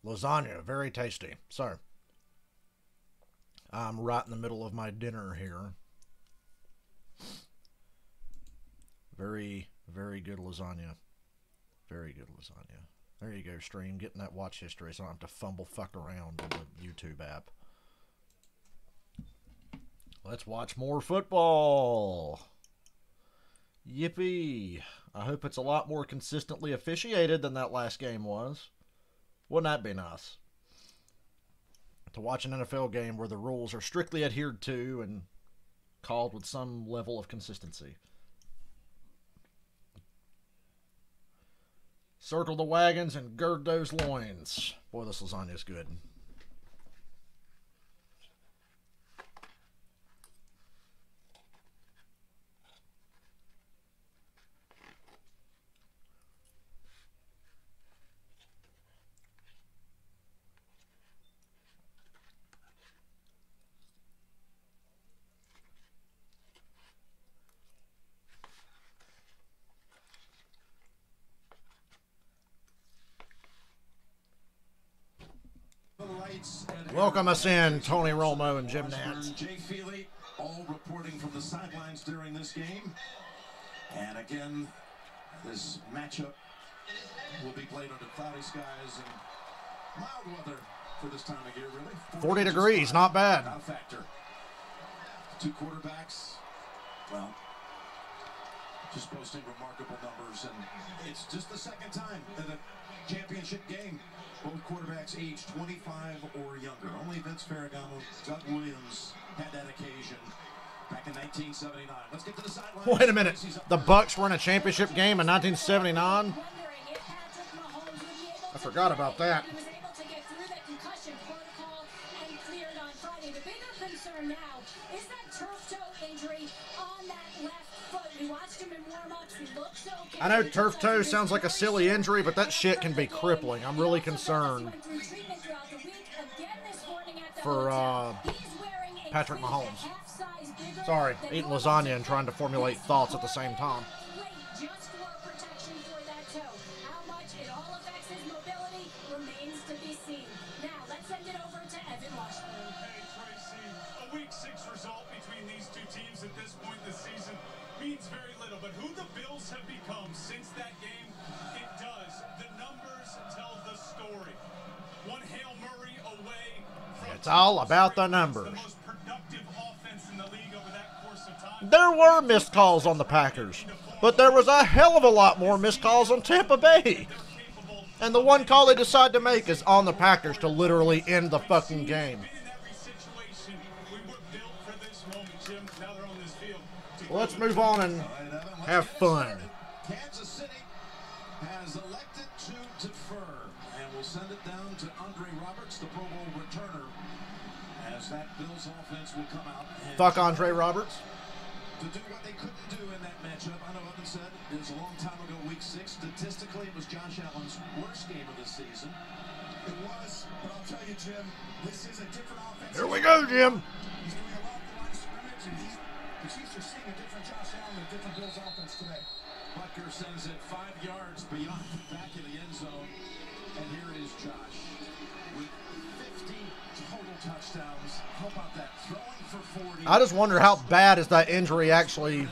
Lasagna, very tasty. So, I'm right in the middle of my dinner here. Very, very good lasagna. Very good lasagna. There you go, stream. Getting that watch history so I don't have to fumble fuck around on the YouTube app. Let's watch more football. Yippee. I hope it's a lot more consistently officiated than that last game was. Wouldn't that be nice? To watch an NFL game where the rules are strictly adhered to and called with some level of consistency. Circle the wagons and gird those loins. Boy, this lasagna is good. Welcome us in, Tony Romo and Jim Nance. Jay Feely, all reporting from the sidelines during this game. And again, this matchup will be played under cloudy skies and mild weather for this time of year, really. 40 degrees, not bad. Factor. Two quarterbacks, well, just posting remarkable numbers, and it's just the second time in a championship game. Both quarterbacks aged 25 or younger. Only Vince Ferragamo, Doug Williams had that occasion back in 1979. Let's get to the sideline. Wait a minute. The Bucks were in a championship game in 1979? I forgot about that. He was able to get through that concussion protocol and cleared on Friday. The bigger concern now is that turf toe injury on that left foot. We watched him in warm-ups. He looks okay. I know turf toe sounds like a silly injury, but that shit can be crippling. I'm really concerned for Patrick Mahomes. Sorry, eating lasagna and trying to formulate thoughts at the same time. Just for protection for that toe. How much it all affects his mobility remains to be seen. Now, let's send it over to Evan Washburn. Hey, Tracy, a Week 6 result between these two teams at this point in the season means very little, but who the Bills have become since that game, it does. The numbers tell the story. One Hail Murray away from... It's all about the numbers. The most productive offense in the league over that course of time. There were missed calls on the Packers, but there was a hell of a lot more missed calls on Tampa Bay. And the one call they decide to make is on the Packers to literally end the fucking game. Well, let's move on and have fun. Kansas City has elected to defer, and will send it down to Andre Roberts, the Pro Bowl returner, as that Bills offense will come out. Fuck Andre Roberts. To do what they couldn't do in that matchup. I know Evan said it was a long time ago, Week 6. Statistically, it was Josh Allen's worst game of the season. It was, but I'll tell you, Jim, this is a different offense. Here we go, Jim. He's doing a lot of the line of scrimmage, and the Chiefs are seeing a different Josh Allen and a different Bills offense today. Butker sends it 5 yards beyond the back of the end zone, and here is Josh with 50 total touchdowns. How about that? Throwing for 40. I just wonder how bad is that injury actually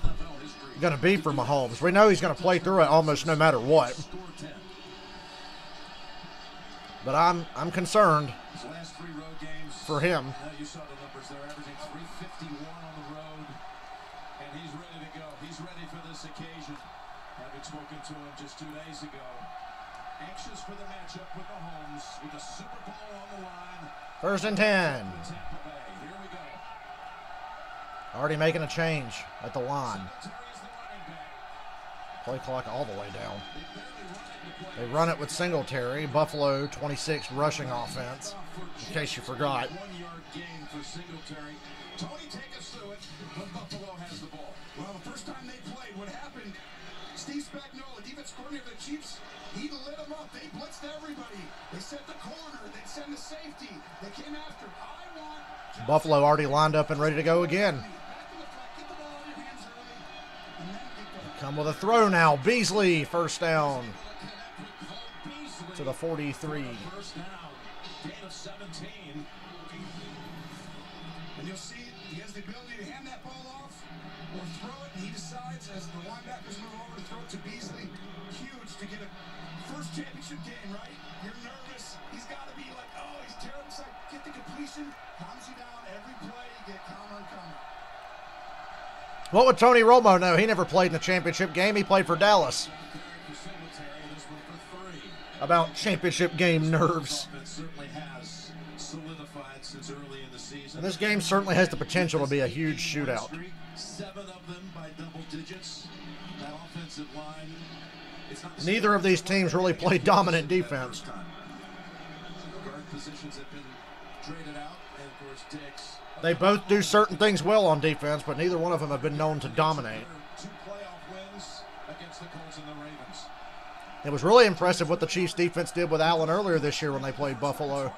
going to be for Mahomes. We know he's going to play through it almost no matter what. But I'm concerned for him. You saw the numbers there, averaging 351 on the road, and he's ready to go. He's ready for this occasion. Having spoken to him just 2 days ago, anxious for the matchup with Mahomes, with the Super Bowl on the line. 1st and 10. Tampa Bay. Here we go. Already making a change at the line. Terry's the running back. Play clock all the way down. They run it with Singletary. Buffalo 26 rushing offense, in case you forgot. 1 yard gain for Singletary. Tony, take us through it when Buffalo has the ball. Well, the first time they played, what happened? Steve Spagnuolo, defense coordinator of the Chiefs, he lit them up. They blitzed everybody. They set the corner. They sent the safety. They came after. Buffalo already lined up and ready to go again. Come with a throw now. Beasley, 1st down to the 43. gain of 17. And you'll see he has the ability to hand that ball off or throw it, and he decides as the linebackers move over to throw it to Beasley. Huge to get a first championship game, right? You're nervous. He's got to be like, oh, he's terrible. It's like, get the completion, calms you down every play, you get calmer and calmer. What would Tony Romo know? He never played in a championship game. He played for Dallas. About championship game nerves. Certainly has solidified since early in the season. And this game certainly has the potential to be a huge shootout. 7 of them by double digits. That offensive line. Neither of these teams really play dominant defense. Guard positions have been traded out, and of course Dix. They both do certain things well on defense, but neither one of them have been known to dominate. 2 playoff wins against the Colts and the Ravens. It was really impressive what the Chiefs defense did with Allen earlier this year when they played Buffalo.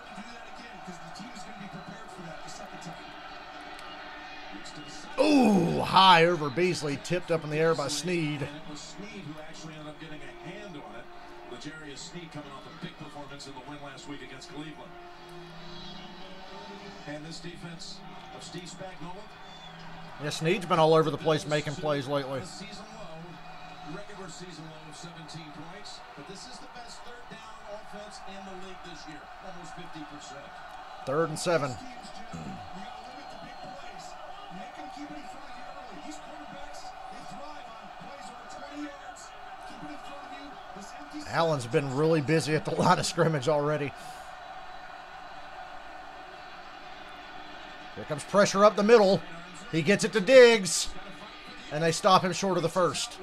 Ooh, high over Beasley, tipped up in the air by Snead. And it was Snead who actually ended up getting a hand on it. L'Jarius Snead coming off a big performance in the win last week against Cleveland. And this defense of Steve Spagnuolo. Yeah, Snead's been all over the place making plays lately. The season low, regular season low of 17 points, but this is the best third down offense in the league this year, almost 50%. 3rd and 7. Allen's been really busy at the line of scrimmage already. Here comes pressure up the middle. He gets it to Diggs, and they stop him short of the first.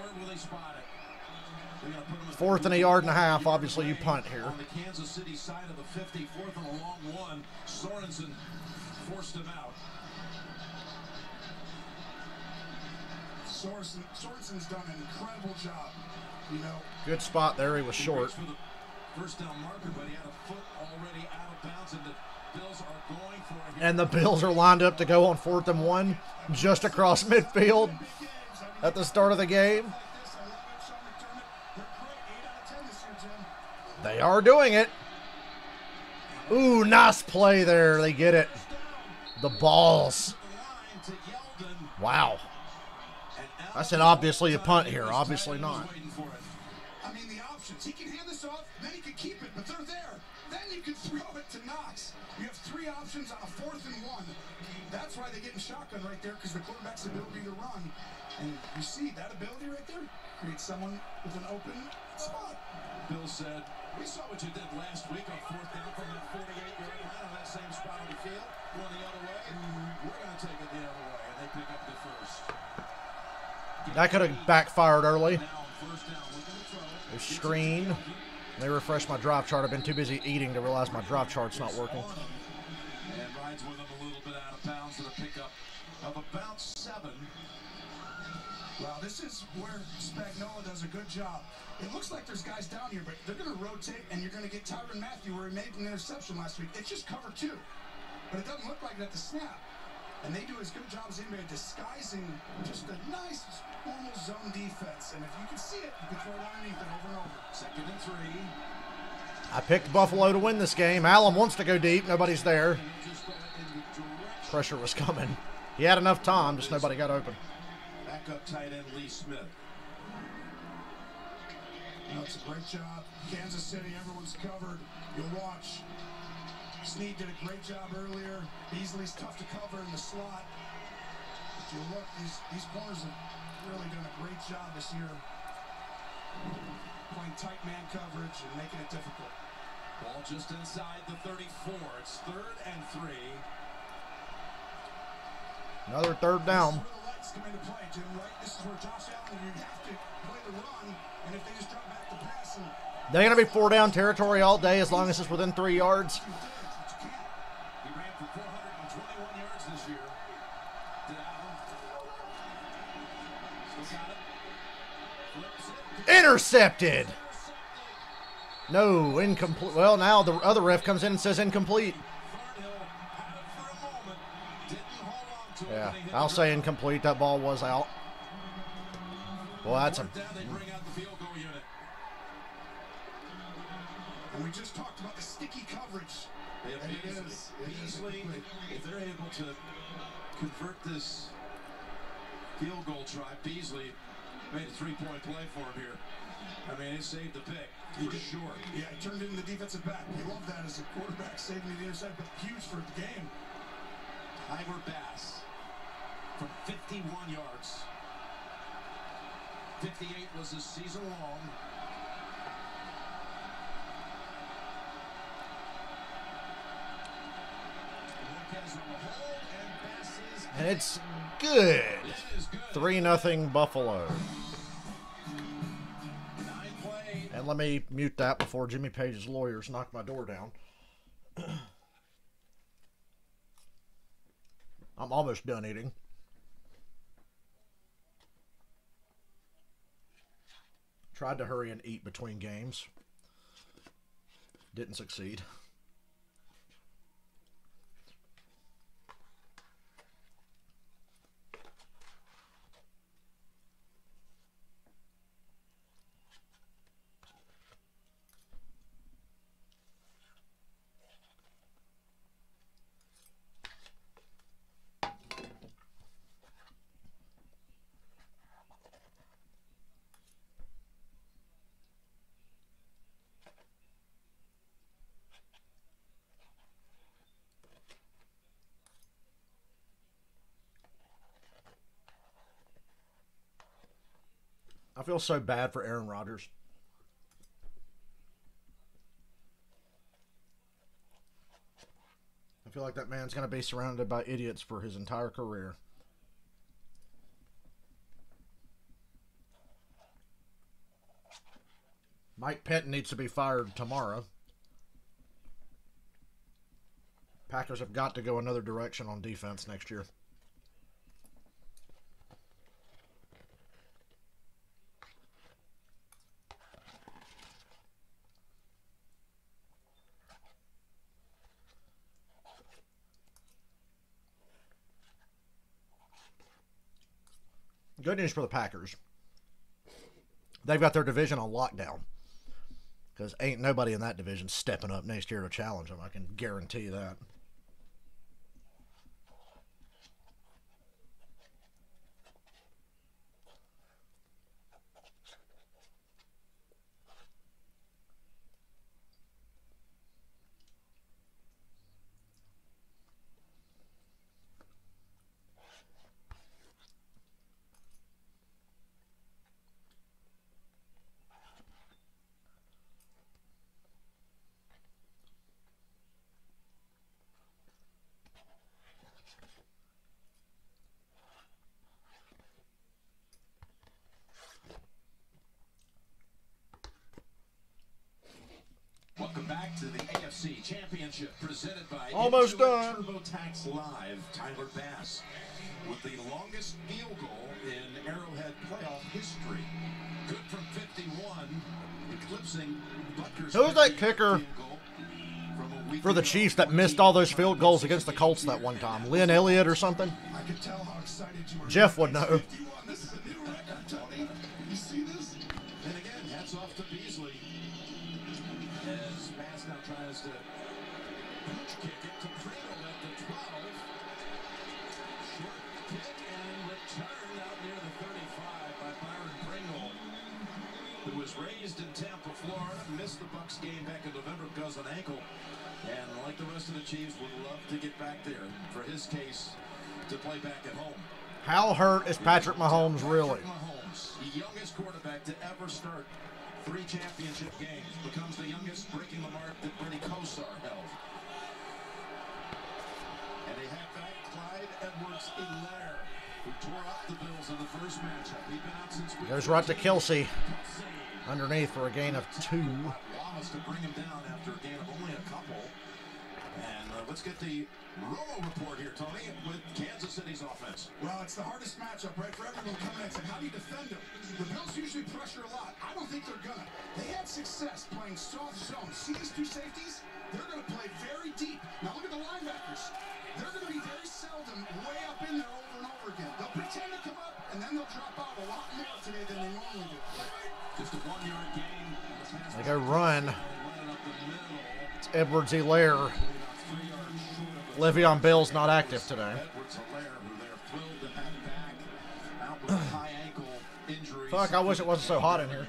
4th and a yard and a half. Obviously, you punt here. On the Kansas City side of the 50, 4th and a long one. Sorensen forced him out. Sorensen's done an incredible job. You know, good spot there. He was short. For the first down marker, but he had a foot already out of bounds, and the Bills are going for it. And the Bills are lined up to go on 4th and 1 just across midfield at the start of the game. They are doing it. Ooh, nice play there. They get it. The balls. Wow. I said obviously a punt here. Obviously not. I mean, the options. He can hand this off, then he can keep it, but they're there. Then you can throw it to Knox. You have 3 options on a 4th and 1. That's why they get in shotgun right there, because the quarterback's ability to run. And you see that ability right there creates someone with an open spot. Bill said, we saw what you did last week on 4th down from that 48-yard line on that same spot on the field. Going the other way. We're going to take it the other way, and they pick up the first. That could have backfired early. Now, first down, looking to throw. They screen. They refresh my drop chart. I've been too busy eating to realize my drop chart's not working. And rides with him a little bit out of bounds with a pickup of about 7. Well, this is where Spagnuolo does a good job. It looks like there's guys down here, but they're going to rotate, and you're going to get Tyrann Mathieu, where he made an interception last week. It's just cover 2, but it doesn't look like it at the snap. And they do as good a job as anybody disguising just a nice, normal zone defense. And if you can see it, you can throw it underneath it over and over. 2nd and 3. I picked Buffalo to win this game. Allen wants to go deep. Nobody's there. Pressure was coming. He had enough time, just nobody got open. Backup tight end Lee Smith. You know, it's a great job. Kansas City, everyone's covered. You'll watch. Snead did a great job earlier. Beasley's tough to cover in the slot. But you look, these corners have really done a great job this year. Playing tight man coverage and making it difficult. Ball just inside the 34. It's 3rd and 3. Another 3rd down. This is where the lights come into play, Jim, right? This is where Josh Allen, you have to play the run, and if they just drop back the pass and They're going to be 4-down territory all day as long as it's within 3 yards. He ran for 421 yards this year. Did Allen. Still got it. Flips it. Intercepted. No, incomplete. Well, now the other ref comes in and says incomplete. Thornhill had it for a moment. Didn't hold on to it. Yeah, when he hit I'll the say ground. incomplete. That ball was out. Well, that's a... Fourth down, they bring out the field goal unit. And we just talked about the sticky coverage. Yeah, Beasley, if they're able to convert this field goal try, Beasley made a three-point play for him here. I mean, it saved the pick, for sure. Yeah, he turned into the defensive back. You love that as a quarterback, saving the intercept, but huge for the game. Tyler Bass from 51 yards. 58 was his season long. And it's good. 3-0 Buffalo. And let me mute that before Jimmy Page's lawyers knock my door down. I'm almost done eating. Tried to hurry and eat between games. Didn't succeed. I feel so bad for Aaron Rodgers. I feel like that man's going to be surrounded by idiots for his entire career. Mike Pettin needs to be fired tomorrow. Packers have got to go another direction on defense next year. Good news for the Packers. They've got their division on lockdown. Because ain't nobody in that division stepping up next year to challenge them. I can guarantee that. Welcome back to the AFC Championship presented by Almost done. TurboTax Live. Tyler Bass with the longest field goal in Arrowhead playoff history. Good from 51, eclipsing Butker's Who was that kicker for the Chiefs that missed all those field goals against the Colts that one time? Lynn Elliott or something? I could tell how excited you were. Jeff would know. This is a new record, Tony. You see this? And again, hats off to Beasley. As Bass now tries to punch kick it to Pringle at the 12. Short kick and return out near the 35 by Byron Pringle, who was raised in Tampa, Florida, missed the Bucs game back in November because of an ankle, and like the rest of the Chiefs, would love to get back there. For his case, to play back at home. How hurt is Patrick Mahomes really? Patrick Mahomes, the youngest quarterback to ever start 3 championship games, becomes the youngest, breaking the mark that Bernie Kosar held. And a halfback, Clyde Edwards-Helaire, who tore up the Bills in the first matchup. He'd been out since week Goes right to Kelsey. Underneath for a gain of 2. Wallace to bring him down after a gain of only a couple. And let's get the Romo report here, Tony, with Kansas City's offense. Well, it's the hardest matchup, right, for everyone coming in and saying, how do you defend them? The Bills usually pressure a lot. I don't think they're gonna. They had success playing soft zone. See these 2 safeties? They're gonna play very deep. Now look at the linebackers. They're gonna be very seldom way up in there over and over again. They'll pretend to come up, and then they'll drop out a lot more today than they normally do. Just a 1-yard gain. They go run. Running up It's Edwards-Helaire. Le'Veon Bell's not active today. Fuck, I wish it wasn't so hot in here.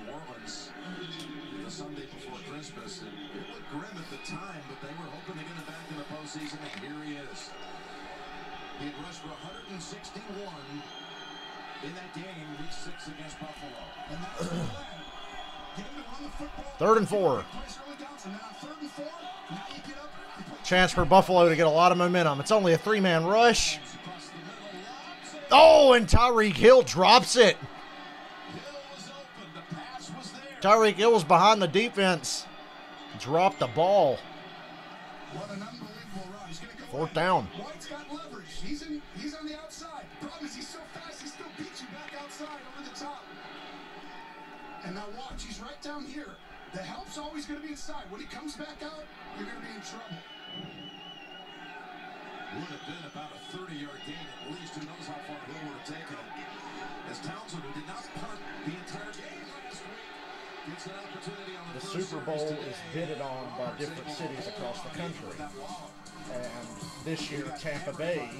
The Sunday before Christmas, and it looked grim at the time, but they were hoping to get him back in the postseason, and here he is. He had rushed for 161 in that game, week 6 against Buffalo. And that's the plan. Get him to run the football. 3rd and 4. Chance for Buffalo to get a lot of momentum. It's only a 3-man rush. Oh, and Tyreek Hill drops it. Tyreek Hill was behind the defense. Dropped the ball. What an unbelievable run. He's going to go 4th down. White's got leverage. He's on the outside. The problem is he's so fast, he still beats you back outside over the top. And now watch, he's right down here. The help's always going to be inside. When he comes back out, you're going to be in trouble. Would have been about a 30-yard gain at least. Who knows how far Hill would have taken it. As Townsend, who did not punt the entire game last week, gets an opportunity on The Super Bowl is bidded on by different cities across the country. And this year, Tampa Bay,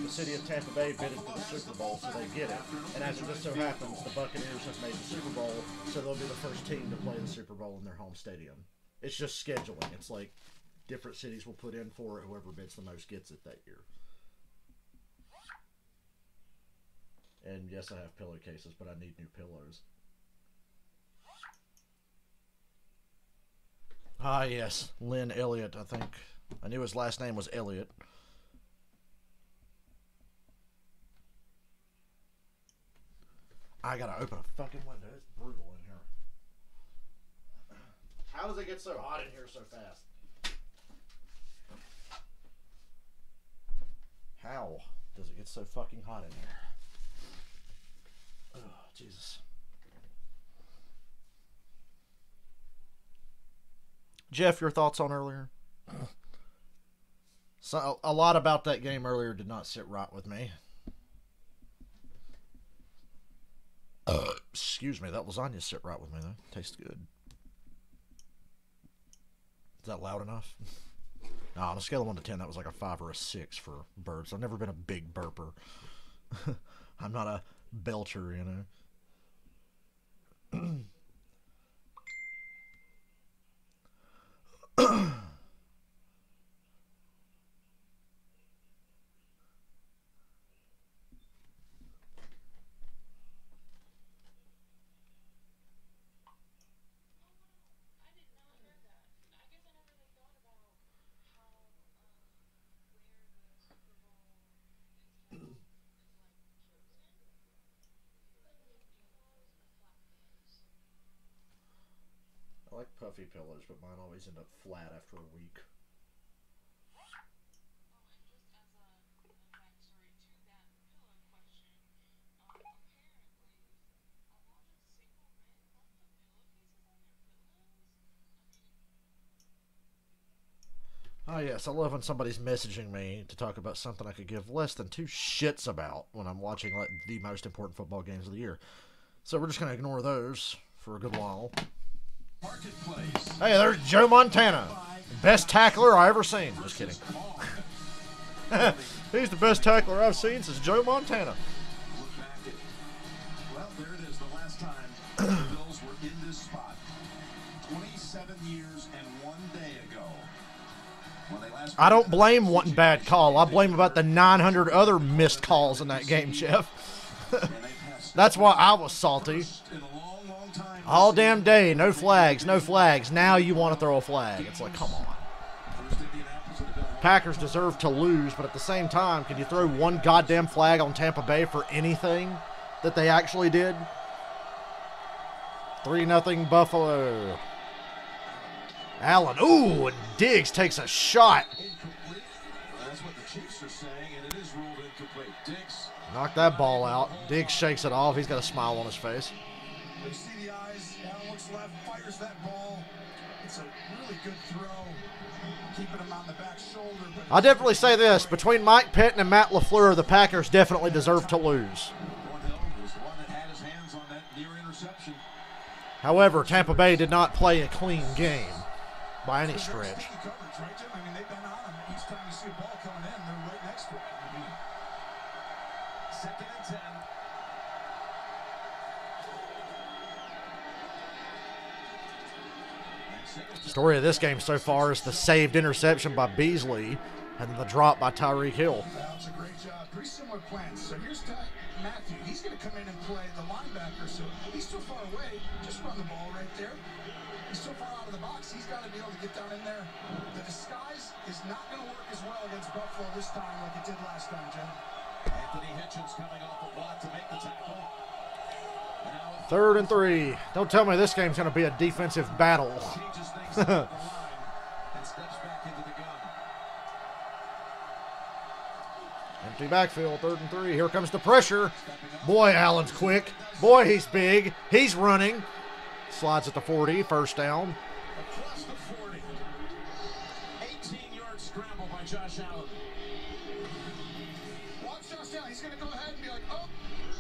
the city of Tampa Bay bidded for the Super Bowl, so they get it. And as it just so happens, the Buccaneers have made the Super Bowl, so they'll be the first team to play the Super Bowl in their home stadium. It's just scheduling. It's like different cities will put in for it. Whoever bids the most gets it that year. And yes, I have pillowcases, but I need new pillows. Ah, yes. Lynn Elliott, I think. I knew his last name was Elliott. I gotta open a fucking window. It's brutal in here. How does it get so hot in here so fast? How does it get so fucking hot in here? Oh, Jesus. Jeff, your thoughts on earlier? So, a lot about that game earlier did not sit right with me. Excuse me, that lasagna sit right with me, though. Tastes good. Is that loud enough? No, on a scale of 1 to 10, that was like a 5 or a 6 for burps. I've never been a big burper. I'm not a belcher, you know. I like puffy pillows, but mine always end up flat after a week. Oh yes, I love when somebody's messaging me to talk about something I could give less than 2 shits about when I'm watching like the most important football games of the year. So we're just going to ignore those for a good while. Hey, there's Joe Montana. Best tackler I ever seen. Just kidding. He's the best tackler I've seen since Joe Montana. Well, there it is. The last time the Bills were in this spot. 27 years and 1 day ago. When they last I don't blame one bad call. I blame about the 900 other missed calls in that game, Jeff. That's why I was salty. All damn day, no flags, no flags. Now you want to throw a flag. It's like, come on. Packers deserve to lose, but at the same time, can you throw one goddamn flag on Tampa Bay for anything that they actually did? 3-0 Buffalo. Allen, ooh, and Diggs takes a shot. That's what the Chiefs are saying, and it is ruled incomplete. Diggs. Knock that ball out. Diggs shakes it off. He's got a smile on his face. You see the eyes. Allen looks left, fires that ball. It's a really good throw. Keeping him on the back shoulder. I'll definitely say this. Between Mike Pettin and Matt LaFleur, the Packers definitely deserve to lose. However, Tampa Bay did not play a clean game. by any It's very stretch. sticky coverage, right, Jim? I mean, they've been on him. Each time you see a ball coming in, they're right next to it. Second and 10. Story of this game so far is the saved interception by Beasley and then the drop by Tyreek Hill. That's a great job. Pretty similar plans. So here's Matthew. He's going to come in and play the linebacker. So he's too far away. Just run the ball right there. He's so far out of the box, he's got to be able to get down in there. The disguise is not going to work as well against Buffalo this time like it did last time, Jim. Anthony Hitchens coming off the block to make the tackle. 3rd and 3. Don't tell me this game's going to be a defensive battle. Changes things on the line and steps back into the gun. Empty backfield, 3rd and 3. Here comes the pressure. Boy, Allen's quick. Boy, he's big. He's running. Slides at the 40, first down. Across the 40. 18-yard scramble by Josh Allen. Watch Josh Allen. He's going to go ahead and be like, oh,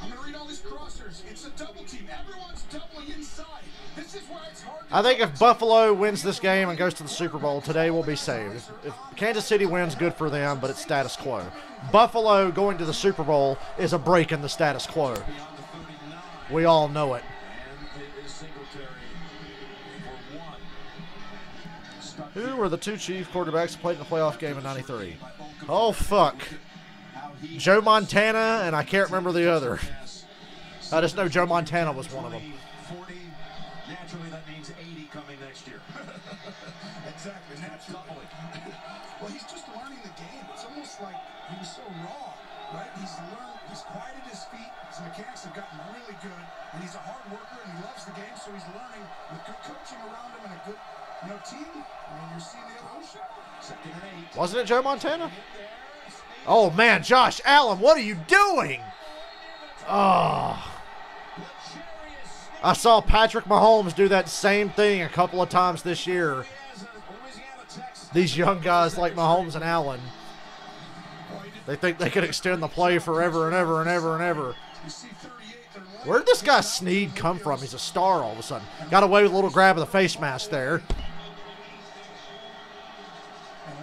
I'm going to read all these crossers. It's a double team. Everyone's doubling inside. This is why it's hard to I think if Buffalo wins this game and goes to the Super Bowl, today will be saved. If Kansas City wins, good for them, but it's status quo. Buffalo going to the Super Bowl is a break in the status quo. We all know it. And it is Singletary for 1. Who were the two Chief quarterbacks who played in the playoff game in '93? Oh, fuck. Joe Montana, and I can't remember the other. I just know Joe Montana was one of them. 40. Naturally, that means 80 coming next year. Exactly. Naturally. Well, he's just learning the game. It's almost like he was so raw, right? He's learned. He's quieted his feet. His mechanics have gotten really good, and he's a hard worker, and he loves the game. So he's learning with good coaching around him and a good, team. I mean, you're seeing the evolution. Second and 8. Wasn't it Joe Montana? Oh, man, Josh Allen, what are you doing? Oh. I saw Patrick Mahomes do that same thing a couple of times this year. These young guys like Mahomes and Allen, they think they could extend the play forever and ever and ever and ever. Where did this guy Snead come from? He's a star all of a sudden. Got away with a little grab of the face mask there. And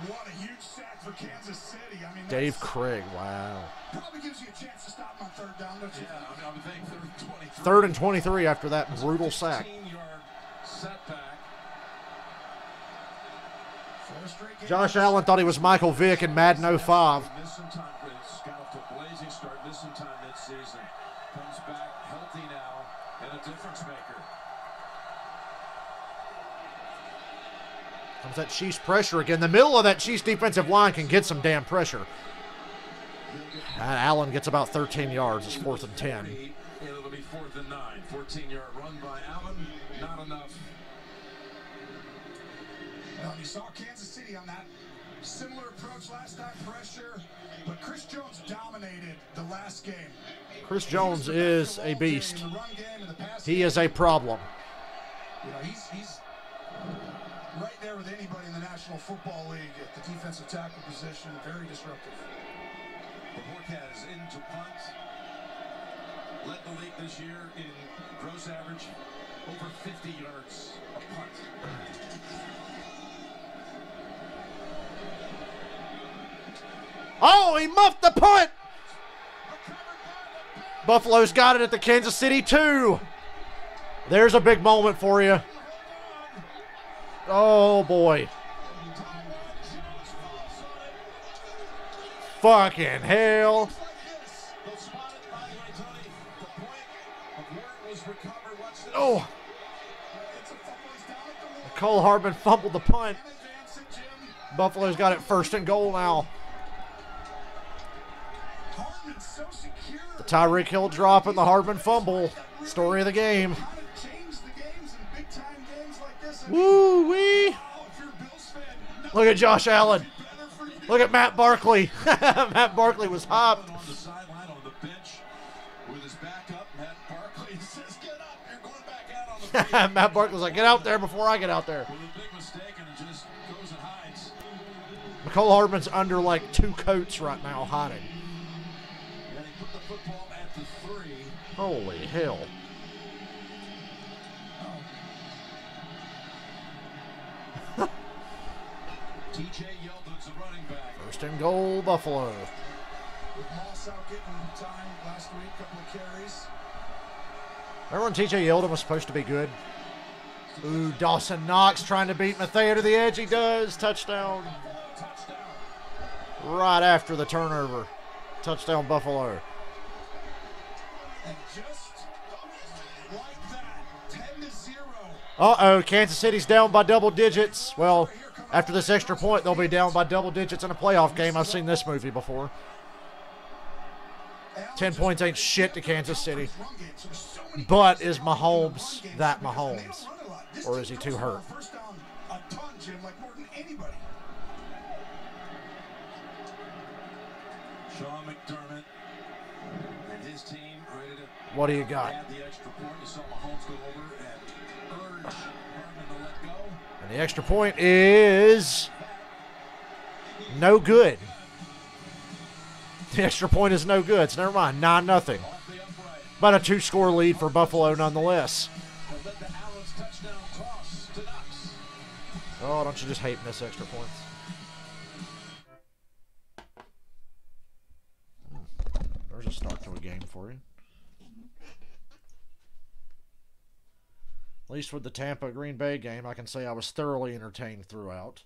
what a huge sack for Kansas City. I mean, Dave Craig, wow. probably gives you a chance to stop him on 3rd down, don't you? Yeah, I mean, I would think 23. 3rd and 23 after that brutal sack. 15-yard setback. Josh Allen thought he was Michael Vick in Madden 05. Missed some time. It's got off to a blazing start. Missed some time mid-season. Comes back healthy now and a difference maker. Comes that Chiefs pressure again. The middle of that Chiefs defensive line can get some damn pressure. Allen gets about 13 yards. It's 4th and 10. It'll be 4th and 9. 14-yard run by Allen. Not enough. Well, you saw Kansas City on that similar approach last time, pressure, but Chris Jones dominated the last game. Chris Jones is a beast. He is a problem. You know, he's right there with anybody in the National Football League at the defensive tackle position. Very disruptive. Borquez into punt. Led the league this year in gross average over 50 yards a punt. Oh, he muffed the punt. Buffalo's got it at the Kansas City 2. There's a big moment for you. Oh, boy. Fucking hell. Oh. Cole Hardman fumbled the punt. Buffalo's got it 1st and goal now. The Tyreek Hill drop and the Hardman fumble. Story of the game. Woo-wee. Look at Josh Allen. Look at Matt Barkley. Matt Barkley was hopped. On the sideline on the bench with his back up, Matt Barkley says, "Get up! You're going back out on the field." Matt Barkley's like, get out there before I get out there. With a big mistake, and it just goes and hides. Mecole Hardman's under like 2 coats right now, hiding. And he put the football at the 3. Holy hell. TJ Yeldon's the running back. First and goal, Buffalo. With Moss out getting time last week, couple of carries. Remember when TJ Yeldon was supposed to be good? Ooh, Dawson Knox trying to beat Mathea to the edge. He does. Touchdown. Right after the turnover. Touchdown, Buffalo. And just like that, 10-0. Uh-oh, Kansas City's down by double digits. Well, after this extra point, they'll be down by double digits in a playoff game. I've seen this movie before. 10 points ain't shit to Kansas City. But is Mahomes that Mahomes? Or is he too hurt? First down a ton, Jim, like more than anybody. Sean McDermott and his team ready to What do you got? add the extra point. You saw Mahomes go over and urge Herman to let go. And the extra point is no good. The extra point is no good. So never mind. 9-0. Off the upright. But a 2-score lead for Buffalo nonetheless. They'll let the Allen's touchdown toss to Knox. Oh, don't you just hate miss extra points? There's a start to a game for you. At least with the Tampa Green Bay game, I can say I was thoroughly entertained throughout.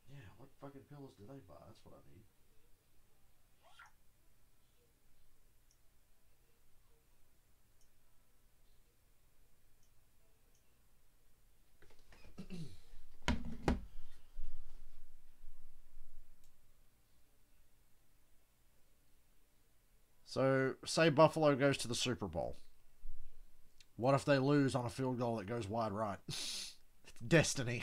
Yeah, what fucking pillows do they buy? That's what I need. So, say Buffalo goes to the Super Bowl. What if they lose on a field goal that goes wide right? It's destiny.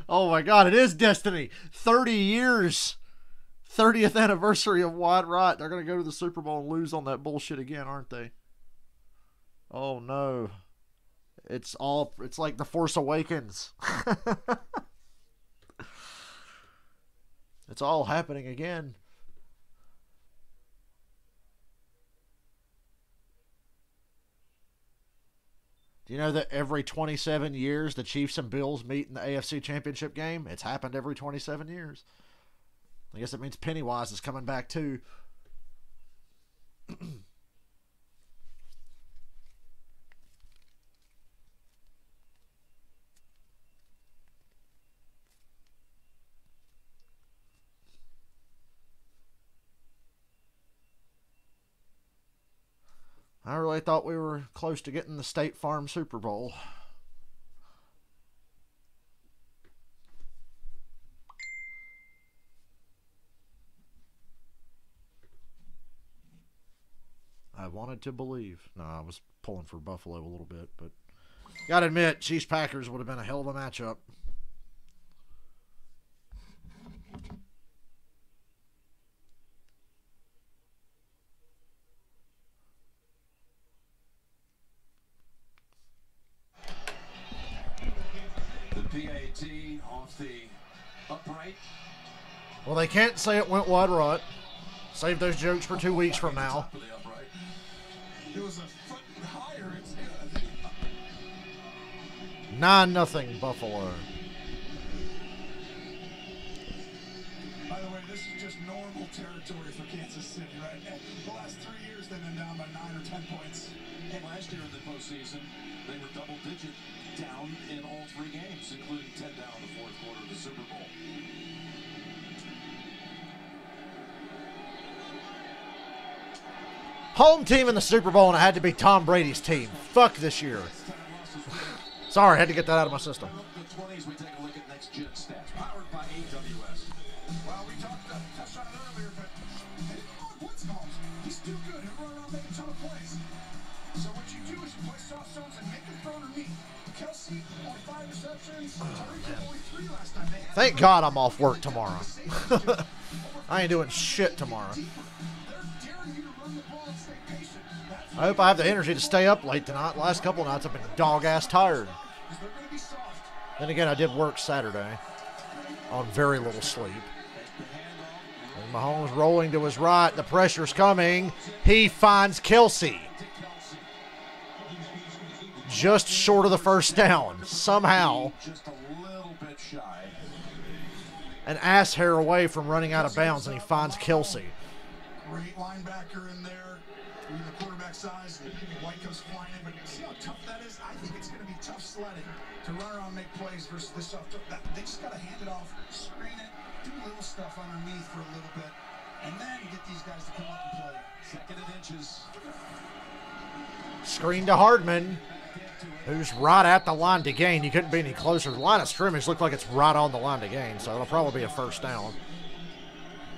Oh my God, it is destiny. 30 years. 30th anniversary of wide right. They're going to go to the Super Bowl and lose on that bullshit again, aren't they? Oh no. It's like The Force Awakens. It's all happening again. Do you know that every 27 years the Chiefs and Bills meet in the AFC Championship game? It's happened every 27 years. I guess it means Pennywise is coming back too. I really thought we were close to getting the State Farm Super Bowl. I wanted to believe. No, I was pulling for Buffalo a little bit, but gotta admit, Chiefs-Packers would have been a hell of a matchup. PAT off the upright. Well, they can't say it went wide right. Save those jokes for 2 weeks from now. It was a foot higher. It's good. 9-0 Buffalo. By the way, this is just normal territory for Kansas City, right? The last 3 years, they've been down by 9 or 10 points. And last year in the postseason, they were double-digit down in all 3 games, including 10 down in the fourth quarter of the Super Bowl. Home team in the Super Bowl, and it had to be Tom Brady's team. Fuck this year. Sorry, I had to get that out of my system. The 20s, we take a look at next gen stats, powered by AWS. Well, we touched on it earlier, but they didn't want Woods Holmes. He's too good. He'll run around making a ton of plays. So what you do is you play soft zones and make him throw underneath. Kelsey on 5 receptions. Tyreek only 3 last time. Thank God I'm off work tomorrow. I ain't doing shit tomorrow. I hope I have the energy to stay up late tonight. The last couple of nights I've been dog-ass tired. Then again, I did work Saturday on very little sleep. And Mahomes rolling to his right. The pressure's coming. He finds Kelsey. Just short of the first down. Somehow. Just a little bit shy. An ass hair away from running out of bounds, and he finds Kelsey. Great linebacker in there. Even the quarterback size. White comes flying in, but see how tough that is? I think it's going to be tough sledding to run around and make plays versus this stuff. They just got to hand it off, screen it, do little stuff underneath for a little bit, and then get these guys to come up and play. Second and inches. Screen to Hardman, who's right at the line to gain. You couldn't be any closer. The line of scrimmage looked like it's right on the line to gain, so it'll probably be a first down.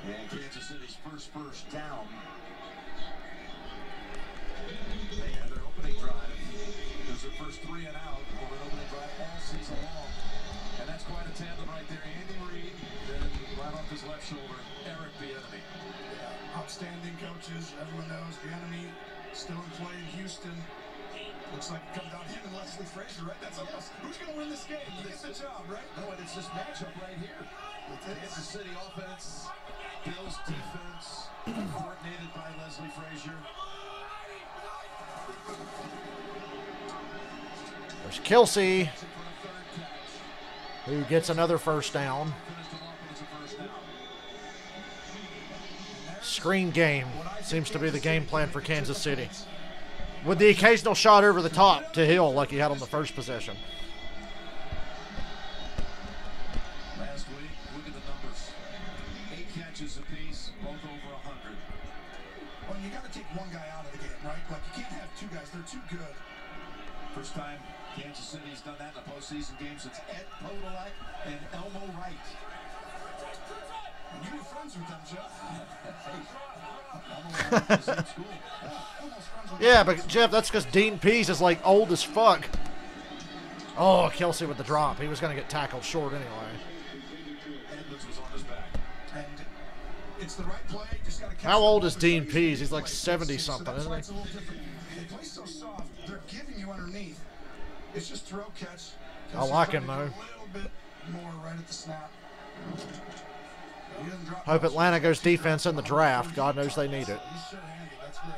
And Kansas City's first down. They had their opening drive. It was their first 3 and out on an opening drive all season long. And that's quite a tandem right there. Andy Reid, then right off his left shoulder, Eric Bieniemy. Yeah, outstanding coaches. Everyone knows Bieniemy still in play in Houston. Looks like it comes down to him and Leslie Frazier, right? That's us. Who's going to win this game? You get the job, right? No, and it's this matchup right here. Kansas City offense, Bills defense, coordinated by Leslie Frazier. There's Kelsey, who gets another first down. Screen game seems to be the game plan for Kansas City, with the occasional shot over the top to Hill like he had on the first possession. Last week, look at the numbers. 8 catches apiece, both over 100. Well, you got to take one guy out of the game, right? Like, you can't have 2 guys. They're too good. First time Kansas City's done that in a postseason game since Ed Podolak and Elmo Wright. And you were friends with them, Jeff. Elmo Wright was in school. Yeah, but Jeff, that's because Dean Pease is like old as fuck. Oh, Kelsey with the drop. He was going to get tackled short anyway. Edmonds was on his back. And it's the right play. Just got to catch. How old is Dean Pease? He's like 70-something, isn't he? It's a little different. They play so soft. They're giving you underneath. It's just throw catch. I like him, though. A little bit more right at the snap. He doesn't drop Hope much. Atlanta goes defense in the draft. God knows they need it. He's sure-handed. That's great.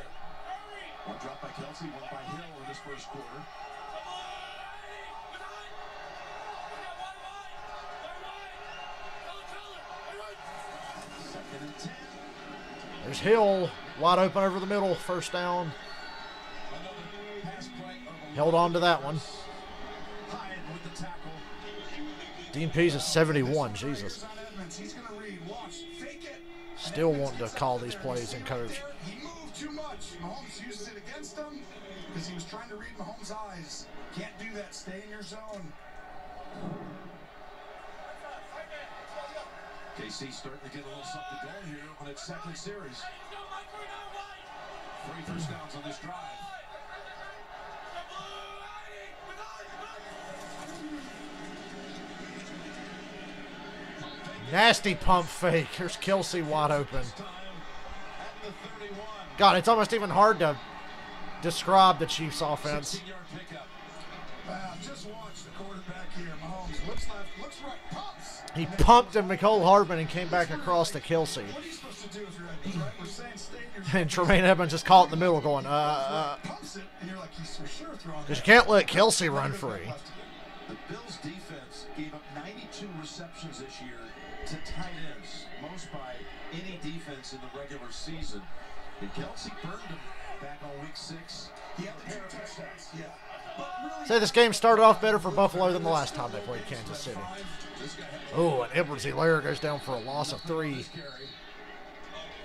One drop by Kelsey, one by Hill in this first quarter. Second and 10. There's Hill, wide open over the middle, first down. Another pass play of Held on to that one. Hyatt with the tackle. Dean Pease is 71, Jesus. He's gonna read. Watch. Fake it. Still wanting to call these plays and coach. He moved too much. Mahomes uses it against him because he was trying to read Mahomes' eyes. Can't do that. Stay in your zone. KC starting to get a little something going here on its second series. 3 first downs on this drive. Nasty pump fake. Here's Kelsey wide open. God, it's almost even hard to describe the Chiefs' offense. Just watch the quarterback here. Mahomes looks left, looks right, pumps. He pumped to Mecole Hardman and came back across to Kelsey. What are you supposed to do if you're Edmonds, right? We're saying stay in your And Tremaine Edmonds just caught in the middle going, pumps it, and you're like, he's for sure throwing because you that. can't let Kelsey run free. The Bills defense gave up 92 receptions this year to tight ends, most by any defense in the regular season. And Kelsey burned him back on week 6. He had a pair of touchdowns, yeah. But really, Say this game started off better for Buffalo than the last time they played Kansas City. Oh, and Edwards-Helaire goes down for a loss of 3.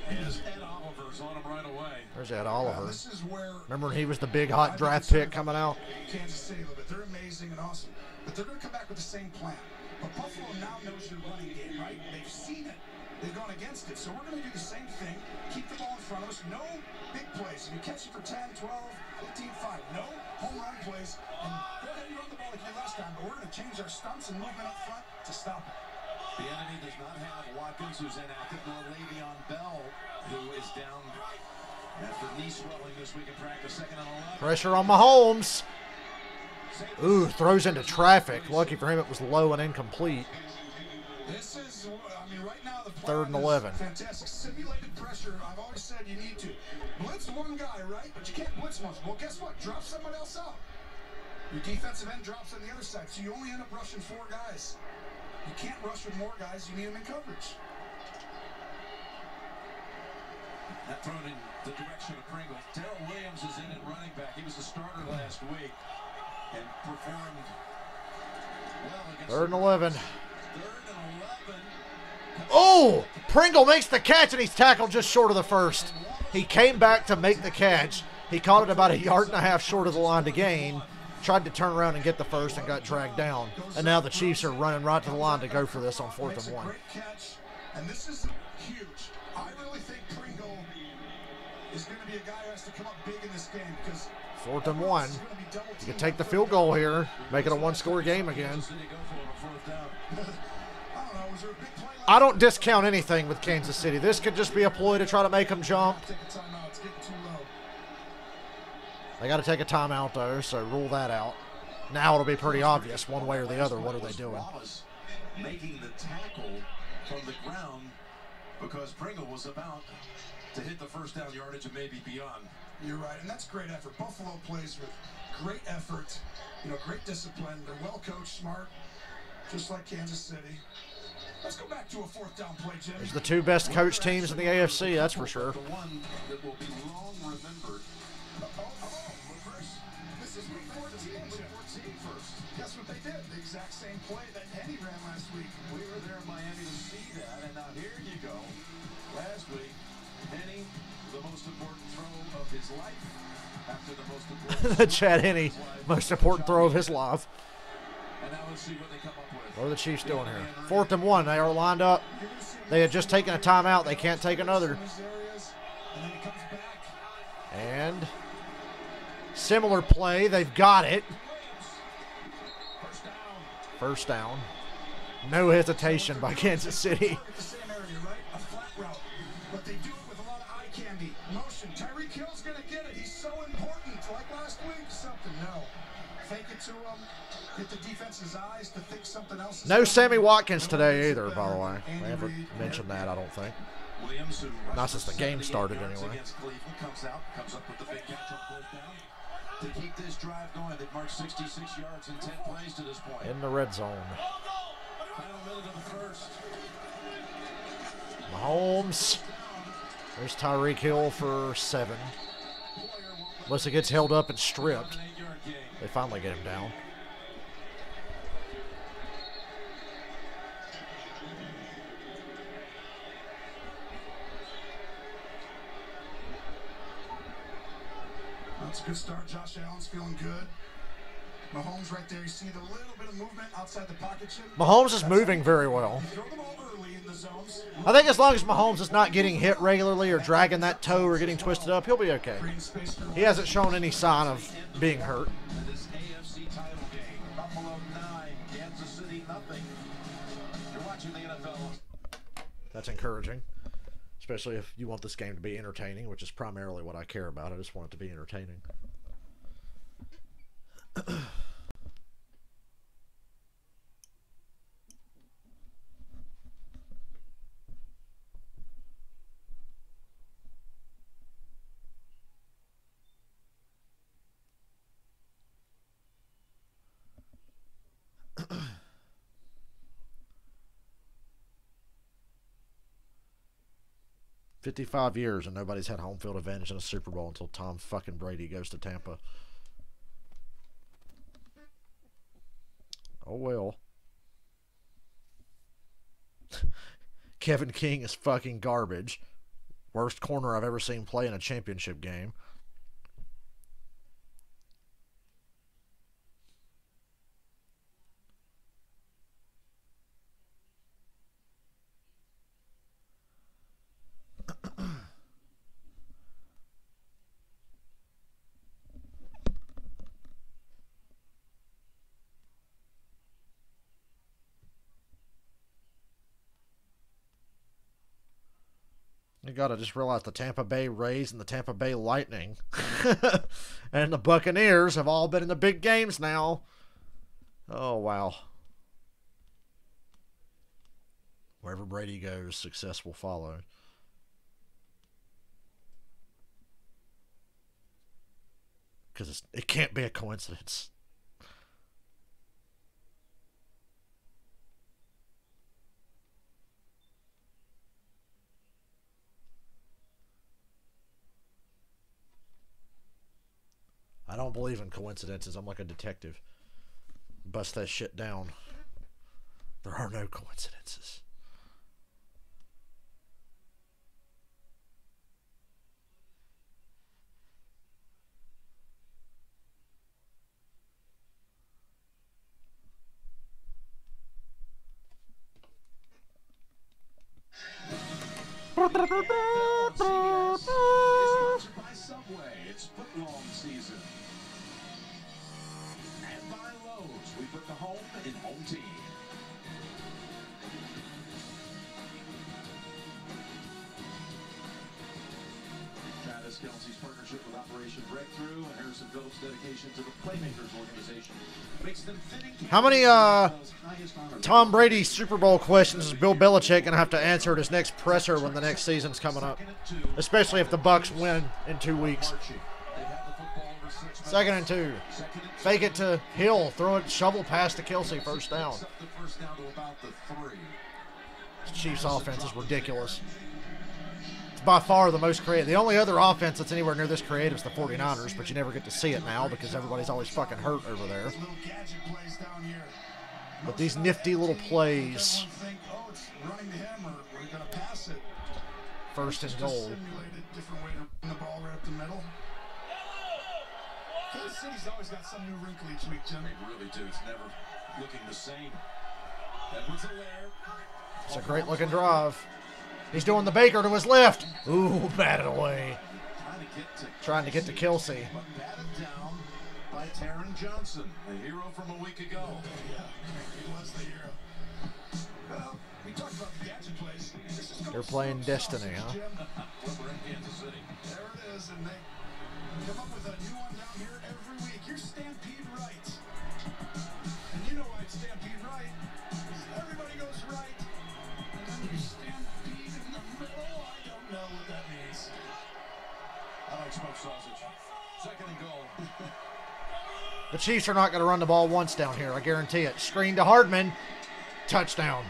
As Ed Oliver's on him right away. There's Ed Oliver. this is where Remember when he was the big hot draft pick coming out? Kansas City a little bit. They're amazing and awesome, but they're going to come back with the same plan. But Buffalo now knows your running game, right? They've seen it. They've gone against it. So we're going to do the same thing. Keep the ball in front of us. No big plays. If you catch it for 10, 12, 15, 5. No home run plays. And go ahead and run the ball like you did last time. But we're going to change our stunts and movement up front to stop it. The enemy does not have Watkins, who's inactive, nor Le'Veon Bell, who is down after knee swelling this week in practice. Second and 11. Pressure on Mahomes. Ooh, throws into traffic. Lucky for him it was low and incomplete. This is, I mean, right now the Third and 11. Fantastic. Simulated pressure. I've always said you need to blitz one guy, right? But you can't blitz much. Well, guess what? Drop someone else out. Your defensive end drops on the other side, so you only end up rushing 4 guys. You can't rush with more guys. You need them in coverage. That thrown in the direction of Pringle. Darrell Williams is in at running back. He was the starter last week and performed well against 3rd and 11. 3rd and 11. Oh! Pringle makes the catch, and he's tackled just short of the first. He came back to make the catch. He caught it about 1.5 yards short of the line to gain. Tried to turn around and get the first and got dragged down. And now the Chiefs are running right to the line to go for this on 4th and 1. Great catch, and this is huge. I really think Pringle is going to be a guy who has to come up big in this game because 4th and 1. You can take the field goal here, make it a 1-score game again. I don't discount anything with Kansas City. This could just be a ploy to try to make them jump. They got to take a timeout, though, so rule that out. Now it'll be pretty obvious, one way or the other, what are they doing? Making the tackle from the ground because Pringle was about to hit the first down yardage and maybe beyond. You're right, and that's great effort. Buffalo plays with great effort, great discipline. They're well coached, smart, just like Kansas City. Let's go back to a 4th down play, Jim. There's the 2 best coached teams in the AFC, that's for sure. The one that will be long remembered. This is week 14, Jim. First. Guess what they did? The exact same play that Henny ran last week. We were there in Miami to see that, and now here you go. Last week, Henny, the most important throw of his life. After the most important Chad Henne, most important throw of his life. And now let's see what they come up with. What are the Chiefs doing here? 4th and 1. They are lined up. They had just taken a timeout. They can't take another. And similar play. They've got it. First down. No hesitation by Kansas City. A flat route, but they do it with a lot of eye candy. Motion. Tyreek Hill's going to get it. He's so important. Like last week, something. No. Fake it to him. Get the defense's eyes to think something else. No Sammy Watkins today either, by the way. They haven't mentioned that, I don't think. Not since the game started, anyway. Comes up with the big catch on 4th down. To keep this drive going, they've marched 66 yards in 10 plays to this point. In the red zone. Final minute of the first. Mahomes. There's Tyreek Hill for 7. Unless it gets held up and stripped. They finally get him down. That's a good start. Josh Allen's feeling good. Mahomes right there. You see the little bit of movement outside the pocket. Mahomes is moving very well. Throw the ball early in the zones. I think as long as Mahomes is not getting hit regularly or dragging that toe or getting twisted up, he'll be okay. He hasn't shown any sign of being hurt. This AFC title game. Buffalo 9, Kansas City nothing. You're watching the NFL. That's encouraging. Especially if you want this game to be entertaining, which is primarily what I care about. I just want it to be entertaining. 55 years and nobody's had home field advantage in a Super Bowl until Tom fucking Brady goes to Tampa. Oh well. Kevin King is fucking garbage. Worst corner I've ever seen play in a championship game. You gotta just realize the Tampa Bay Rays and the Tampa Bay Lightning and the Buccaneers have all been in the big games now. Oh, wow. Brady goes, success will follow. Because it can't be a coincidence. I don't believe in coincidences. I'm like a detective. Bust that shit down. There are no coincidences. NFL CBS is sponsored by Subway. It's footlong season. And by Lowe's, we put the home in home team. Travis Kelce's partnership with Operation Breakthrough and Harrison Phillips' dedication to the Playmakers organization makes them fitting. How many Tom Brady Super Bowl questions is Bill Belichick going to have to answer at his next presser when the next season's coming up? Especially if the Bucs win in 2 weeks. 2nd and 2. Fake it to Hill. Throw it, shovel pass to Kelce. First down. The Chiefs' offense is ridiculous. It's by far the most creative. The only other offense that's anywhere near this creative is the 49ers, but you never get to see it now because everybody's always fucking hurt over there. But these nifty little plays. First and goal. Kansas City's always got some new wrinkle each week, Jim. They really do. It's never looking the same. Edwards-Helaire. It's a great looking drive. He's doing the Baker to his left. Ooh, batted away. Trying to get to Kelce. But batted down by Taron Johnson, the hero from a week ago. Yeah, he was the hero. Well, we talked about the gadget plays. They're playing Destiny, huh? We're in Kansas City. There it is, and they come up with a new one down here every week. Here's Stampede Right. And you know why it's Stampede Right. Everybody goes right. And then there's Stampede in the middle. I don't know what that means. I like smoked sausage. 2nd and goal. The Chiefs are not going to run the ball once down here. I guarantee it. Screen to Hardman. Touchdown.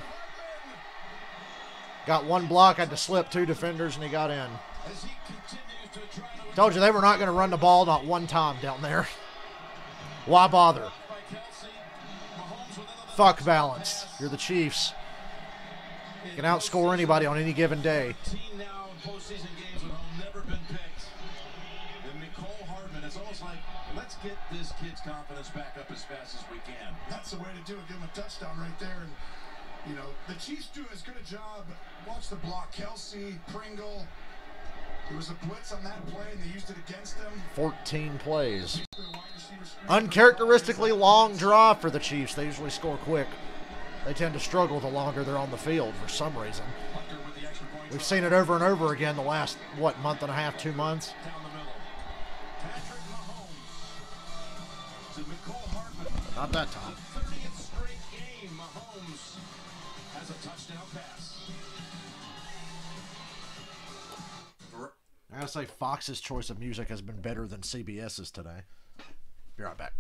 Got one block, had to slip 2 defenders, and he got in. As he continues to try to Told you they were not going to run the ball not one time down there. Why bother? by Kelce. Mahomes with another Fuck balance. You're the Chiefs. You can outscore anybody on any given day. team now in postseason games at home, never been picked. And Nicole Hardman, it's almost like, let's get this kid's confidence back up as fast as we can. That's the way to do it. Give him a touchdown right there. And, you know, the Chiefs do as good a job. Watch the block. Kelce, Pringle. There was a blitz on that play, and they used it against them. 14 plays. Uncharacteristically long drive for the Chiefs. They usually score quick. They tend to struggle the longer they're on the field for some reason. We've seen it over and over again the last, what, month and a half, 2 months? Down the middle. Patrick Mahomes to Nicole Hardman. Not that time. 30th straight game, Mahomes has a touchdown pass. I gotta say, Fox's choice of music has been better than CBS's today. Be right back.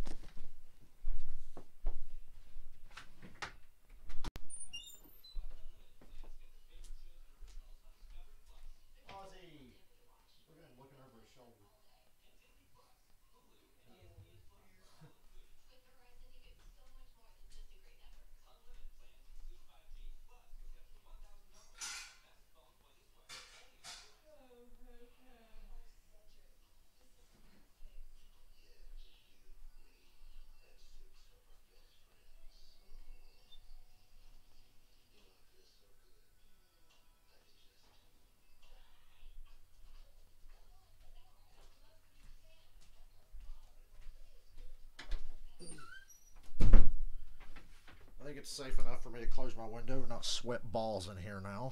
I think it's safe enough for me to close my window and not sweat balls in here now.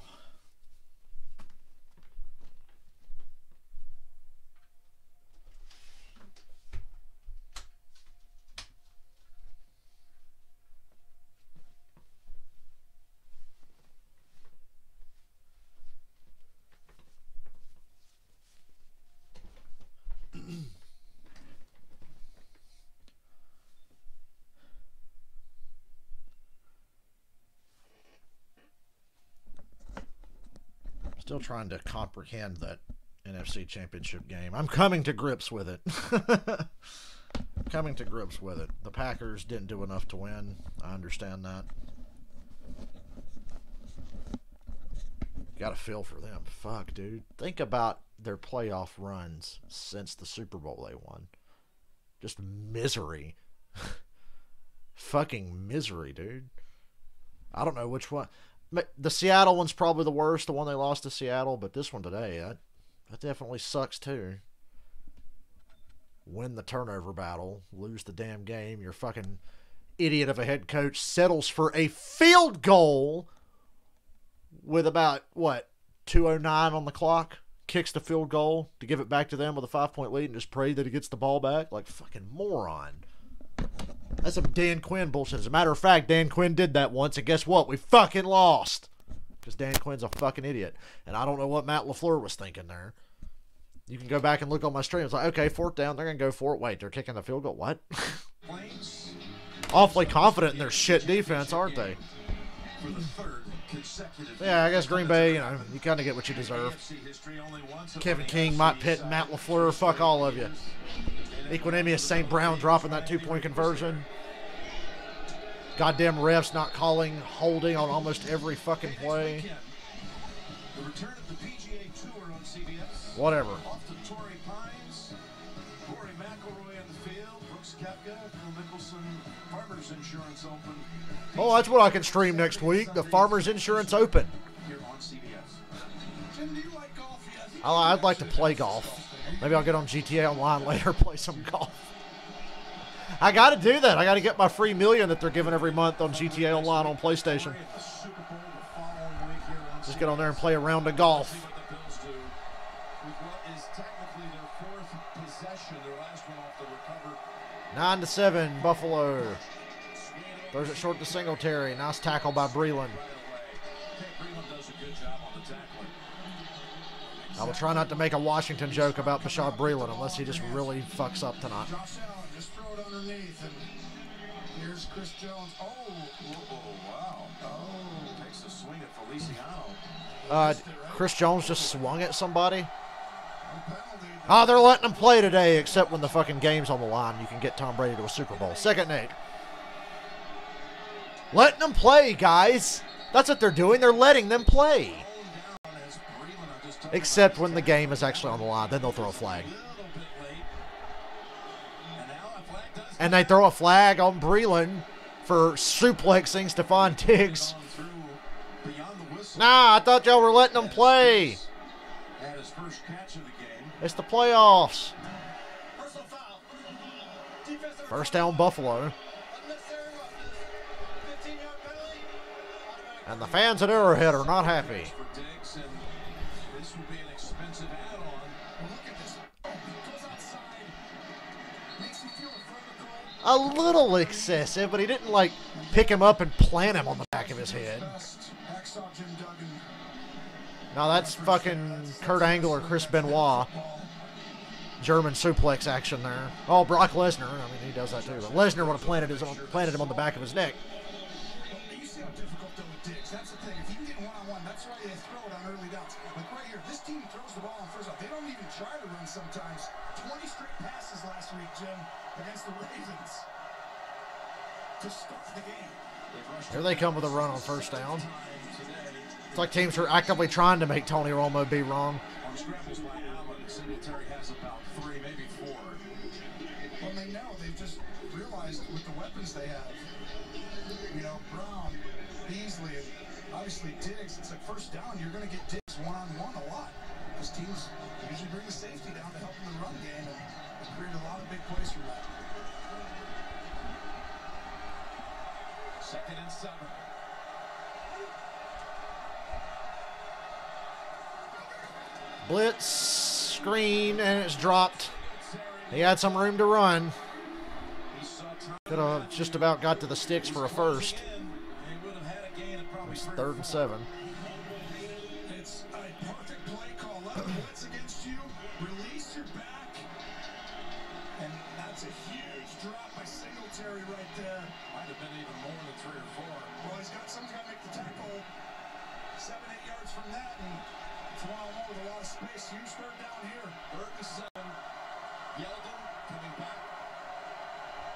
Still trying to comprehend that NFC Championship game. I'm coming to grips with it. Coming to grips with it. The Packers didn't do enough to win. I understand that. Got a feel for them. Fuck, dude. Think about their playoff runs since the Super Bowl they won. Just misery. Fucking misery, dude. I don't know which one. The Seattle one's probably the worst, the one they lost to Seattle, but this one today, that definitely sucks too. Win the turnover battle, lose the damn game. Your fucking idiot of a head coach settles for a field goal with about, 2:09 on the clock, kicks the field goal to give it back to them with a 5-point lead and just pray that he gets the ball back. Like, fucking moron. That's some Dan Quinn bullshit. As a matter of fact, Dan Quinn did that once, and guess what? We fucking lost. Because Dan Quinn's a fucking idiot. And I don't know what Matt LaFleur was thinking there. You can go back and look on my stream. It's like, okay, 4th down. They're going to go for it. Wait, they're kicking the field goal. What? Awfully confident in their shit defense, aren't they? Yeah, I guess Green Bay, you kind of get what you deserve. Kevin King, Mike Pitt, Matt LaFleur, fuck all of you. Equanimous St. Brown dropping that 2-point conversion. Goddamn refs not calling holding on almost every fucking play. Whatever. Oh, that's what I can stream next week. The Farmers Insurance Open. I'd like to play golf. Maybe I'll get on GTA Online later, play some golf. I got to do that. I got to get my free million that they're giving every month on GTA Online on PlayStation. Just get on there and play a round of golf. 9-7, Buffalo. Throws it short to Singletary. Nice tackle by Breland. I will try not to make a Washington joke about Bashaud Breeland unless he just really fucks up tonight. Just throw it underneath, and here's Chris Jones. Oh, wow. Oh, takes a swing at Feliciano. Chris Jones just swung at somebody. Oh, they're letting him play today, except when the fucking game's on the line. You can get Tom Brady to a Super Bowl. 2nd and 8. Letting them play, guys. That's what they're doing. They're letting them play. Except when the game is actually on the line. Then they'll throw a flag. And they throw a flag on Breland for suplexing Stephon Diggs. Nah, I thought y'all were letting them play. It's the playoffs. 1st down, Buffalo. And the fans at Arrowhead are not happy. A little excessive, but he didn't, pick him up and plant him on the back of his head. No, that's fucking Kurt Angle or Chris Benoit. German suplex action there. Oh, Brock Lesnar. I mean, he does that too. But Lesnar would have planted him on the back of his neck. You see how difficult though with Diggs. That's the thing. If you can get one-on-one, that's why they throw it on early downs. Like right here, this team throws the ball on first off. They don't even try to run sometimes. 20 straight passes last week, Jim, against the Ravens to start the game. Here they come with a run on 1st down. It's like teams are actively trying to make Tony Romo be wrong. On scrambles by Allen, Singletary has about 3, maybe 4. Well, they know. They've just realized with the weapons they have, Brown, Beasley, and obviously Diggs, it's like 1st down, you're going to get Diggs one-on-one a lot. Because teams usually bring the safety down to help in the run game, and they create a lot of big plays from that. 2nd and 7. Blitz, screen, and it's dropped. He had some room to run. Could have just about got to the sticks for a first. It's 3rd and 7. It's a perfect play call. Let him blitz against you. Release your back. And that's a huge drop by Singletary right there. Might have been even more than 3 or 4. Well, someone's got to make the tackle 7-8 yards from that. And with a lot of space. Huge third down here. 3rd and 7. Yeldon coming back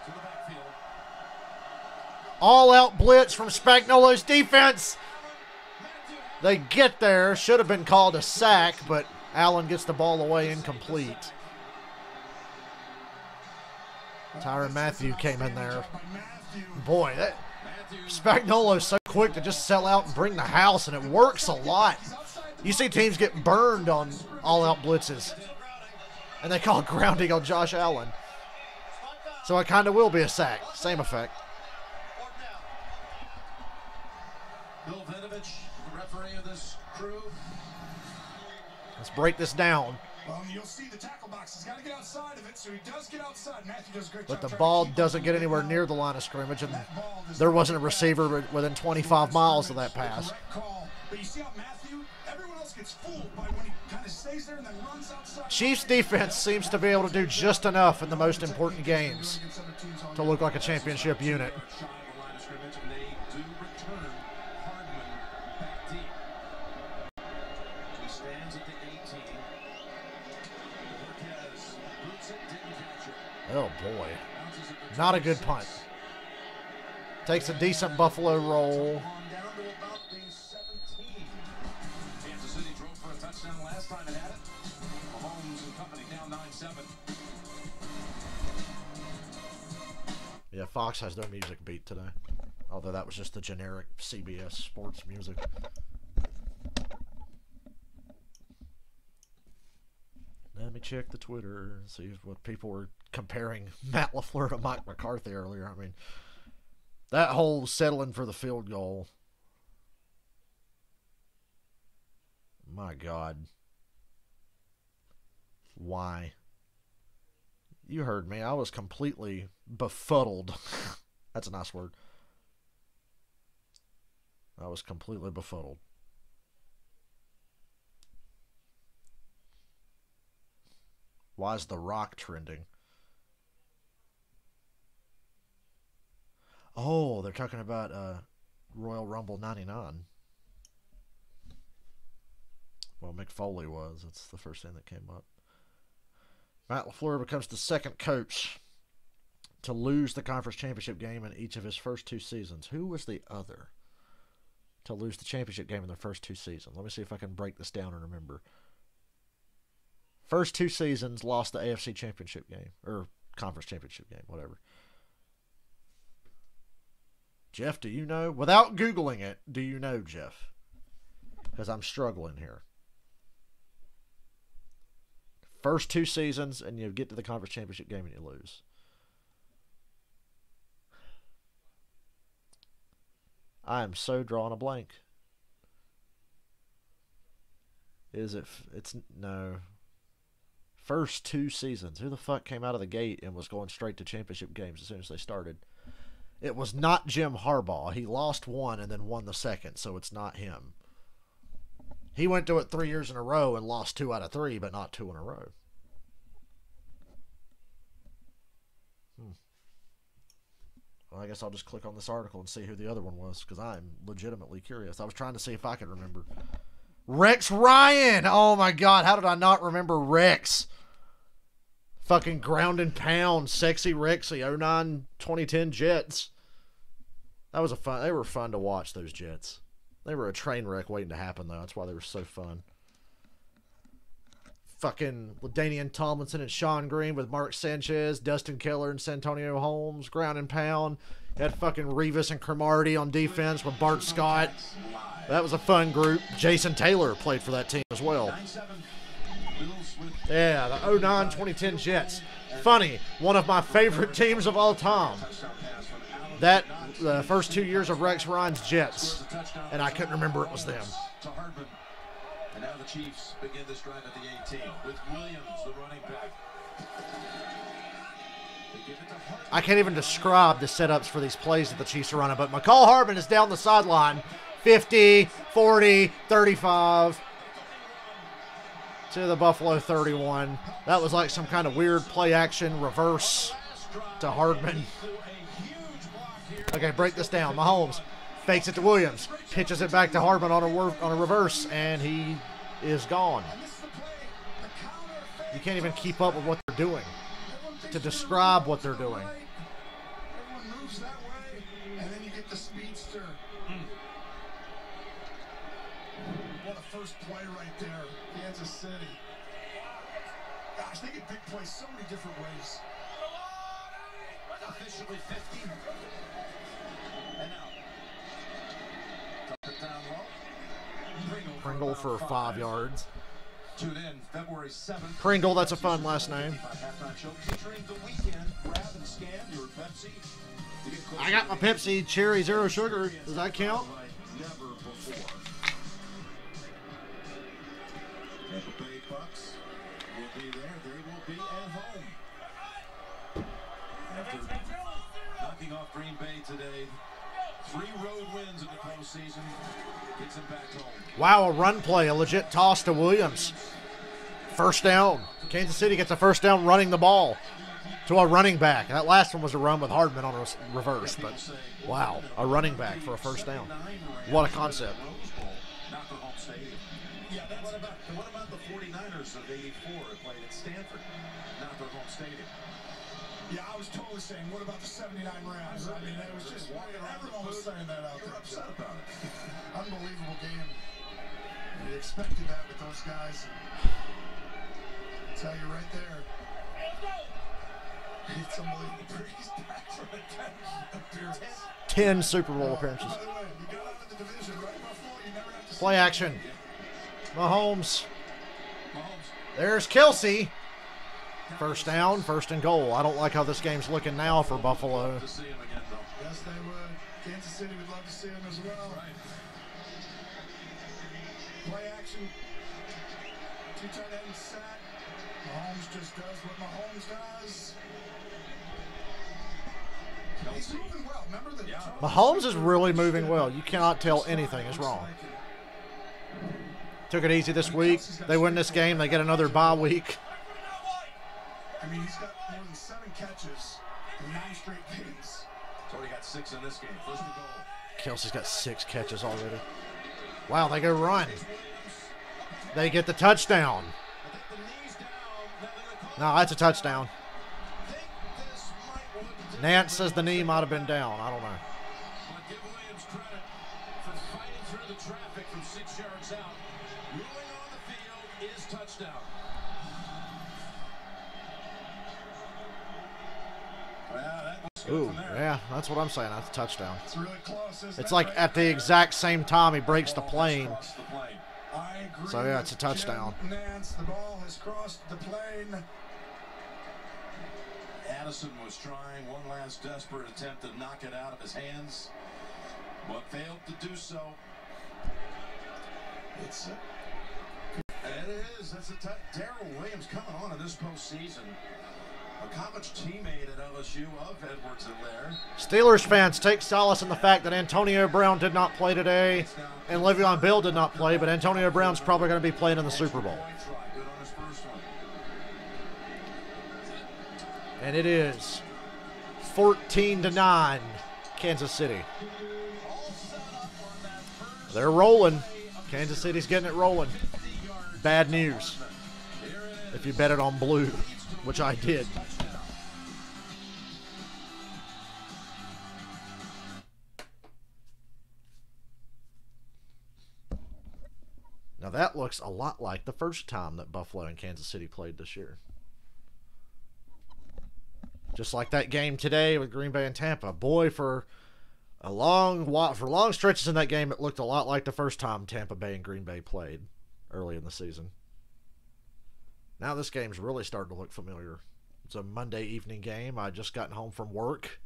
to the backfield. All-out blitz from Spagnuolo's defense. They get there. Should have been called a sack, but Allen gets the ball away incomplete. Tyrann Mathieu came in there. Boy, that Spagnuolo's so quick to just sell out and bring the house, and it works a lot. You see teams get burned on all-out blitzes, and they call grounding on Josh Allen. So it kind of will be a sack. Same effect. Bill Vinovich, the referee of this crew. Let's break this down. Well, you'll see the tackle box. He's got to get outside of it, so he does get outside. Matthew does a great But job the ball doesn't get anywhere near the line of scrimmage, and there wasn't a receiver within 25 miles of that pass. But you see how Matthew, everyone else gets fooled by when he kind of stays there and then runs outside. Chiefs defense seems to be able to do just enough in the most important games to look like a championship unit. Oh boy, not a good punt. Takes a decent Buffalo roll. Kansas City drove for a touchdown last time it had it. Mahomes and company down 9-7. Yeah, Fox has no music beat today. Although that was just the generic CBS sports music. Let me check the Twitter and see what people were comparing Matt LaFleur to Mike McCarthy earlier. I mean, that whole settling for the field goal. My God. Why? You heard me. I was completely befuddled. That's a nice word. I was completely befuddled. Why is The Rock trending? Oh, they're talking about Royal Rumble 99. Well, Mick Foley was. That's the first thing that came up. Matt LaFleur becomes the second coach to lose the conference championship game in each of his first 2 seasons. Who was the other to lose the championship game in their first 2 seasons? Let me see if I can break this down and remember. First 2 seasons, lost the AFC championship game, or conference championship game, whatever. Jeff, do you know? Without Googling it, do you know, Jeff? Because I'm struggling here. First 2 seasons, and you get to the conference championship game and you lose. I am so drawing a blank. Is it? It's no. First 2 seasons. Who the fuck came out of the gate and was going straight to championship games as soon as they started? It was not Jim Harbaugh. He lost 1 and then won the second, so it's not him. He went to it 3 years in a row and lost 2 out of 3, but not 2 in a row. Well, I guess I'll just click on this article and see who the other one was, because I'm legitimately curious. I was trying to see if I could remember. Rex Ryan! Oh my God, how did I not remember Rex? Fucking ground and pound, sexy Rexy, 09, 2010 Jets. That was they were fun to watch, those Jets. They were a train wreck waiting to happen, though. That's why they were so fun. Fucking LaDainian Tomlinson and Sean Green with Mark Sanchez, Dustin Keller and Santonio Holmes, ground and pound. You had fucking Revis and Cromartie on defense with Bart Scott. That was a fun group. Jason Taylor played for that team as well. Yeah, the 09, 2010 Jets. Funny, one of my favorite teams of all time. That, the first 2 years of Rex Ryan's Jets. And I couldn't remember it was them. And now the Chiefs begin this drive at the 18 with Williams, the running back. I can't even describe the setups for these plays that the Chiefs are running, but McCall Hardman is down the sideline. 50, 40, 35 to the Buffalo 31. That was like some kind of weird play action reverse to Hardman. Okay, break this down. Mahomes fakes it to Williams, pitches it back to Hardman on a reverse, and he is gone. And this is the play. The counter fake. You can't even keep up with what they're doing. To describe what they're doing. Everyone moves that way, and then you get the speedster. What a first play right there, Kansas City. Gosh, they get big plays so many different ways. Officially 50. And now. Dump it down low. Pringle for 5 yards. Tune in February 7th. Pringle, that's a fun last name. Halftime show featuring The Weekend. Grab and scan your Pepsi. I got my Pepsi Cherry Zero Sugar. Does that count? Never before. Tampa Bay Bucks will be there. They will be at home. After knocking off Green Bay today, 3 road wins in the postseason. Gets them back home. Wow, a run play, a legit toss to Williams. First down. Kansas City gets a first down running the ball to a running back. That last one was a run with Hardman on a reverse, but wow, a running back for a first down. What a concept. Not the home stadium. Yeah, what about the 49ers of '84 that played at Stanford? Not their home stadium. Yeah, I was totally saying, what about the 79 Rams? I mean, it was just, everyone was saying that out there. Upset about it. Unbelievable game. We expected that with those guys. I'll tell you right there. It's unbelievable. He's back from a 10 appearance. 10 Super Bowl appearances. By the way, you got out of the division, right, Buffalo? You never have to Play action. Mahomes. There's Kelsey. First down, first and goal. I don't like how this game's looking now for Buffalo. To see him again, though. Yes, they would. Kansas City would love to see him as well. Right. Play action. 2 tight ends set. Mahomes just does what Mahomes does. He's moving well. Remember the Mahomes is really moving well. You cannot tell anything is wrong. Took it easy this week. They win this game. They get another bye week. I mean, he's got more than 7 catches in 9 straight games. He's already got 6 in this game. First and goal. Kelsey's got 6 catches already. Wow, they go run. They get the touchdown. No, that's a touchdown. Nance says the knee might have been down. I don't know. But give Williams credit for fighting through the traffic from 6 yards out. Ruling on the field is touchdown. Ooh, yeah, that's what I'm saying. That's a touchdown. It's really close, isn't It's it? like at the exact same time he breaks the plane. Across the plane. I agree. So, yeah, it's a with touchdown. Jim Nance. The ball has crossed the plane. Addison was trying one last desperate attempt to knock it out of his hands, but failed to do so. It's It is. That's a Darrell Williams coming on in this postseason. A college teammate at LSU of Edwards and Lair. Steelers fans take solace in the fact that Antonio Brown did not play today and Le'Veon Bell did not play, but Antonio Brown's probably going to be playing in the Super Bowl. Good on his first one. And it is 14-9, Kansas City. They're rolling. Kansas City's getting it rolling. Bad news if you bet it on blue, which I did. Now that looks a lot like the first time that Buffalo and Kansas City played this year. Just like that game today with Green Bay and Tampa. Boy, for long stretches in that game, it looked a lot like the first time Tampa Bay and Green Bay played early in the season. Now this game's really starting to look familiar. It's a Monday evening game. I just gotten home from work,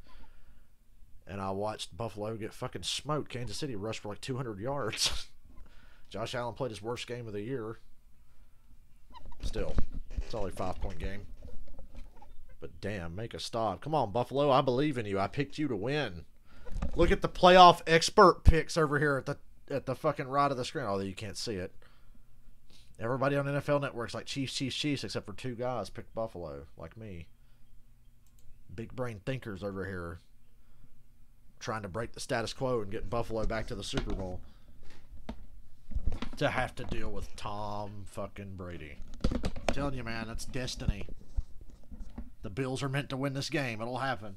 and I watched Buffalo get fucking smoked. Kansas City rushed for like 200 yards. Josh Allen played his worst game of the year. Still, it's only a 5-point game. But damn, make a stop. Come on, Buffalo. I believe in you. I picked you to win. Look at the playoff expert picks over here at the fucking right of the screen. Although you can't see it. Everybody on NFL Network's like Chiefs, except for 2 guys picked Buffalo, like me. Big brain thinkers over here trying to break the status quo and get Buffalo back to the Super Bowl. to have to deal with Tom fucking Brady. I'm telling you, man, that's destiny. The Bills are meant to win this game. It'll happen.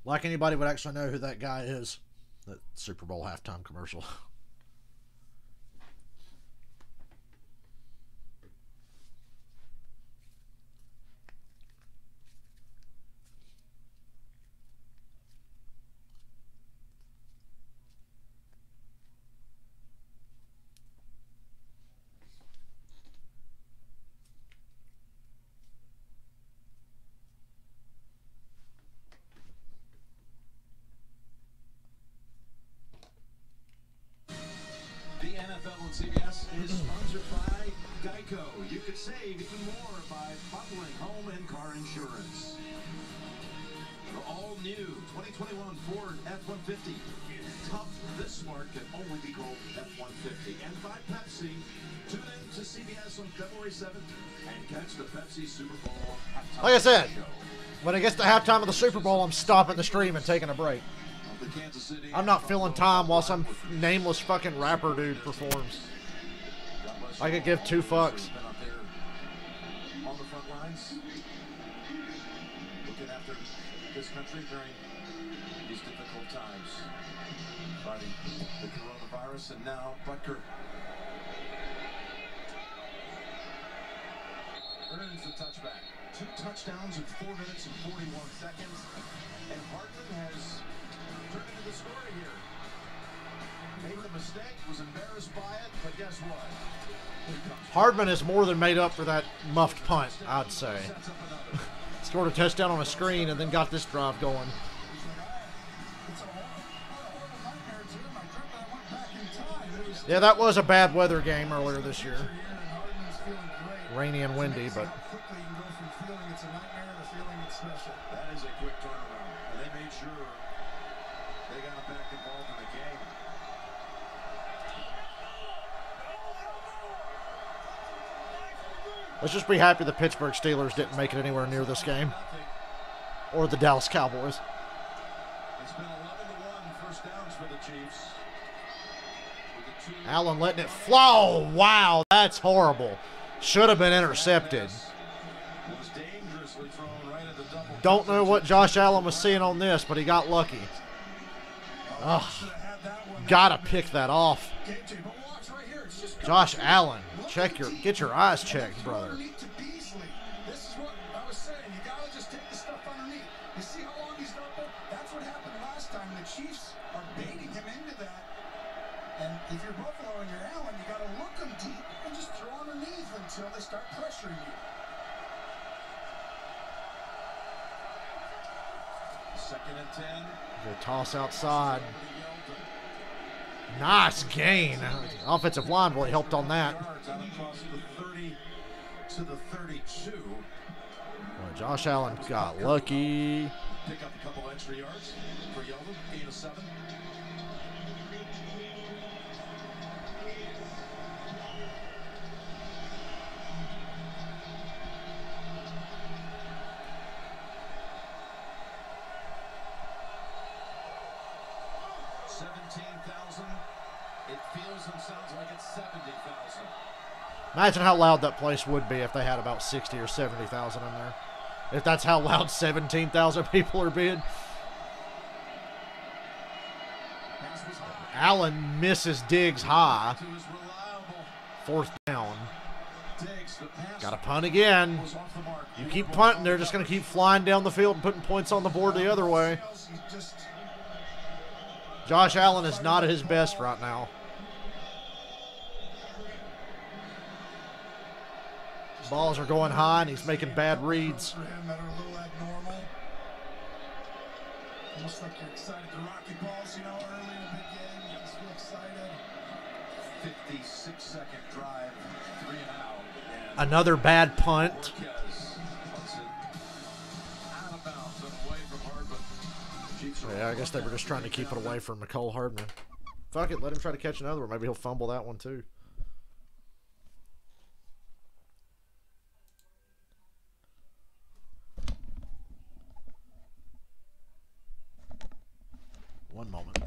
Like anybody would actually know who that guy is. That Super Bowl halftime commercial. The NFL on CBS is sponsored by Geico. You could save even more by bundling home and car insurance. The all-new 2021 Ford F-150. Tough, this smart can only be called F-150. And by Pepsi. Tune in to CBS on February 7th and catch the Pepsi Super Bowl halftime Like I said, show. when it gets to halftime of the Super Bowl, I'm stopping the stream and taking a break. The Kansas City I'm not filling time while some nameless fucking rapper dude performs. I could give two fucks. Been out there on the front lines, looking after this country during these difficult times, fighting the coronavirus, and now Butker earns the touchback. 2 touchdowns in 4 minutes and 41 seconds, and Hartman has turned into the story here. Made the mistake, was embarrassed by it, but guess what? Here comes Hardman has more than made up for that muffed punt, I'd say. sets up another. Scored a touchdown on a screen and then got this drive going. It's a horrible nightmare, too. I dreamt that I went back in time. It was Yeah, that was a bad weather game earlier this year. and Harden's feeling great. Rainy and windy, but How quickly you can go from feeling it's a nightmare to feeling it's special. That is a quick turnaround. And they made sure they got back involved in the game. let's just be happy the Pittsburgh Steelers didn't make it anywhere near this game. Or the Dallas Cowboys. It's been 11-1 first downs for the Chiefs. With the 2 Allen letting it flow. Wow, that's horrible. Should have been intercepted. was dangerously thrown right at the double. Don't know what Josh Allen was seeing on this, but he got lucky. Ugh, Should have had that one. gotta pick that off. KJ, but watch right here. It's just Josh Allen, get your eyes checked, brother. underneath to Beasley. This is what I was saying. You gotta just take the stuff underneath. You see how long he's done that? That's what happened last time. The Chiefs are baiting him into that. And if you're Buffalo and you're Allen, you gotta look them deep and just throw underneath until they start pressuring you. Second and 10. Good toss outside. Nice gain. Offensive line really helped on that. Yards out across the 30 to the 32. Well, Josh Allen got lucky. Pick up a couple extra yards for Yeldon. 8 of 7. It feels and sounds like it's 70,000. Imagine how loud that place would be if they had about 60 or 70,000 in there. If that's how loud 17,000 people are being. Allen misses Diggs high. To his reliable 4th down. Diggs, the pass Got to punt again. was off the mark. You keep punting, they're just going to keep flying down the field and putting points on the board the other way. He just Josh Allen is not at his best right now. Balls are going high and he's making bad reads. for him that are a little abnormal. Almost like you're excited. The Rocky balls, you know, early in a big game, you just feel excited. 56-second drive, 3 and out. Another bad punt. Marquez puts it out of bounds and away from Hardman. Chiefs are Yeah, I guess they were just trying to keep it away from Nicole Hardman. Fuck it, let him try to catch another one. Maybe he'll fumble that one too. One moment.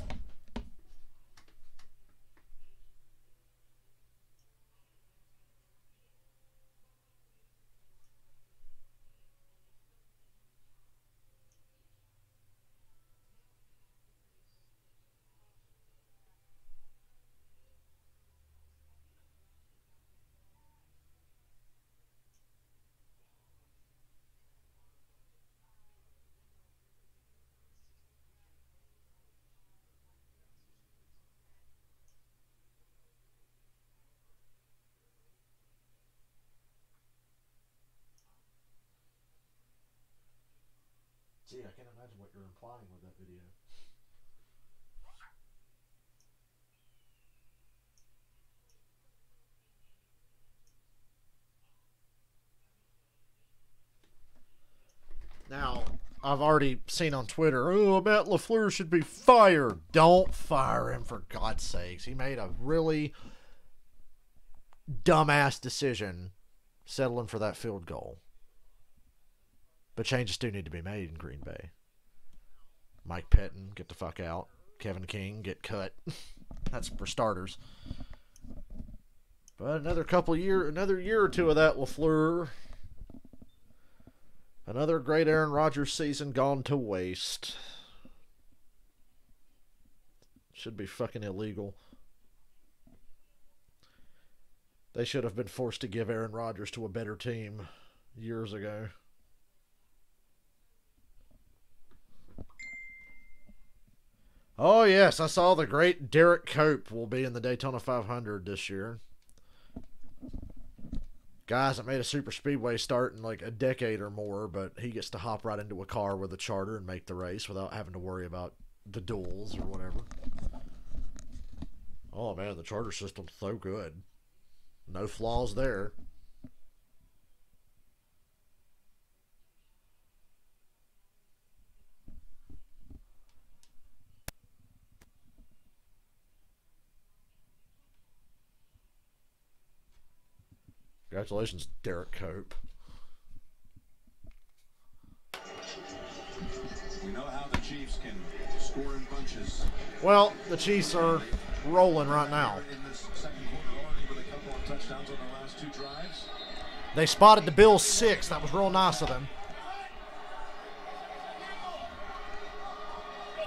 Gee, I can't imagine what you're implying with that video. Now, I've already seen on Twitter, oh, Matt LaFleur should be fired. Don't fire him, for God's sakes. He made a really dumbass decision settling for that field goal. But changes do need to be made in Green Bay. Mike Pettin, get the fuck out. Kevin King, get cut. That's for starters. But another year or two of that LaFleur. Another great Aaron Rodgers season gone to waste. Should be fucking illegal. They should have been forced to give Aaron Rodgers to a better team years ago. Oh, yes, I saw the great Derek Cope will be in the Daytona 500 this year. Guys that made a super speedway start in like a decade or more, but he gets to hop right into a car with a charter and make the race without having to worry about the duels or whatever. Oh, man, the charter system's so good. No flaws there. Congratulations, Derek Cope. We know how the Chiefs can score in bunches. Well, the Chiefs are rolling right now. In this second quarter already with a couple of touchdowns on the last two drives. They spotted the Bills 6. That was real nice of them.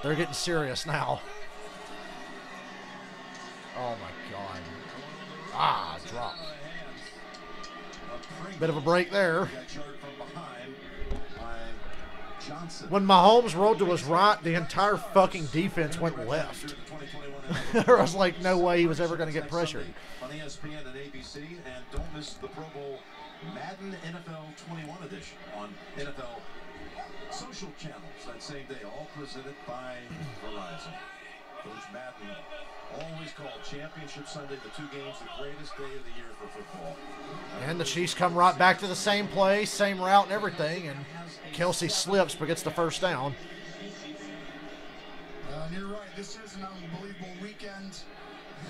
They're getting serious now. Oh, my God. Ah, drop. Bit of a break there. When Mahomes rolled to his right, the entire fucking defense went left. There was like no way he was ever going to get pressured. On ESPN and ABC, and don't miss the Pro Bowl Madden NFL 21 edition on NFL social channels that same day, all presented by Verizon. Coach Madden always called Championship Sunday, the two games, the greatest day of the year for football. And the Chiefs come right back to the same play, same route and everything, and Kelsey slips but gets the first down. And you're right, this is an unbelievable weekend.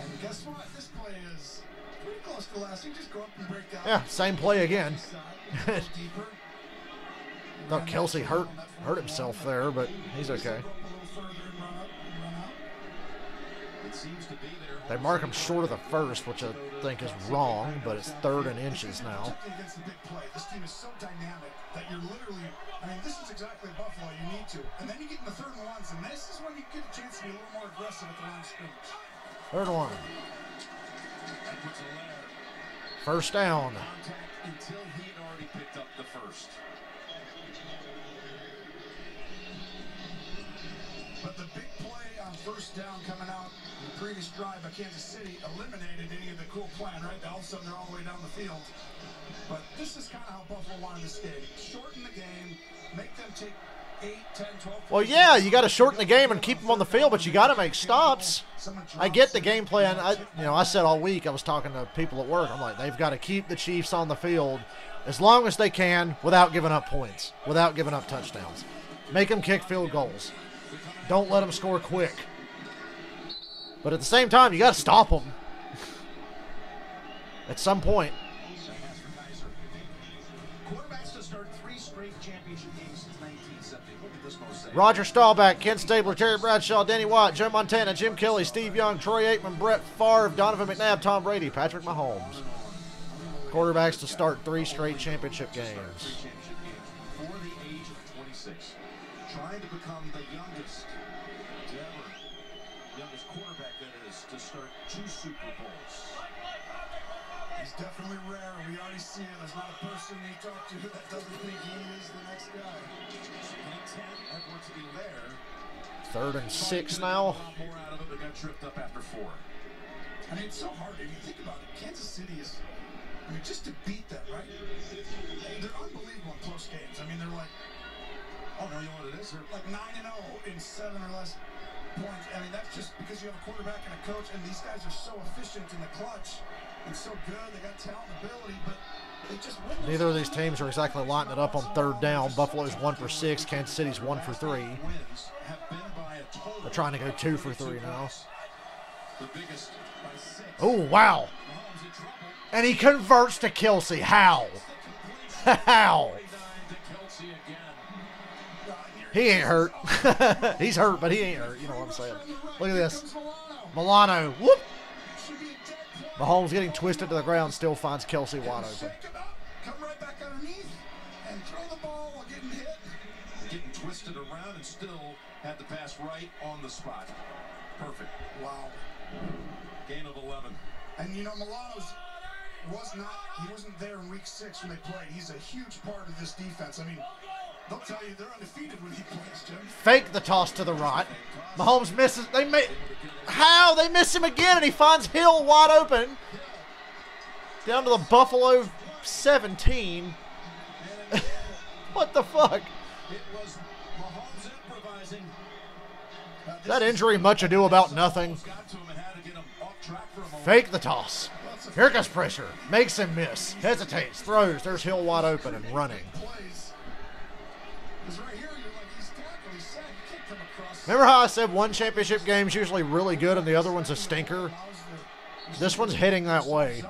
And guess what? This play is pretty close to last week. Just go up and break down. Yeah, same play again. Thought Kelsey hurt himself there, but he's okay. They mark him short of the first, which I think is wrong, but it's 3rd and inches now. This team is so dynamic that you're literally, I mean, this is exactly Buffalo you need to. And then you get in the 3rd and 1s, and this is when you get a chance to be a little more aggressive at the line of scrimmage. 3rd and 1. First down. Until he had already picked up the first. But the big play on first down coming out in the previous drive by Kansas City eliminated any of the cool plan, right? All of a sudden they're all the way down the field. But this is kind of how Buffalo wanted to stay. Shorten the game, make them take 8, 10, 12. Well, yeah, you got to shorten the game and keep them on the field, but you got to make stops. I get the game plan. I said all week, I was talking to people at work. I'm like, they've got to keep the Chiefs on the field as long as they can without giving up points, without giving up touchdowns. Make them kick field goals. Don't let them score quick. But at the same time, you got to stop them at some point. Quarterbacks to start 3 straight championship games since 1970. Look at this most saves. Roger Staubach, Ken Stabler, Terry Bradshaw, Danny Watt, Joe Montana, Jim Kelly, Steve Young, Troy Aikman, Brett Favre, Donovan McNabb, Tom Brady, Patrick Mahomes. Quarterbacks to start 3 straight championship games. For the age of 26. Trying to become the youngest quarterback that is to start 2 Super Bowls. He's definitely rare. We already see it. There's not a person you talk to that doesn't think he is the next guy. Intent Edwards to be there. 3rd and 6 now. A lot more out of it, but got tripped up after 4. I mean, it's so hard. If you think about it, Kansas City is, I mean, just to beat them, right? They're unbelievable in close games. I mean, they're like, Oh, no, you know what it is? They're like 9-0 in 7 or less points. I mean, that's just because you have a quarterback and a coach, and these guys are so efficient in the clutch and so good. They got talent and ability, but they just win. Neither of these teams are exactly lighting it up on 3rd down. Buffalo's 1 for 6. Kansas City's 1 for 3. wins have been by a total. They're trying to go 2 for 3 now. The biggest by 6. Oh, wow. Mahomes in trouble. And he converts to Kelsey. How? How? 49 to Kelsey again. He ain't hurt. He's hurt, but he ain't hurt. You know what I'm saying. Look at this. Milano. Whoop. Mahomes getting twisted to the ground, still finds Kelsey wide open. Shake him up, come right back underneath, and throw the ball while getting hit. Getting twisted around and still had the pass right on the spot. Perfect. Wow. Gain of 11. And you know, Milano's he wasn't there in week 6 when they played. He's a huge part of this defense. I mean, they'll tell you they're undefeated when he plays, Jim. Fake the toss to the right. Mahomes misses. How? They miss him again, and he finds Hill wide open. Down to the Buffalo 17. What the fuck? It was Mahomes improvising. That injury, much ado about nothing. Got to him and had to get him off track for a moment. Fake the toss. Here comes pressure. Makes him miss. Hesitates. Throws. There's Hill wide open and running. Remember how I said one championship game's usually really good and the other one's a stinker? This one's heading that way.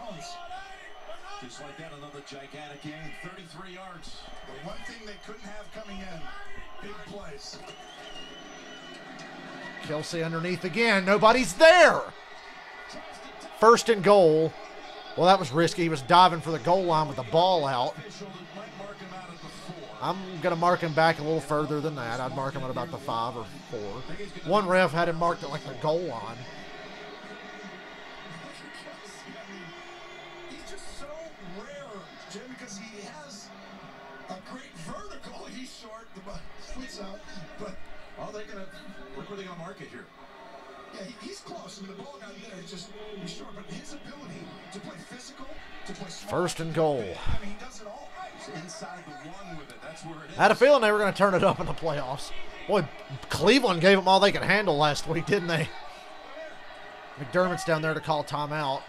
Just like that, another gigantic game. 33 yards. The one thing they couldn't have coming in. Big plays. Kelsey underneath again. Nobody's there. 1st and goal. Well, that was risky. He was diving for the goal line with the ball out. I'm going to mark him back a little further than that. I'd mark him at about the 5 or 4. One ref had him marked at like the goal line. He's just so rare, Jim, because he has a great vertical. He's short, the butt splits out, but Well, they're going to look where they're going to mark it here. yeah, he's close. I mean, the ball got there. It's just he's short, but his ability to play physical, to play smart, 1st and goal. I mean, he does it all. Inside the 1 with it. That's where it is. I had a feeling they were going to turn it up in the playoffs. Boy, Cleveland gave them all they could handle last week, didn't they? McDermott's down there to call timeout.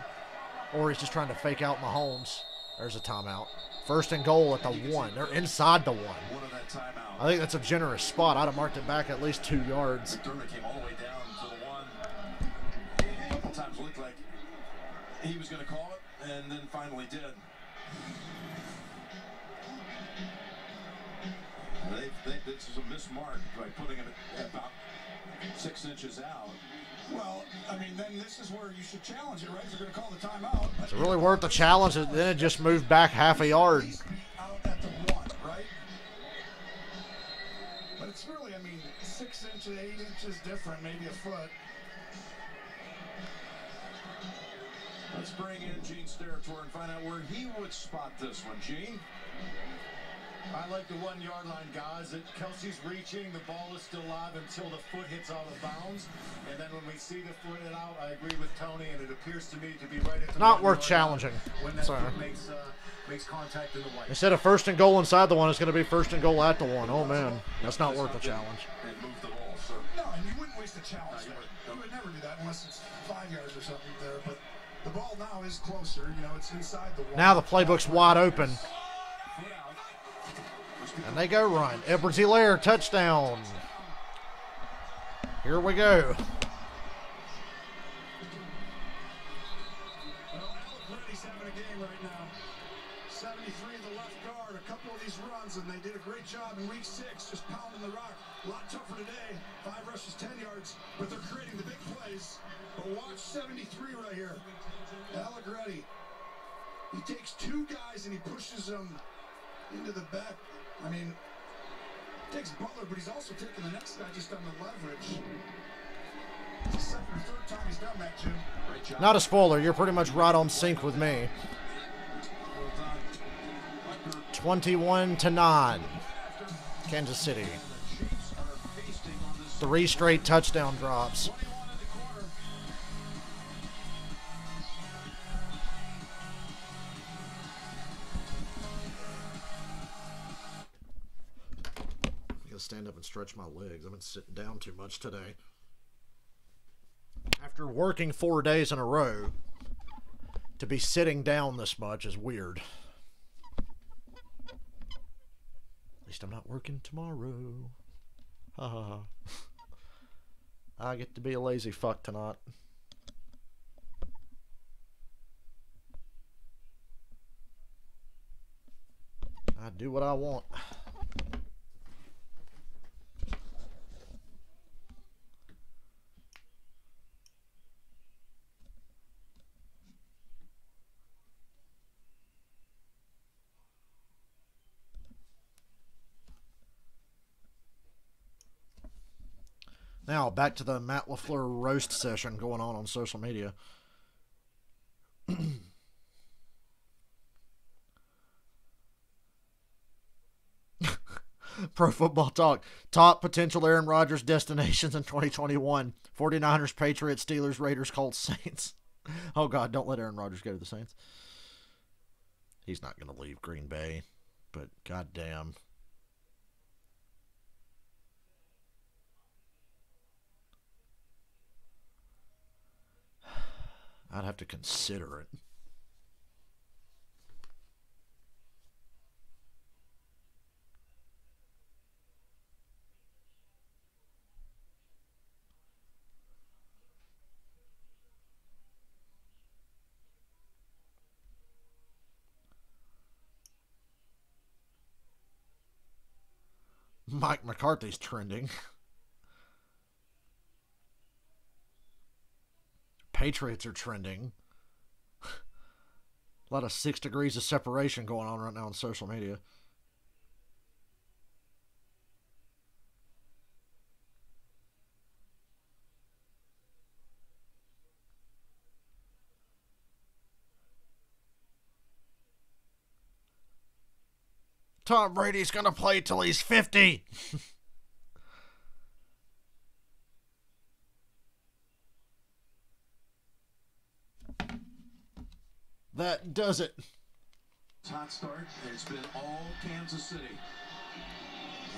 Or he's just trying to fake out Mahomes. There's a timeout. 1st and goal at the 1. They're inside the 1. One of that timeout. I think that's a generous spot. I'd have marked it back at least 2 yards. McDermott came all the way down to the 1. A couple times looked like he was going to call it, and then finally did. This is a mismark by putting him at about 6 inches out. Well, I mean, then this is where you should challenge it, right? If you're going to call the timeout. It's really worth the challenge. Then it just moved back half a yard. Out at the 1, right? But it's really, I mean, 6 inches, 8 inches different, maybe a foot. Let's bring in Gene's territory and find out where he would spot this one. Gene? I like the 1 yard line, guys. Kelsey's reaching, the ball is still live until the foot hits out of bounds. And then when we see the foot hit out, I agree with Tony, and it appears to me to be right at the Not 1 worth yard challenging. line when that Sorry. foot makes contact in the white. Instead of 1st and goal inside the 1, it's going to be 1st and goal at the 1. Oh, man. That's not worth the challenge. And move the ball, so. No, and you wouldn't waste a challenge there. You would never do that unless it's 5 yards or something there. But the ball now is closer. You know, it's inside the 1. Now the playbook's wide open. And they go run. Edwards-Helaire, touchdown. Here we go. having a game right now. 73 the left guard, a couple of these runs, and they did a great job in week 6, just pounding the rock. A lot tougher today, 5 rushes, 10 yards, but they're creating the big plays. But watch 73 right here. Allegretti. He takes 2 guys and he pushes them into the back. I mean, takes Butler, but he's also taking the next guy just on the leverage. It's the second or third time he's done that, Jim. Not a spoiler. You're pretty much right on sync with me. 21-9. Kansas City. 3 straight touchdown drops. Stand up and stretch my legs. I've been sitting down too much today. After working 4 days in a row, to be sitting down this much is weird. At least I'm not working tomorrow. Ha ha ha. I get to be a lazy fuck tonight. I do what I want. Now, back to the Matt LaFleur roast session going on social media. Pro Football Talk. Top potential Aaron Rodgers destinations in 2021. 49ers, Patriots, Steelers, Raiders, Colts, Saints. Oh, God, don't let Aaron Rodgers go to the Saints. He's not going to leave Green Bay, but goddamn. I'd have to consider it. Mike McCarthy's trending. Patriots are trending. A lot of 6 degrees of separation going on right now on social media. Tom Brady's going to play till he's 50. That does it. Hot start. It's been all Kansas City.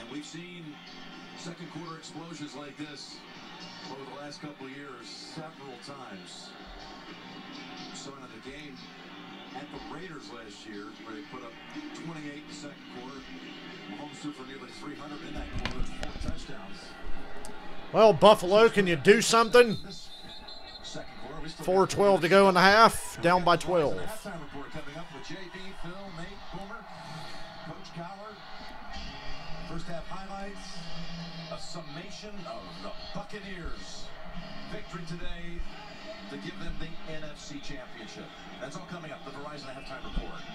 And we've seen second quarter explosions like this over the last couple of years several times. We saw it in the game at the Raiders last year where they put up 28 in the second quarter. Mahomes threw for nearly 300 in that quarter, 4 touchdowns. Well, Buffalo, can you do something? 4:12 to go in the half, down by 12. Halftime report coming up with JB, Phil, Nate, Boomer, Coach Cowher. First half highlights, a summation of the Buccaneers' victory today to give them the NFC Championship. That's all coming up, the Verizon halftime report.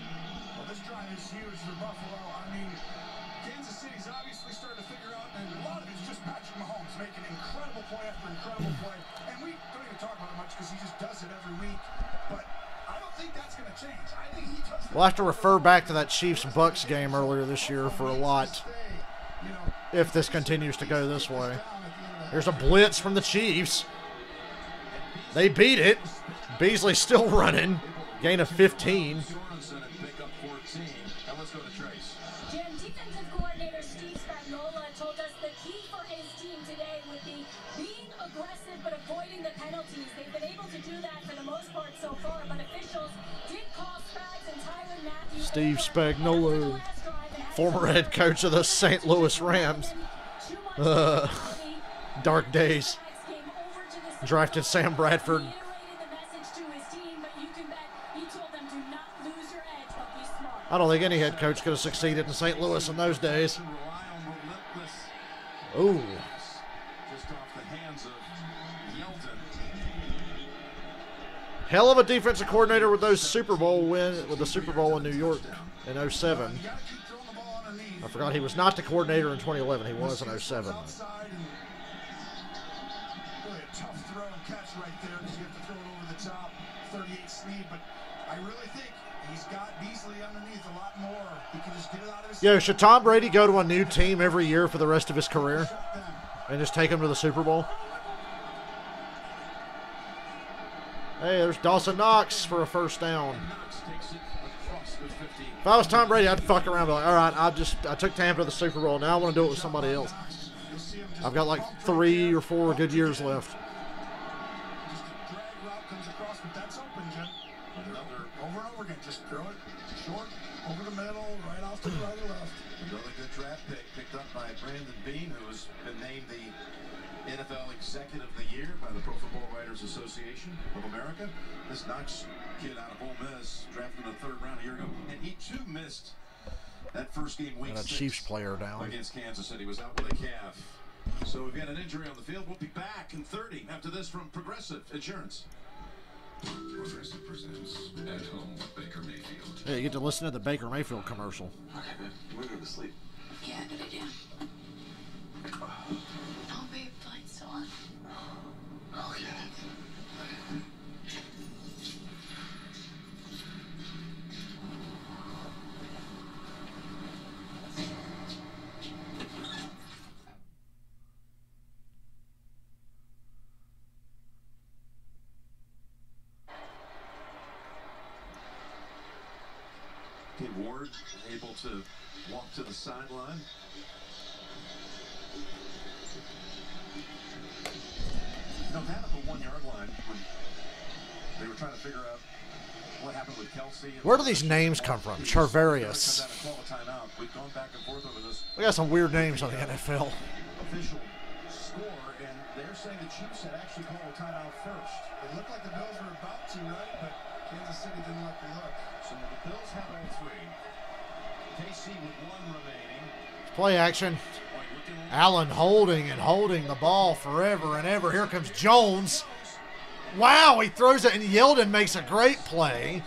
Well, this drive is huge for Buffalo. I mean, Kansas City's obviously starting to figure out, and a lot of it's just Patrick Mahomes making incredible play after incredible play. And we don't even talk about it much because he just does it every week. But I don't think that's going to change. I think he does. We'll have to refer back to that Chiefs-Bucks game earlier this year for a lot if this continues to go this way. There's a blitz from the Chiefs. They beat it. Beasley's still running. Gain of 15. Jim, defensive coordinator Steve Spagnuolo told us the key for his team today would be being aggressive but avoiding the penalties. They've been able to do that for the most part so far, but officials did call Spags and Tyrann Mathieu. Steve Spagnuolo, former head coach of the St. Louis Rams. Dark days. Drafted Sam Bradford. I don't think any head coach could have succeeded in St. Louis in those days. Ooh. Just off the hands of Yeldon. Hell of a defensive coordinator with those Super Bowl win with the Super Bowl in New York in 07. I forgot he was not the coordinator in 2011. He was in 07. Really a tough throw and catch right there because you have to throw it over the top. 38 speed, but I really think he's got Beasley underneath a lot more. He can just get it out of his. Yo, should Tom Brady go to a new team every year for the rest of his career and just take him to the Super Bowl? Hey, there's Dawson Knox for a first down. If I was Tom Brady, I'd fuck around and be like, all right, I took Tampa to the Super Bowl. Now I want to do it with somebody else. I've got like 3 or 4 good years left. Just a drag route comes across, but that's open, Jim. Another over and over again. Just throw it short, over the middle, right off to the right or left. Another good draft pick picked up by Brandon Beane, who has been named the NFL Executive of the Year by the Pro Football Writers Association of America. This Knox kid out of Ole Miss, drafted in the 3rd round a year ago, and he too missed that first game week And a 6 Chiefs player down against Kansas City. Was out with a calf. So we've got an injury on the field. We'll be back in 30 after this from Progressive Insurance. Progressive presents At Home with Baker Mayfield. Yeah, you get to listen to the Baker Mayfield commercial. Okay, babe, we're going to sleep. Yeah, good idea. Oh, babe, the light's still on. I'll get it. Okay, Ward able to walk to the sideline. No, down at the 1-yard line when they were trying to figure out what happened with Kelsey. Where do these names come from? Charvarius. We've gone back and forth over this We got some weird names on the NFL. official score, and they're saying the Chiefs had actually called a timeout first. It looked like the Bills were about to, right? But Kansas City didn't like the look. So the Bills have all 3. KC with 1 remaining. Play action. Allen holding and holding the ball forever and ever. Here comes Jones. Wow, he throws it, and Yeldon makes a great play.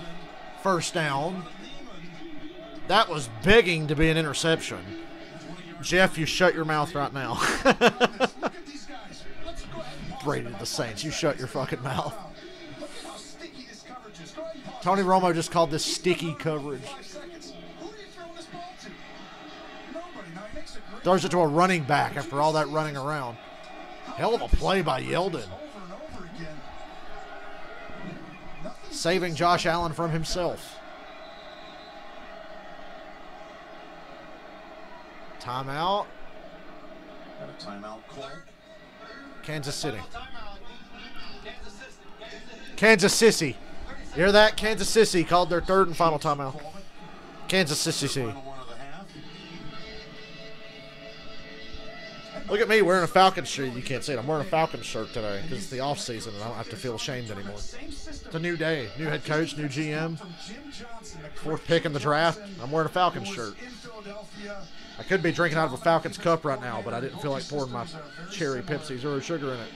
First down. That was begging to be an interception. Jeff, you shut your mouth right now. Brady the Saints, you shut your fucking mouth. Tony Romo just called this sticky coverage. Throws it to a running back after all that running around. Hell of a play by Yeldon. Saving Josh Allen from himself. Timeout. Got a timeout call. Kansas City. Kansas Sissy. You hear that? Kansas Sissy called their 3rd and final timeout. Kansas Sissy. Look at me wearing a Falcons shirt. You can't see it. I'm wearing a Falcons shirt today because it's the off season and I don't have to feel ashamed anymore. It's a new day. New head coach, new GM. 4th pick in the draft. I'm wearing a Falcons shirt. I could be drinking out of a Falcons cup right now, but I didn't feel like pouring my cherry Pepsi, 0 sugar in it.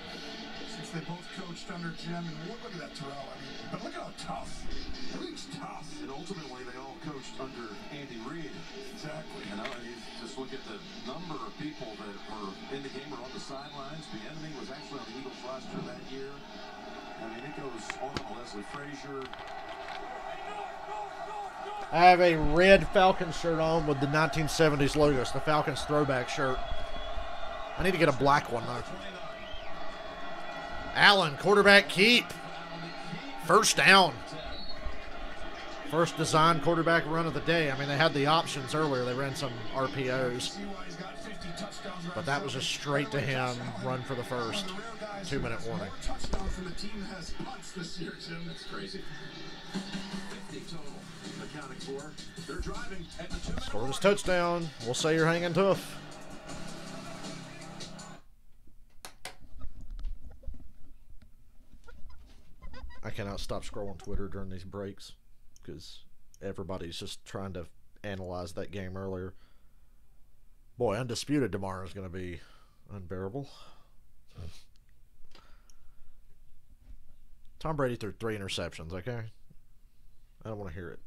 Since they both coached under Jim, and look at that Terrell. I mean, but look at how tough. Everything's tough. And ultimately, they all coached under Andy Reid. Exactly. You know, and you just look at the number of people that were in the game or on the sidelines. The enemy was actually on the Eagles roster that year. I mean, it goes on. Leslie Frazier. I have a red Falcons shirt on with the 1970s logo. It's the Falcons throwback shirt. I need to get a black one, though. Allen, quarterback keep. First down. First design quarterback run of the day. I mean, they had the options earlier. They ran some RPOs. But that was just straight to him, run for the first. 2-minute warning. Touchdown from the team that has punts this year, Jim. That's crazy. 50 total. Accounting for. They're driving at the 2-minute Scored his touchdown. We'll say you're hanging tough. I cannot stop scrolling Twitter during these breaks because everybody's just trying to analyze that game earlier. Boy, Undisputed tomorrow is going to be unbearable. Tom Brady threw 3 interceptions, okay? I don't want to hear it.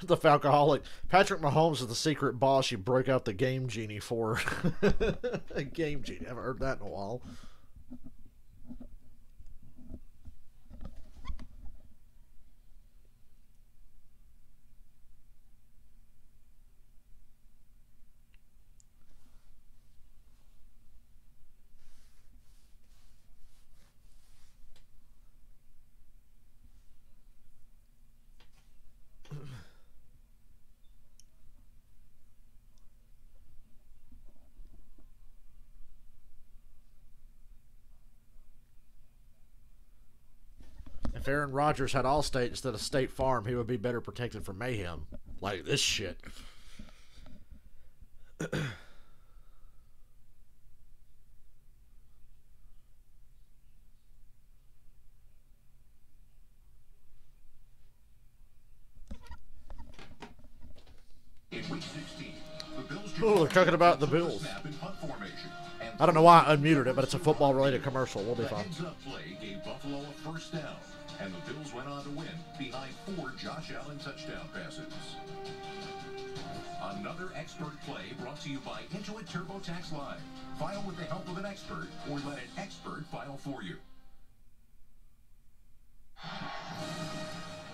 The Falcoholic. Patrick Mahomes is the secret boss you broke out the Game Genie for. A Game Genie. I haven't heard that in a while. If Aaron Rodgers had Allstate instead of State Farm, he would be better protected from mayhem. Like this shit. In week 16, the Bills Oh, they're talking about the Bills. I don't know why I unmuted it, but it's a football-related commercial. We'll be fine. The heads-up play gave Buffalo a first down, and the Bills went on to win behind 4 Josh Allen touchdown passes. Another expert play brought to you by Intuit TurboTax Live. File with the help of an expert, or let an expert file for you.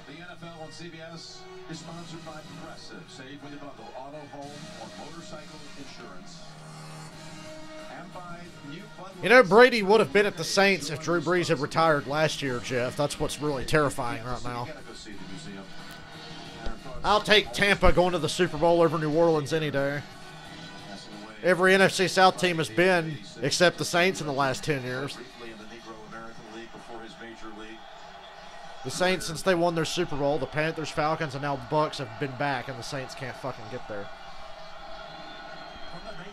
The NFL on CBS is sponsored by Progressive. Save when you bundle auto, home, or motorcycle insurance. And by new bundle. You know, Brady would have been at the Saints if Drew Brees had retired last year, Jeff. That's what's really terrifying right now. I'll take Tampa going to the Super Bowl over New Orleans any day. Every NFC South team has been, except the Saints in the last 10 years. The Saints, since they won their Super Bowl, the Panthers, Falcons, and now Bucks have been back, and the Saints can't fucking get there.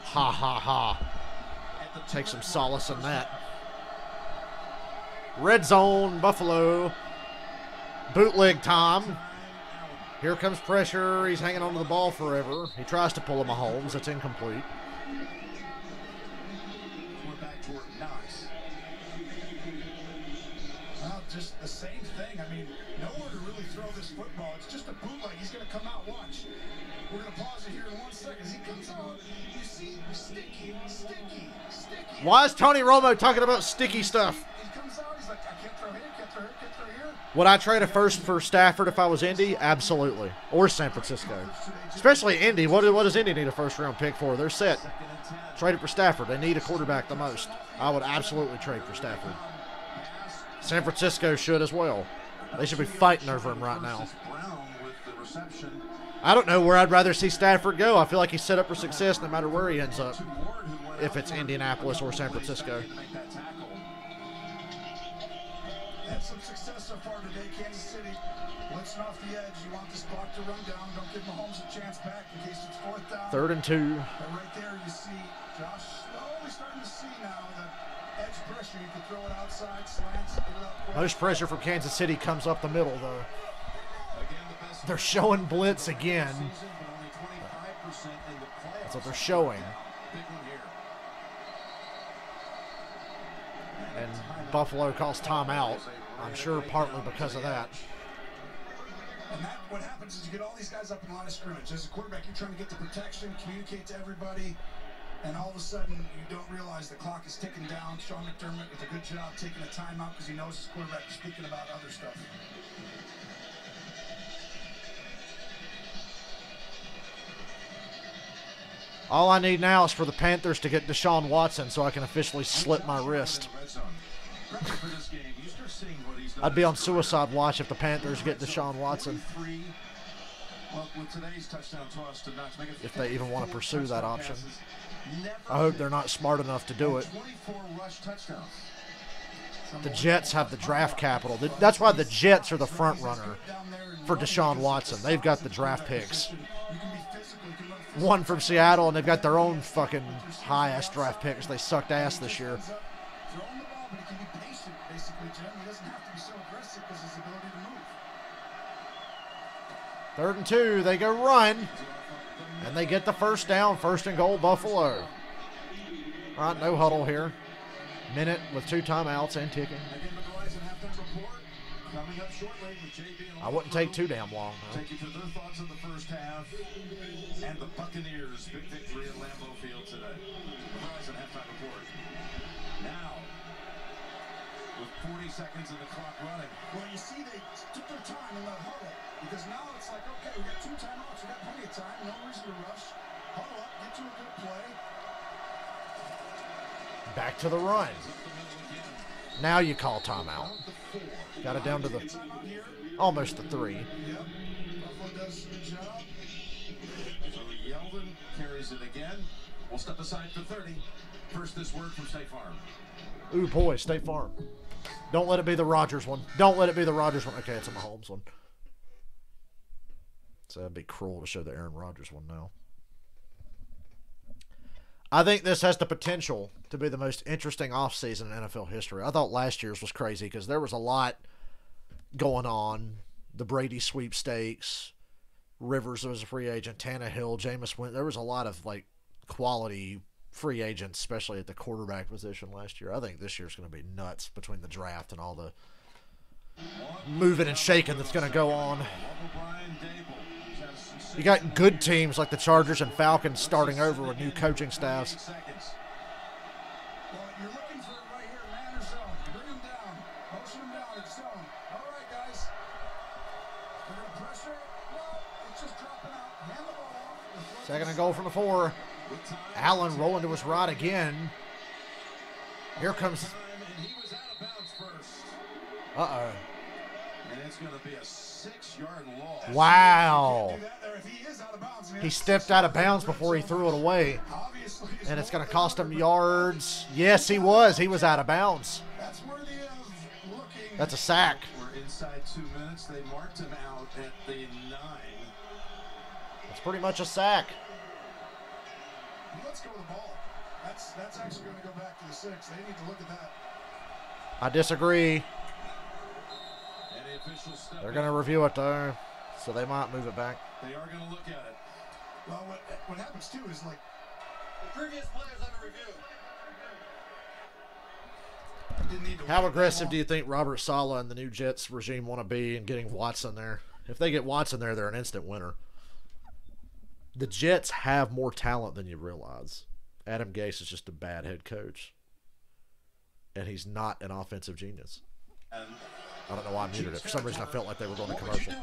Ha ha ha. Take some solace in that. Red zone, Buffalo. Bootleg Tom. Here comes pressure. He's hanging onto the ball forever. He tries to pull a Mahomes. It's incomplete. We're back toward Knox. Well, just the same thing. I mean, nowhere to really throw this football. It's just a bootleg. He's going to come out. Watch. We're going to pause it here in 1 second. As he comes out, you see sticky. Why is Tony Romo talking about sticky stuff? He comes out. He's like, I can't throw here, can't throw here, can't throw here. Would I trade a first for Stafford if I was Indy? Absolutely. Or San Francisco. Especially Indy. What does Indy need a first-round pick for? They're set. Trade it for Stafford. They need a quarterback the most. I would absolutely trade for Stafford. San Francisco should as well. They should be fighting over him right now. I don't know where I'd rather see Stafford go. I feel like he's set up for success no matter where he ends up. If it's Indianapolis or San Francisco. Had some success so far today, Kansas City. Blitzing off the edge. You want this clock to run down. Don't give Mahomes a chance back in case it's 4th down. 3rd and 2. But right there you see Josh slowly starting to see now the edge pressure. You can throw it outside, slants, get it out quick. Most pressure from Kansas City comes up the middle, though. They're showing blitz again. That's what they're showing. And Buffalo calls timeout. I'm sure partly because of that. And that, what happens is you get all these guys up in line of scrimmage. As a quarterback, you're trying to get the protection, communicate to everybody, and all of a sudden you don't realize the clock is ticking down. Sean McDermott with a good job taking a timeout because he knows his quarterback is thinking about other stuff. All I need now is for the Panthers to get Deshaun Watson so I can officially slit my wrist. I'd be on suicide watch if the Panthers get Deshaun Watson. If they even want to pursue that option. I hope they're not smart enough to do it. 24 rush touchdowns. The Jets have the draft capital. That's why the Jets are the front runner for Deshaun Watson. They've got the draft picks. One from Seattle, and they've got their own fucking high-ass draft picks. They sucked ass this year. Throwing the ball, but he can be patient, basically, Jim. He doesn't have to be so aggressive because his ability to move. 3rd and 2, they go run, and they get the first down, 1st and goal, Buffalo. All right, no huddle here. Minute with 2 timeouts and ticking. I wouldn't take too damn long, though. Take you to their thoughts of the first half and the Buccaneers' big victory at Lambeau Field today. Verizon halftime report. Now, with 40 seconds of the clock running. Well, you see, they took their time in that huddle because now it's like, okay, we got 2 timeouts, we got plenty of time, no reason to rush. Huddle up, get to a good play. Back to the run. Now you call timeout. Got it down to the almost the 3. Yep. Buffalo does a good job. So Yeldon carries it again. We'll step aside for 30. First, this word from State Farm. Ooh, boy, State Farm. Don't let it be the Rodgers one. Don't let it be the Rodgers one. Okay, it's a Mahomes one. So that'd be cruel to show the Aaron Rodgers one now. I think this has the potential to be the most interesting offseason in NFL history. I thought last year's was crazy because there was a lot going on. The Brady sweepstakes, Rivers was a free agent, Tannehill, Jameis Winston. There was a lot of like quality free agents, especially at the quarterback position last year. I think this year's going to be nuts between the draft and all the moving and shaking that's going to go on. You got good teams like the Chargers and Falcons starting over with new coaching staffs. Well, you're looking for it right here, man or zone. Bring him down. Motion him down. It's zone. All right, guys. We're going to pressure. No, it's just dropping out. Hand the ball off. 2nd and goal from the 4. Allen rolling to his right again. Here comes. Uh-oh. And it's going to be a 6-yard loss. Wow. He stepped out of bounds before he threw it away. And it's going to cost him yards. Yes, he was. He was out of bounds. That's a sack. We're inside 2 minutes. They marked him out at the 9. It's pretty much a sack. Let's go with the ball. That's actually going to go back to the 6. They need to look at that. I disagree. They're going to review it, though, so they might move it back. They are going to look at it. Well, what happens, too, is like the previous players under review. How aggressive do you think Robert Saleh and the new Jets regime want to be in getting Watson there? If they get Watson there, they're an instant winner. The Jets have more talent than you realize. Adam Gase is just a bad head coach. And he's not an offensive genius. I don't know why I muted it. For some reason, I felt like they were going to commercial.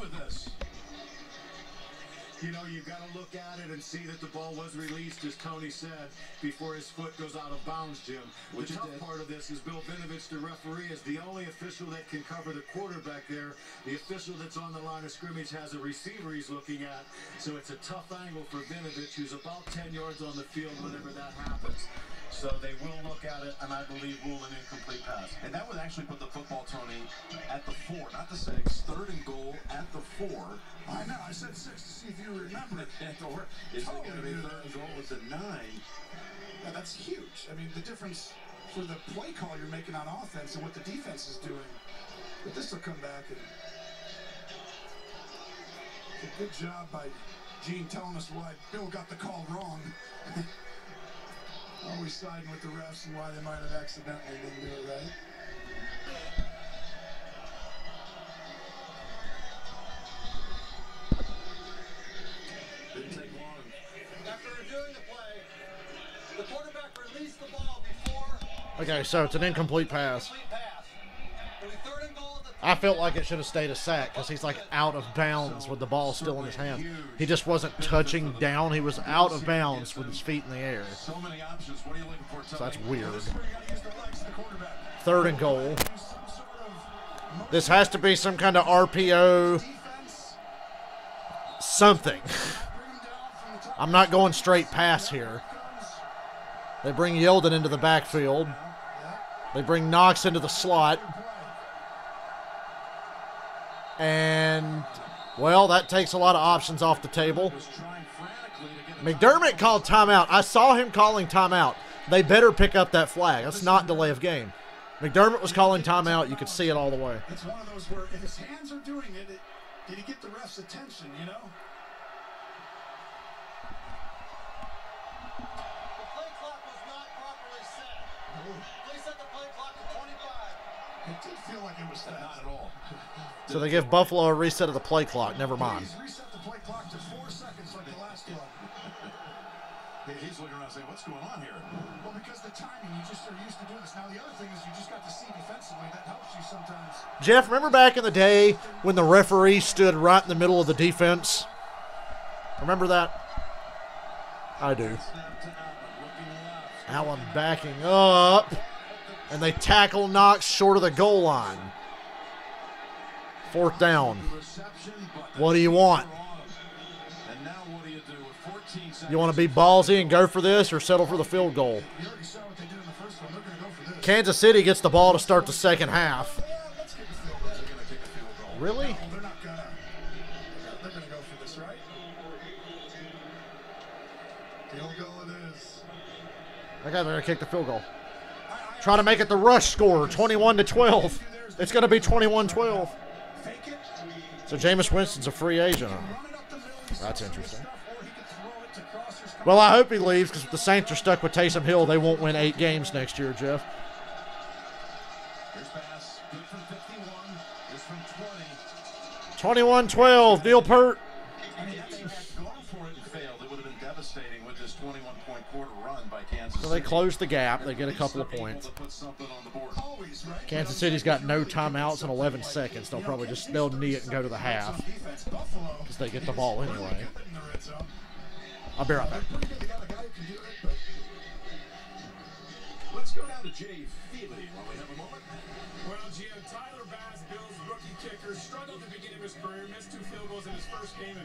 You know, you've got to look at it and see that the ball was released, as Tony said, before his foot goes out of bounds, Jim. The tough part of this is Bill Vinovich, the referee, is the only official that can cover the quarterback there. The official that's on the line of scrimmage has a receiver he's looking at, so it's a tough angle for Vinovich, who's about 10 yards on the field whenever that happens. So they will look at it, and I believe rule an incomplete pass. And that would actually put the football, Tony, at the 4, not the 6. 3rd and goal at the 4. I know. I said 6 to see if you remember it. Is it going to be 3rd and goal with the 9? Yeah, that's huge. I mean, the difference for the play call you're making on offense and what the defense is doing. But this will come back and a good job by Gene telling us why Bill got the call wrong. Always siding with the refs and why they might have accidentally didn't do it right. Didn't take long. After reviewing the play, the quarterback released the ball before. Okay, so it's an incomplete pass. I felt like it should have stayed a sack because he's like out of bounds with the ball still in his hand. He just wasn't touching down. He was out of bounds with his feet in the air. So many options. What are you looking for, Tony? So that's weird. 3rd and goal. This has to be some kind of RPO. Something. I'm not going straight pass here. They bring Yeldon into the backfield. They bring Knox into the slot. And, well, that takes a lot of options off the table. McDermott called timeout. I saw him calling timeout. They better pick up that flag. That's not delay of game. McDermott was calling timeout. You could see it all the way. It's one of those where if his hands are doing it, did he get the ref's attention, you know? The play clock was not properly set. They set the play clock to 25. It did feel like it was that. Not at all. So they give Buffalo a reset of the play clock. Never mind. He's reset the play clock to 4 seconds like the last one. He's looking around saying, what's going on here? Well, because the timing, you just are used to doing this. Now, the other thing is you just got to see defensively. That helps you sometimes. Jeff, remember back in the day when the referee stood right in the middle of the defense? Remember that? I do. Allen backing up. And they tackle Knox short of the goal line. 4th down. What do you want? You want to be ballsy and go for this or settle for the field goal? Kansas City gets the ball to start the second half. Really? They're not gonna. They're gonna go for this, right? Field goal it is. I got they're gonna kick the field goal. Try to make it the rush score, 21-12. It's gonna be 21-12. So Jameis Winston's a free agent. That's interesting. Well, I hope he leaves because if the Saints are stuck with Taysom Hill, they won't win 8 games next year, Jeff. Here's pass. Good from 51. This from 20. 21-12, Neil Peart. I mean, if they had gone for it and failed, it would have been devastating with this 21-point quarter run by Kansas So they City. close the gap. They get a couple of points. Kansas City's got no timeouts in 11 seconds. They'll knee it and go to the half because they get the ball anyway. I'll be right back. Let's go down to Jay Feely while we have a moment. Well, Gio, Tyler Bass, Bills rookie kicker, struggled at the beginning of his career, missed 2 field goals in his first game, and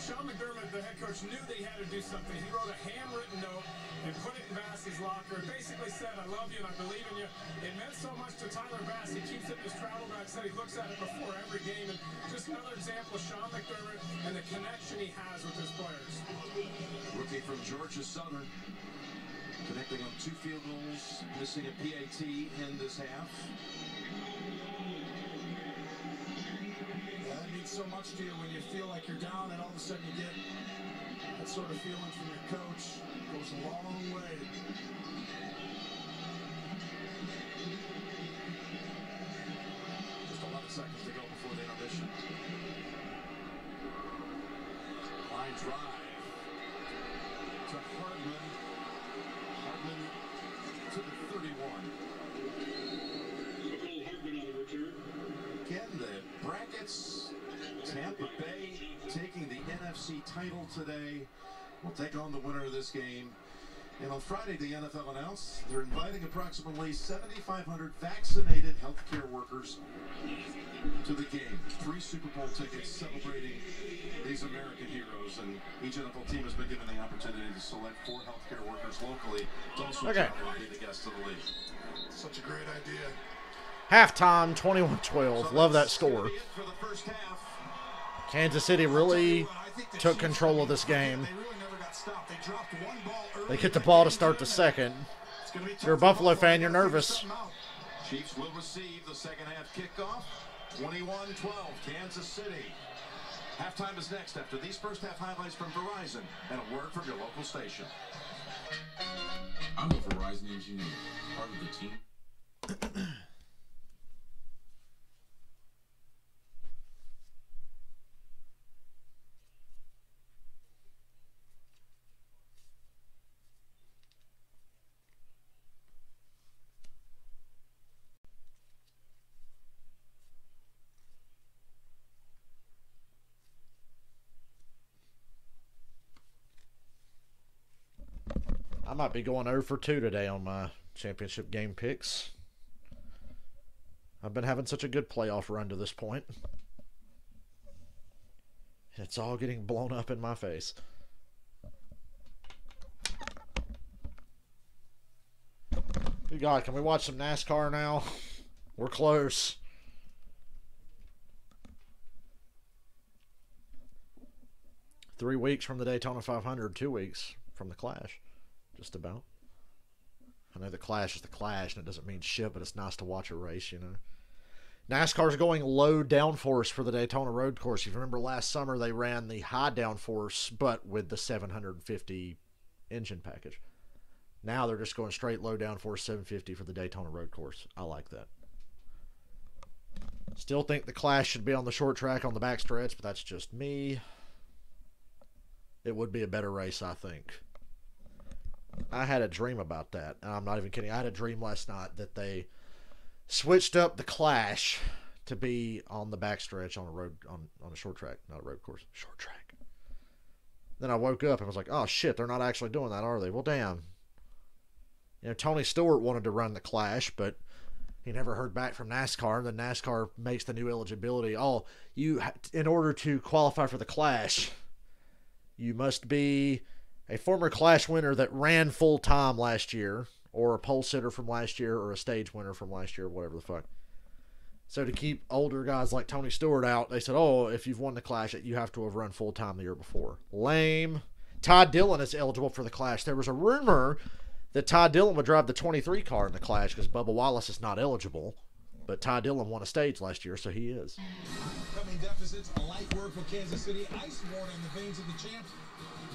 Sean McDermott, the head coach, knew they had to do something. He wrote a handwritten note and put it in Bass's locker and basically said, I love you and I believe in you. It meant so much to Tyler Bass. He keeps it in his travel bag, said he looks at it before every game, and just another example of Sean McDermott and the connection he has with his players. Rookie from Georgia Southern, connecting on 2 field goals, missing a PAT in this half. Yeah, that means so much to you when you feel like you're down and all of a sudden you get that sort of feeling from your coach. It goes a long way. Just 11 seconds to go before the intermission. Line drive to Hardman. Hardman to the 31. Again, the brackets. Tampa Bay taking the NFC title today. Will take on the winner of this game. And on Friday, the NFL announced they're inviting approximately 7,500 vaccinated healthcare workers to the game. 3 Super Bowl tickets celebrating these American heroes. And each NFL team has been given the opportunity to select 4 healthcare workers locally. Don't Okay. be the guest of the league. Such a great idea. Halftime, 21-12. Love that score. For the first half. Kansas City really took control of this game. They really never got stopped. They dropped one ball early. They get the ball to start the second. If you're a Buffalo fan, you're nervous. Chiefs will receive the second half kickoff. 21-12, Kansas City. Halftime is next after these first half highlights from Verizon and a word from your local station. I'm a Verizon engineer, part of the team. I might be going 0 for 2 today on my championship game picks. I've been having such a good playoff run to this point. It's all getting blown up in my face. God, can we watch some NASCAR now? We're close. Three weeks from the Daytona 500, 2 weeks from the Clash. Just about. I know the Clash is the Clash, and it doesn't mean shit, but it's nice to watch a race, you know. NASCAR's going low downforce for the Daytona Road Course. If you remember last summer, they ran the high downforce, but with the 750 engine package. Now they're just going straight low downforce 750 for the Daytona Road Course. I like that. Still think the Clash should be on the short track on the backstretch, but that's just me. It would be a better race, I think. I had a dream about that. And I'm not even kidding. I had a dream last night that they switched up the Clash to be on the backstretch on a road on a short track, not a road course, short track. Then I woke up and was like, "Oh shit, they're not actually doing that, are they?" Well, damn. You know, Tony Stewart wanted to run the Clash, but he never heard back from NASCAR. Then NASCAR makes the new eligibility. Oh, in order to qualify for the Clash, you must be a former Clash winner that ran full-time last year, or a pole sitter from last year, or a stage winner from last year, whatever the fuck. So to keep older guys like Tony Stewart out, they said, oh, if you've won the Clash, you have to have run full-time the year before. Lame. Ty Dillon is eligible for the Clash. There was a rumor that Ty Dillon would drive the 23 car in the Clash because Bubba Wallace is not eligible. But Ty Dillon won a stage last year, so he is. Coming deficits, a light work for Kansas City. Ice water in the veins of the champs.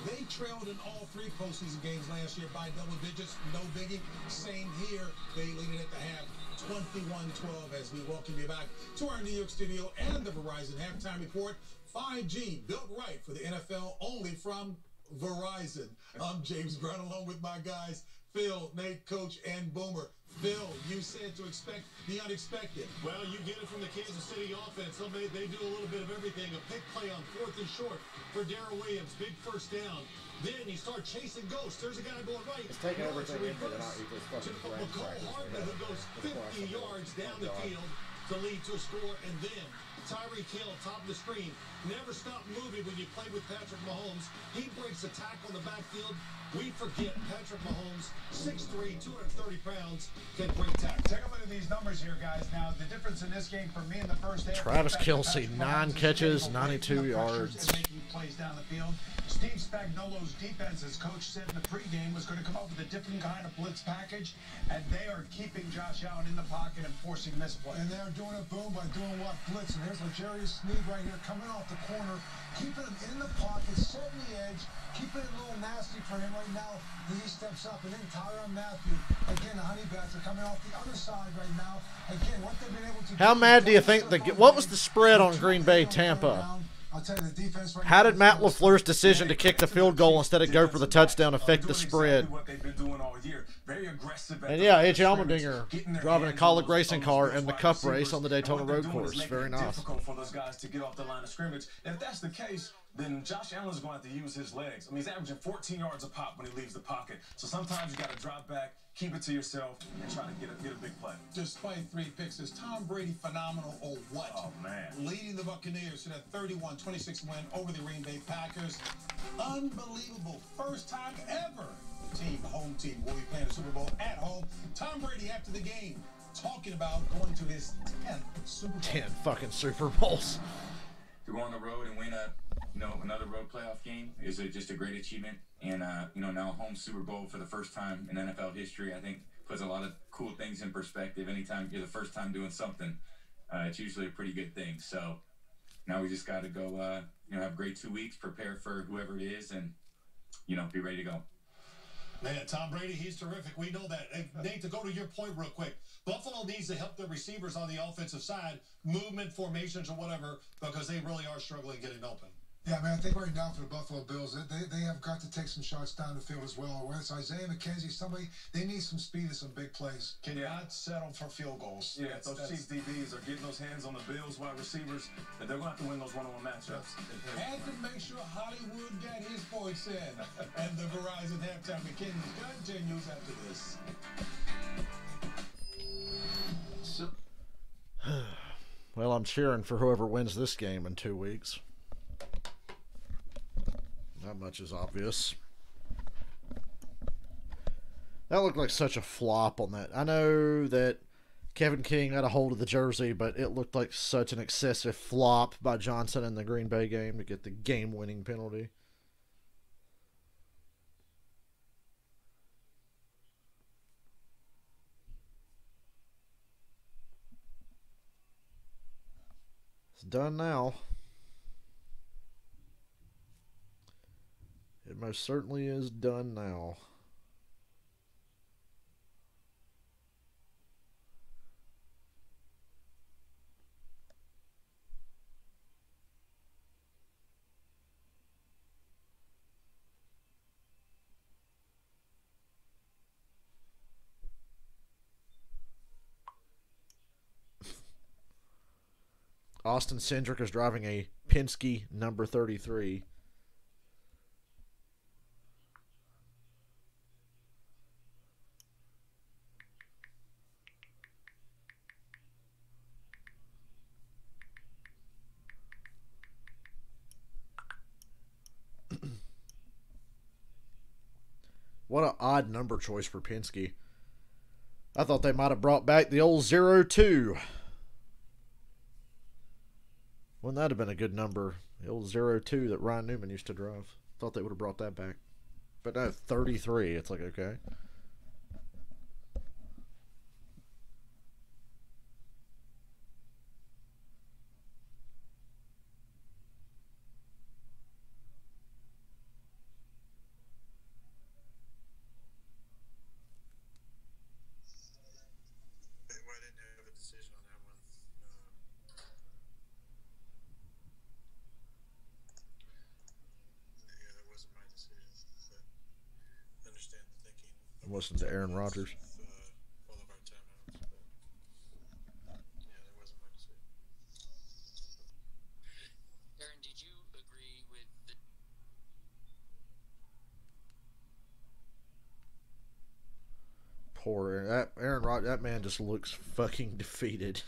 They trailed in all three postseason games last year by double digits. No biggie. Same here. They lead it at the half. 21-12 as we welcome you back to our New York studio and the Verizon halftime report. 5G built right for the NFL, only from Verizon. I'm James Brown along with my guys, Phil, Nate, Coach, and Boomer. Phil, you said to expect the unexpected. Well, you get it from the Kansas City offense. They do a little bit of everything. A pick play on 4th and short for Darrell Williams. Big first down. Then you start chasing ghosts. There's a guy going right. It's taking everything into the not equal to McCall Hardman, who goes 50 yards down the field to lead to a score. And then Tyreek Hill, top of the screen, never stop moving when you play with Patrick Mahomes. He breaks a tackle in the backfield. We forget Patrick Mahomes, 6'3", 230 pounds, can break tackle. Take a look at these numbers here, guys. Now, the difference in this game for me in the first half. Travis Kelce, 9 catches, 92 yards. And making plays down the field. Steve Spagnuolo's defense, as coach said in the pregame, was going to come up with a different kind of blitz package, and they are keeping Josh Allen in the pocket and forcing misplay. And they're doing it, boom, by doing what? Blitz. And here's L'Jarius Sneed right here coming off the corner, keeping him in the pocket, setting the edge, keeping it a little nasty for him right now. He steps up, and then Tyrann Mathieu, again, the Honey Bats are coming off the other side right now. Again, what they've been able to do. How mad do you think what was the spread on Green Bay Tampa? I'll tell you, the defense right How did Matt LaFleur's decision to kick the field goal instead of go for the touchdown affect the spread? Very aggressive. And yeah, AJ Allmendinger driving a Kaulig racing car in the Cup race on the Daytona Road Course. Very nice. Difficult for those guys to get off the line of scrimmage. If that's the case, then Josh Allen's going to have to use his legs. I mean, he's averaging 14 yards a pop when he leaves the pocket. So sometimes you got to drop back, keep it to yourself, and try to get a big play. Despite 3 picks, is Tom Brady phenomenal or what? Oh, man. Leading the Buccaneers to that 31-26 win over the Green Bay Packers. Unbelievable. First time ever. Home team will be playing the Super Bowl at home. Tom Brady after the game talking about going to his 10th Super Bowl. 10 fucking Super Bowls. To go on the road and win another road playoff game is just a great achievement. And now home Super Bowl for the first time in NFL history, I think puts a lot of cool things in perspective. Anytime you're the first time doing something, it's usually a pretty good thing. So now we just got to go, have a great 2 weeks, prepare for whoever it is, and be ready to go. Man, Tom Brady, he's terrific. We know that. Hey, Nate, to go to your point real quick, Buffalo needs to help their receivers on the offensive side, movement, formations, or whatever, because they really are struggling getting open. Yeah, man, I think right now for the Buffalo Bills, they have got to take some shots down the field as well. Whether it's Isaiah McKenzie, somebody, they need some speed and some big plays. Can you not settle for field goals? Yeah, those Chiefs DBs are getting those hands on the Bills wide receivers, and they're going to have to win those one-on-one matchups. And to make sure Hollywood got his voice in. And the Verizon halftime continues after this. Well, I'm cheering for whoever wins this game in 2 weeks. That much is obvious. That looked like such a flop on that. I know that Kevin King had a hold of the jersey, but it looked like such an excessive flop by Johnson in the Green Bay game to get the game-winning penalty. It's done now. It most certainly is done now. Austin Cindric is driving a Penske number 33. What an odd number choice for Penske. I thought they might have brought back the old 02. Wouldn't that have been a good number? The old 02 that Ryan Newman used to drive. Thought they would have brought that back. But no, 33. It's like, okay. Listen to Aaron Rodgers. Aaron, did you agree with the Poor Aaron. Aaron Rodgers, that man just looks fucking defeated.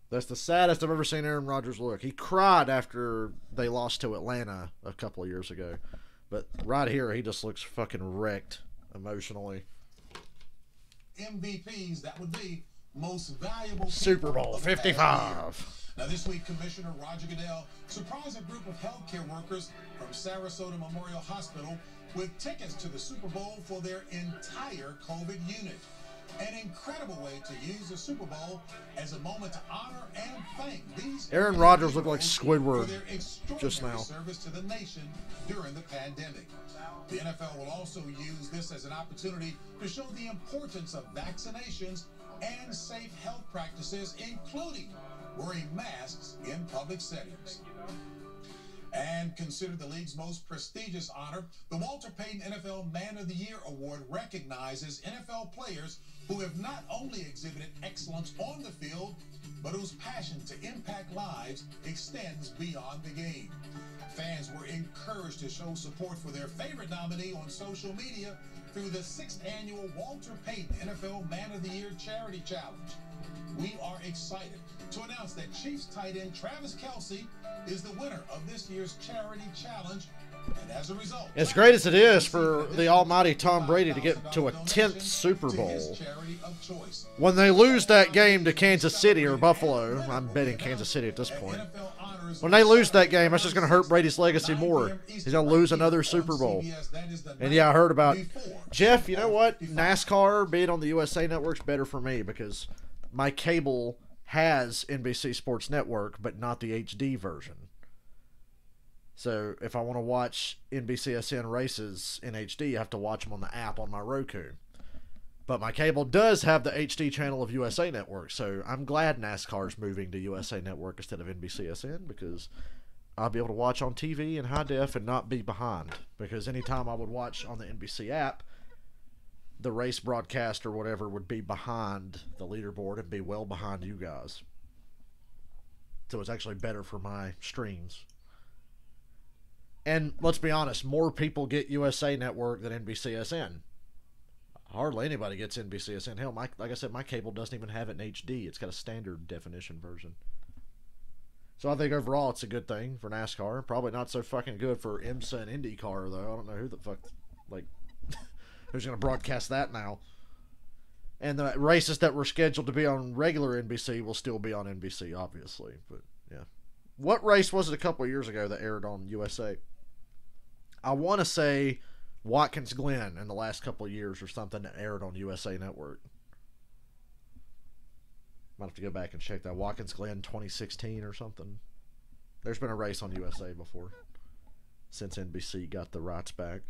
That's the saddest I've ever seen Aaron Rodgers look. He cried after they lost to Atlanta a couple of years ago. But right here, he just looks fucking wrecked emotionally. MVPs, that would be most valuable Super Bowl 55. Now this week, Commissioner Roger Goodell surprised a group of healthcare workers from Sarasota Memorial Hospital with tickets to the Super Bowl for their entire COVID unit. An incredible way to use the Super Bowl as a moment to honor and thank these. Aaron Rodgers looked like Squidward for their just now. Service to the nation during the pandemic. The NFL will also use this as an opportunity to show the importance of vaccinations and safe health practices, including wearing masks in public settings. And considered the league's most prestigious honor, the Walter Payton NFL Man of the Year Award recognizes NFL players who have not only exhibited excellence on the field, but whose passion to impact lives extends beyond the game. Fans were encouraged to show support for their favorite nominee on social media through the 6th annual Walter Payton NFL Man of the Year Charity Challenge. We are excited to announce that Chiefs tight end Travis Kelce is the winner of this year's charity challenge. And as a result, as great as it is for the almighty Tom Brady to get to a 10th Super Bowl, when they lose that game to Kansas City or Buffalo, I'm betting Kansas City at this point, when they lose that game, that's just going to hurt Brady's legacy more. He's going to lose another Super Bowl. And yeah, I heard about Jeff. You know what? NASCAR being on the USA Network's better for me because my cable has NBC Sports Network, but not the HD version. So if I want to watch NBCSN races in HD, I have to watch them on the app on my Roku. But my cable does have the HD channel of USA Network, so I'm glad NASCAR's moving to USA Network instead of NBCSN because I'll be able to watch on TV in high def and not be behind. Because anytime I would watch on the NBC app, the race broadcast or whatever would be behind the leaderboard and be well behind you guys. So it's actually better for my streams. And let's be honest, more people get USA Network than NBCSN. Hardly anybody gets NBCSN. Hell, like I said, my cable doesn't even have it in HD. It's got a standard definition version. So I think overall it's a good thing for NASCAR. Probably not so fucking good for IMSA and IndyCar, though. I don't know who the fuck Like, who's going to broadcast that now? And the races that were scheduled to be on regular NBC will still be on NBC, obviously. But, yeah. What race was it a couple of years ago that aired on USA? I want to say Watkins Glen in the last couple of years or something that aired on USA Network. Might have to go back and check that. Watkins Glen 2016 or something. There's been a race on USA before, since NBC got the rights back.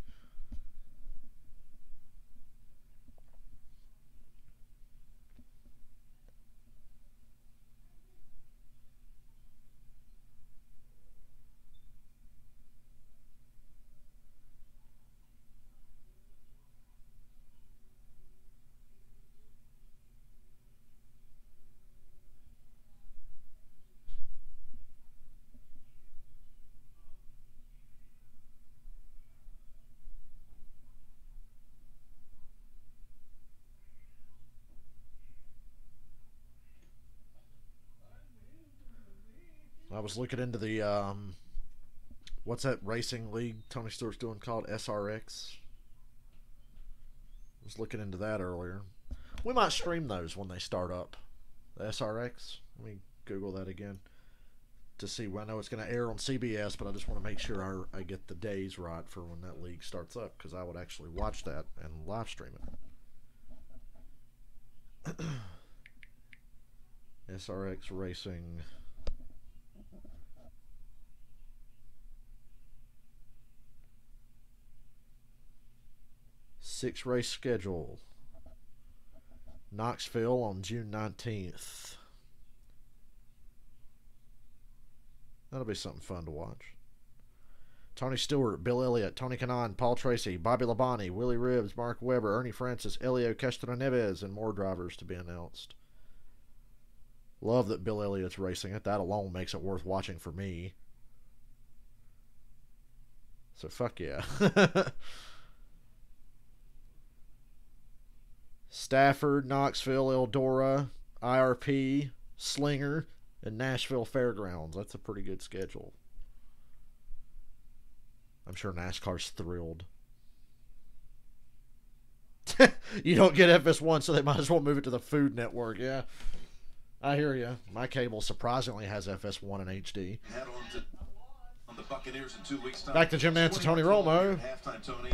I was looking into the, what's that racing league Tony Stewart's doing called? SRX? I was looking into that earlier. We might stream those when they start up. The SRX. Let me Google that again to see when. I know it's going to air on CBS, but I just want to make sure I get the days right for when that league starts up, because I would actually watch that and live stream it. SRX Racing. 6-race schedule. Knoxville on June 19th. That'll be something fun to watch. Tony Stewart, Bill Elliott, Tony Kanaan, Paul Tracy, Bobby Labonte, Willie Ribbs, Mark Webber, Ernie Francis, Elio Castroneves, and more drivers to be announced. Love that Bill Elliott's racing it. That alone makes it worth watching for me. So fuck yeah. Stafford, Knoxville, Eldora, IRP, Slinger, and Nashville Fairgrounds. That's a pretty good schedule. I'm sure NASCAR's thrilled. You don't get FS1, so they might as well move it to the Food Network. Yeah, I hear you. My cable surprisingly has FS1 and HD. The Buccaneers in 2 weeks' time. Back to Jim Nance and Tony Romo.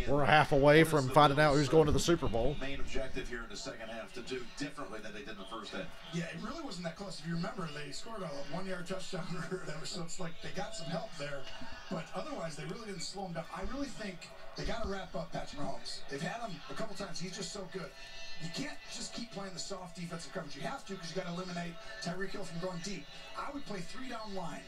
We're half away from finding out who's going to the Super Bowl. Main objective here in the second half to do differently than they did in the first half. Yeah, it really wasn't that close. If you remember, they scored a 1-yard touchdown or whatever, so it's like they got some help there. But otherwise, they really didn't slow him down. I really think they got to wrap up Patrick Mahomes. They've had him a couple times. He's just so good. You can't just keep playing the soft defensive coverage. You have to, because you got to eliminate Tyreek Hill from going deep. I would play 3-down line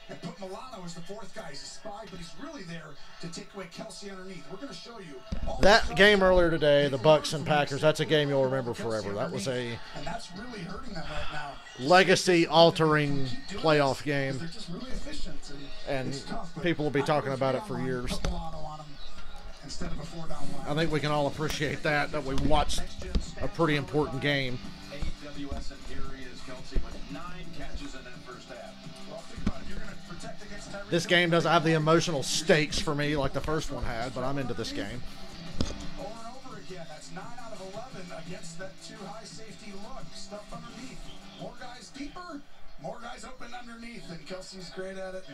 and put Milano as the fourth guy. He's a spy, but he's really there to take away Kelsey underneath. We're going to show you that game earlier today, the Bucks and Packers. That's a game you'll remember forever. That was a legacy-altering playoff game, and people will be talking about it for years. I think we can all appreciate that we watched a pretty important game. This game doesn't have the emotional stakes for me like the first one had, but I'm into this game. Over and over again, that's 9 out of 11 against that too high safety look. Stuff underneath. More guys deeper, more guys open underneath, and Kelsey's great at it.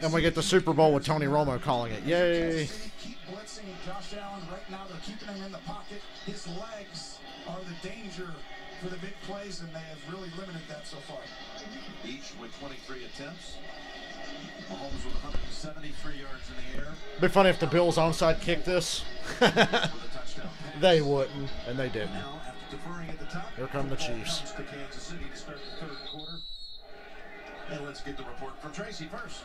And we get the Super Bowl with Tony Romo calling it. Yay! Keep blitzing Josh Allen right now. They're keeping him in the pocket. His legs are the danger for the big plays, and they have really limited that so far. Each with 23 attempts. Mahomes with 173 yards in the air. It'd be funny if the Bills onside kicked this. They wouldn't, and they didn't. Here come the Chiefs. To Kansas City to start the third quarter. And let's get the report from Tracy first.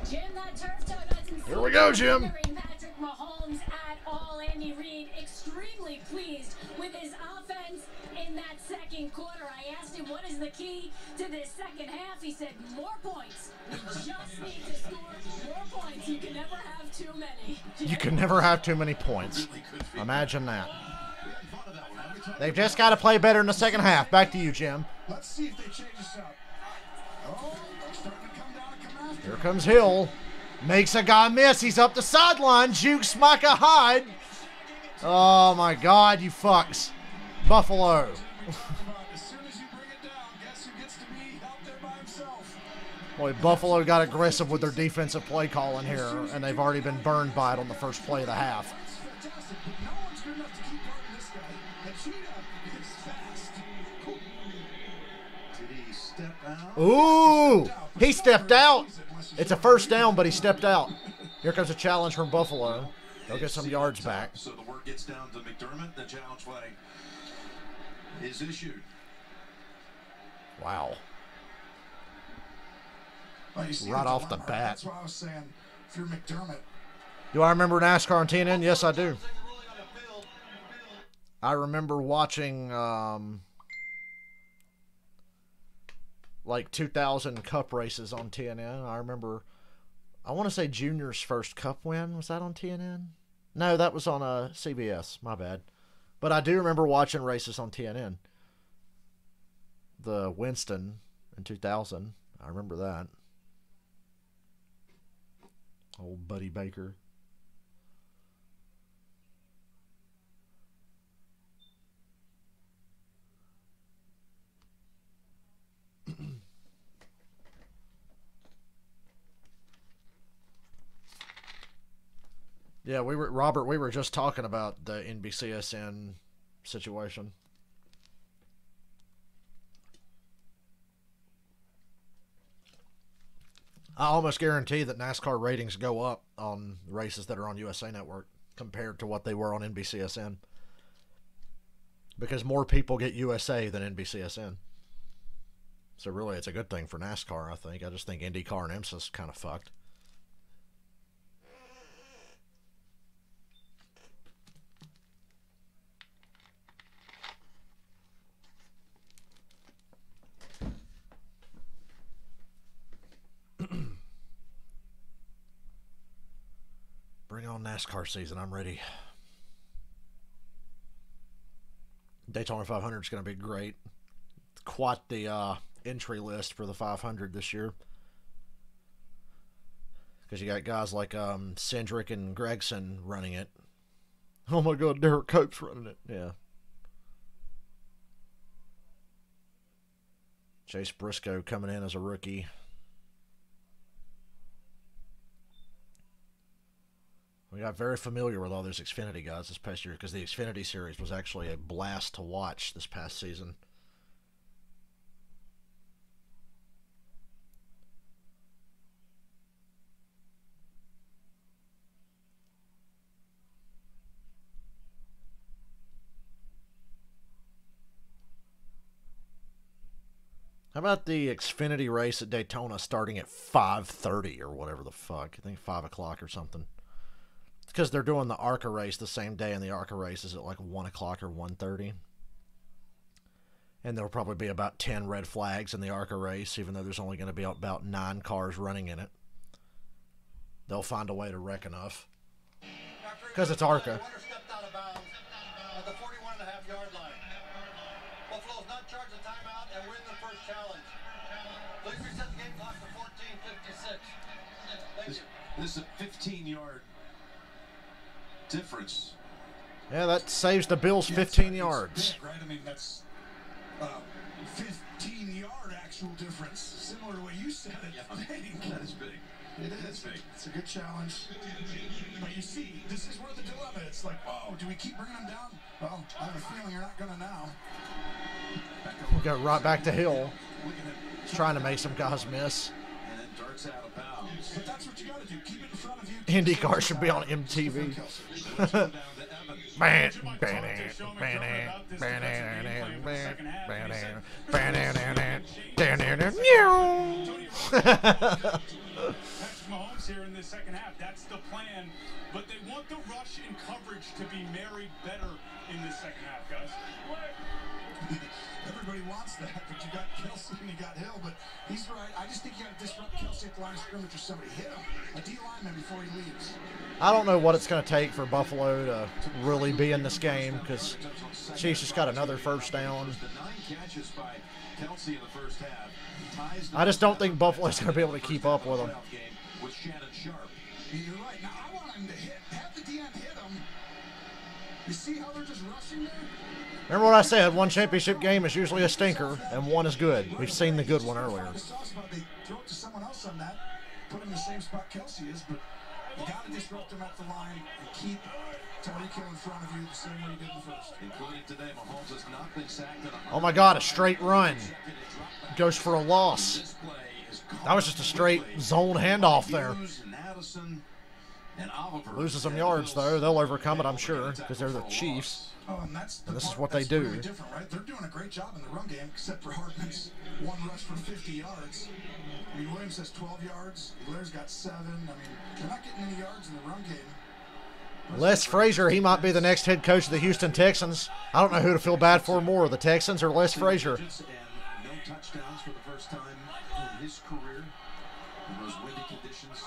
Jim, that turf toe doesn't Here we go, Jim. Patrick Mahomes at all. Andy Reid extremely pleased with his offense in that second quarter. I asked him what is the key to this second half. He said more points. We just need to score more points. You can never have too many. You can never have too many points. Imagine that. They've just got to play better in the second half. Back to you, Jim. Let's see if they change this up. Oh, they're starting to come down and come after. Here comes Hill. Makes a guy miss. He's up the sideline. Jukes Micah Hyde. Oh my God, you fucks. Buffalo. As soon as you bring it down, guess who gets to be out there by himself? Boy, Buffalo got aggressive with their defensive play calling here, and they've already been burned by it on the first play of the half. That's fantastic, but no one's good enough to keep guarding this guy. And Cheetah is fast. Did he step out? Ooh, he stepped out. It's a first down, but he stepped out. Here comes a challenge from Buffalo. They'll get some yards back. So the work gets down to McDermott. The challenge flag is issued. Wow. Well, you see Right the off the dilemma. bat. That's why I was saying, if you're McDermott, Do I remember NASCAR on TNN? Yes, I do. I remember watching like 2000 Cup races on TNN. I remember, I want to say Junior's first Cup win. Was that on TNN? No, that was on CBS. My bad. But I do remember watching races on TNN. The Winston in 2000. I remember that. Old Buddy Baker. Yeah, Robert, we were just talking about the NBCSN situation. I almost guarantee that NASCAR ratings go up on races that are on USA Network compared to what they were on NBCSN. Because more people get USA than NBCSN. So really, it's a good thing for NASCAR, I think. I just think IndyCar and IMSA's kind of fucked. Bring on NASCAR season. I'm ready. Daytona 500 is going to be great. Quite the entry list for the 500 this year. Because you got guys like Cindric and Gregson running it. Oh my God, Derek Cope's running it. Yeah. Chase Briscoe coming in as a rookie. We got very familiar with all those Xfinity guys this past year because the Xfinity series was actually a blast to watch this past season. How about the Xfinity race at Daytona starting at 5:30 or whatever the fuck? I think 5 o'clock or something. It's because they're doing the ARCA race the same day, and the ARCA race is at like 1 o'clock or 1:30. And there'll probably be about 10 red flags in the ARCA race, even though there's only going to be about 9 cars running in it. They'll find a way to wreck enough. Because it's ARCA. Stepped out of bounds at the 41.5-yard line. Buffalo's not charged a timeout and win the first challenge. Please reset the game clock to 14:56. Thank you. This is a 15-yard difference. Yeah, that saves the Bills 15 yards. Big, right? I mean, that's 15-yard actual difference. Similar to what you said. That is big. It is big. It's a good challenge. But you see, this is where the dilemma. It's like, oh, do we keep bringing them down? Well, I have a feeling you're not going to now. We'll go right back to Hill. He's trying to make some guys miss. And then darts out of bounds. But that's what you got to do. Keep it in front of you. IndyCar should be on MTV. Mahomes here in the second half. That's the plan. But they want the rush and coverage to be married better in the second half, guys. Everybody wants that, but you got Kelsey and you got Hill, but he's right. I just think you got to disrupt Kelsey at the line of scrimmage or somebody hit him. A D lineman before he leaves. I don't know what it's going to take for Buffalo to really be in this game because Chiefs just got another first down. I just don't think Buffalo's going to be able to keep up with them. You're right. Now, I want him to have the DN hit him, You see how they're just rushing there? Remember what I said, one championship game is usually a stinker, and one is good. We've seen the good one earlier. The soft spot, they throw it to someone else on that, put him in the same spot Kelsey is, but you got to disrupt him at the line and keep Tyreek Hill in front of you the same way you did in the first. Including today, Mahomes has not been sacked in Oh my God, a straight run. Goes for a loss. That was just a straight zone handoff there. Loses some yards, though. They'll overcome it, I'm sure, because they're the Chiefs. Oh, and this is what they do. Really different, right? They're doing a great job in the run game, except for Hartman's one rush for 50 yards. I mean, Williams has 12 yards. Blair's got 7. I mean, they're not getting any yards in the run game. Les Frazier, he might be the next head coach of the Houston Texans. I don't know who to feel bad for more, the Texans or Les Frazier. No touchdowns for the first time in his career in those windy conditions.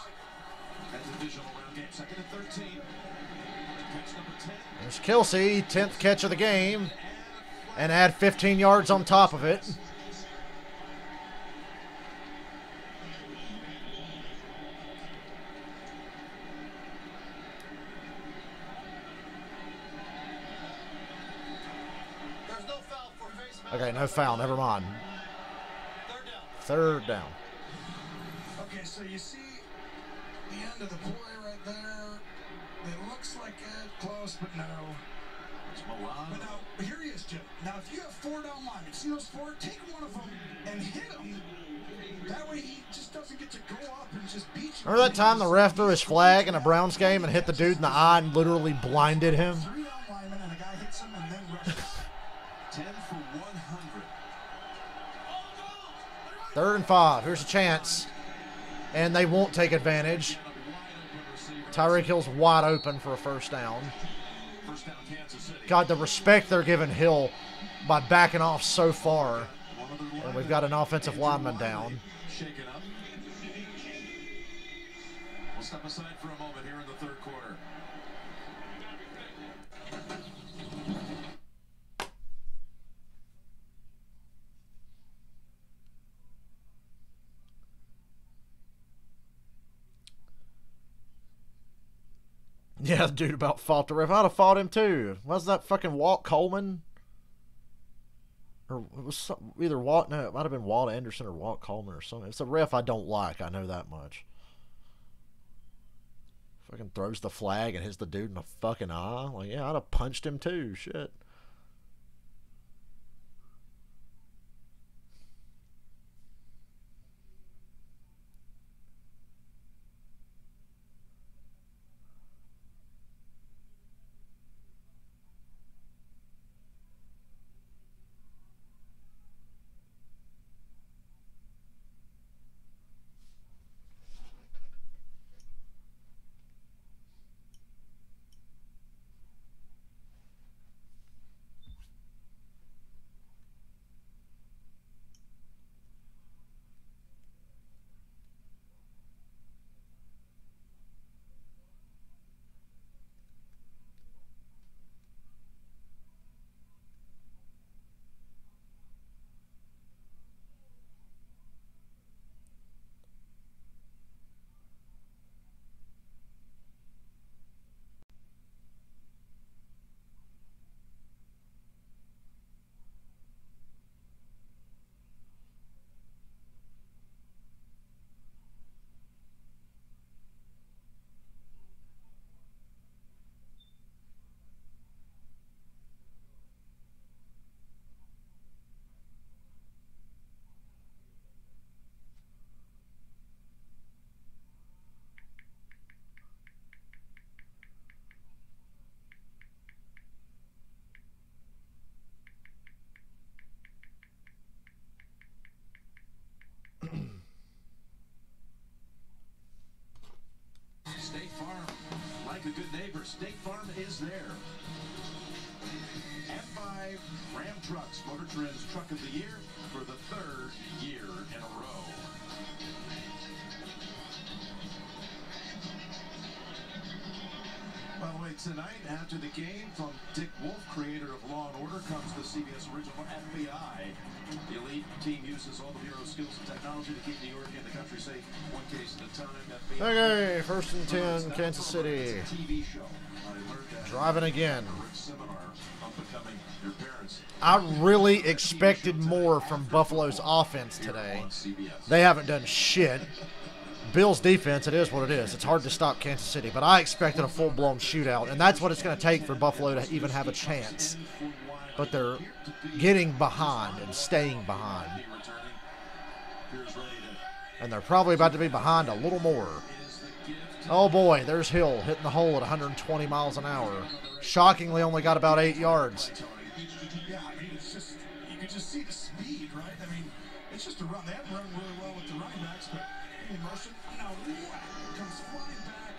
That divisional round game, 2nd and 13. Catch number 10. There's Kelsey, 10th catch of the game, and add 15 yards on top of it. Okay, no foul, never mind. Third down. Okay, so you see the end of the play right there. It looks like it close, but no. But now, here he is, Jim. Now, if you have 4 down linemen, see those 4? Take one of them and hit him. That way he just doesn't get to go up and just beat you. Remember that time the ref threw his flag in a Browns game and hit the dude in the eye and literally blinded him? 3 down linemen and a guy hits him and then rushes. 10 for 100. 3rd and 5. Here's a chance. And they won't take advantage. Tyreek Hill's wide open for a first down. God, the respect they're giving Hill by backing off so far. And we've got an offensive lineman down. We'll step aside for a moment here in the 3rd quarter. Yeah, the dude about fought the ref. I'd have fought him too. Was that fucking Walt Coleman? Or it was some, either Walt, no, it might have been Walt Anderson or Walt Coleman or something. It's a ref I don't like, I know that much. Fucking throws the flag and hits the dude in the fucking eye. Like, yeah, I'd have punched him too. Shit. State Farm, like a good neighbor, State Farm is there. M5 Ram Trucks, Motor Trend's Truck of the Year for the 3rd year in a row. By the way, tonight after the game, from Dick Wolf, creator of Law & Order, comes the CBS original FBI. The elite team uses all the Bureau's skills and technology to keep New York and the country safe, one case at a time. FBI. Okay, 1st and 10, Kansas City. TV show. Driving again. Your parents. I really expected more from Buffalo's offense today. They haven't done shit. Bills' defense, it is what it is. It's hard to stop Kansas City, but I expected a full-blown shootout, and that's what it's going to take for Buffalo to even have a chance. But they're getting behind and staying behind. And they're probably about to be behind a little more. Oh boy, there's Hill hitting the hole at 120 miles an hour. Shockingly only got about 8 yards. Yeah, I mean, it's just, you can just see the speed, right? I mean, it's just a run. They haven't run really well with the running backs, but in motion, now whack, comes flying back.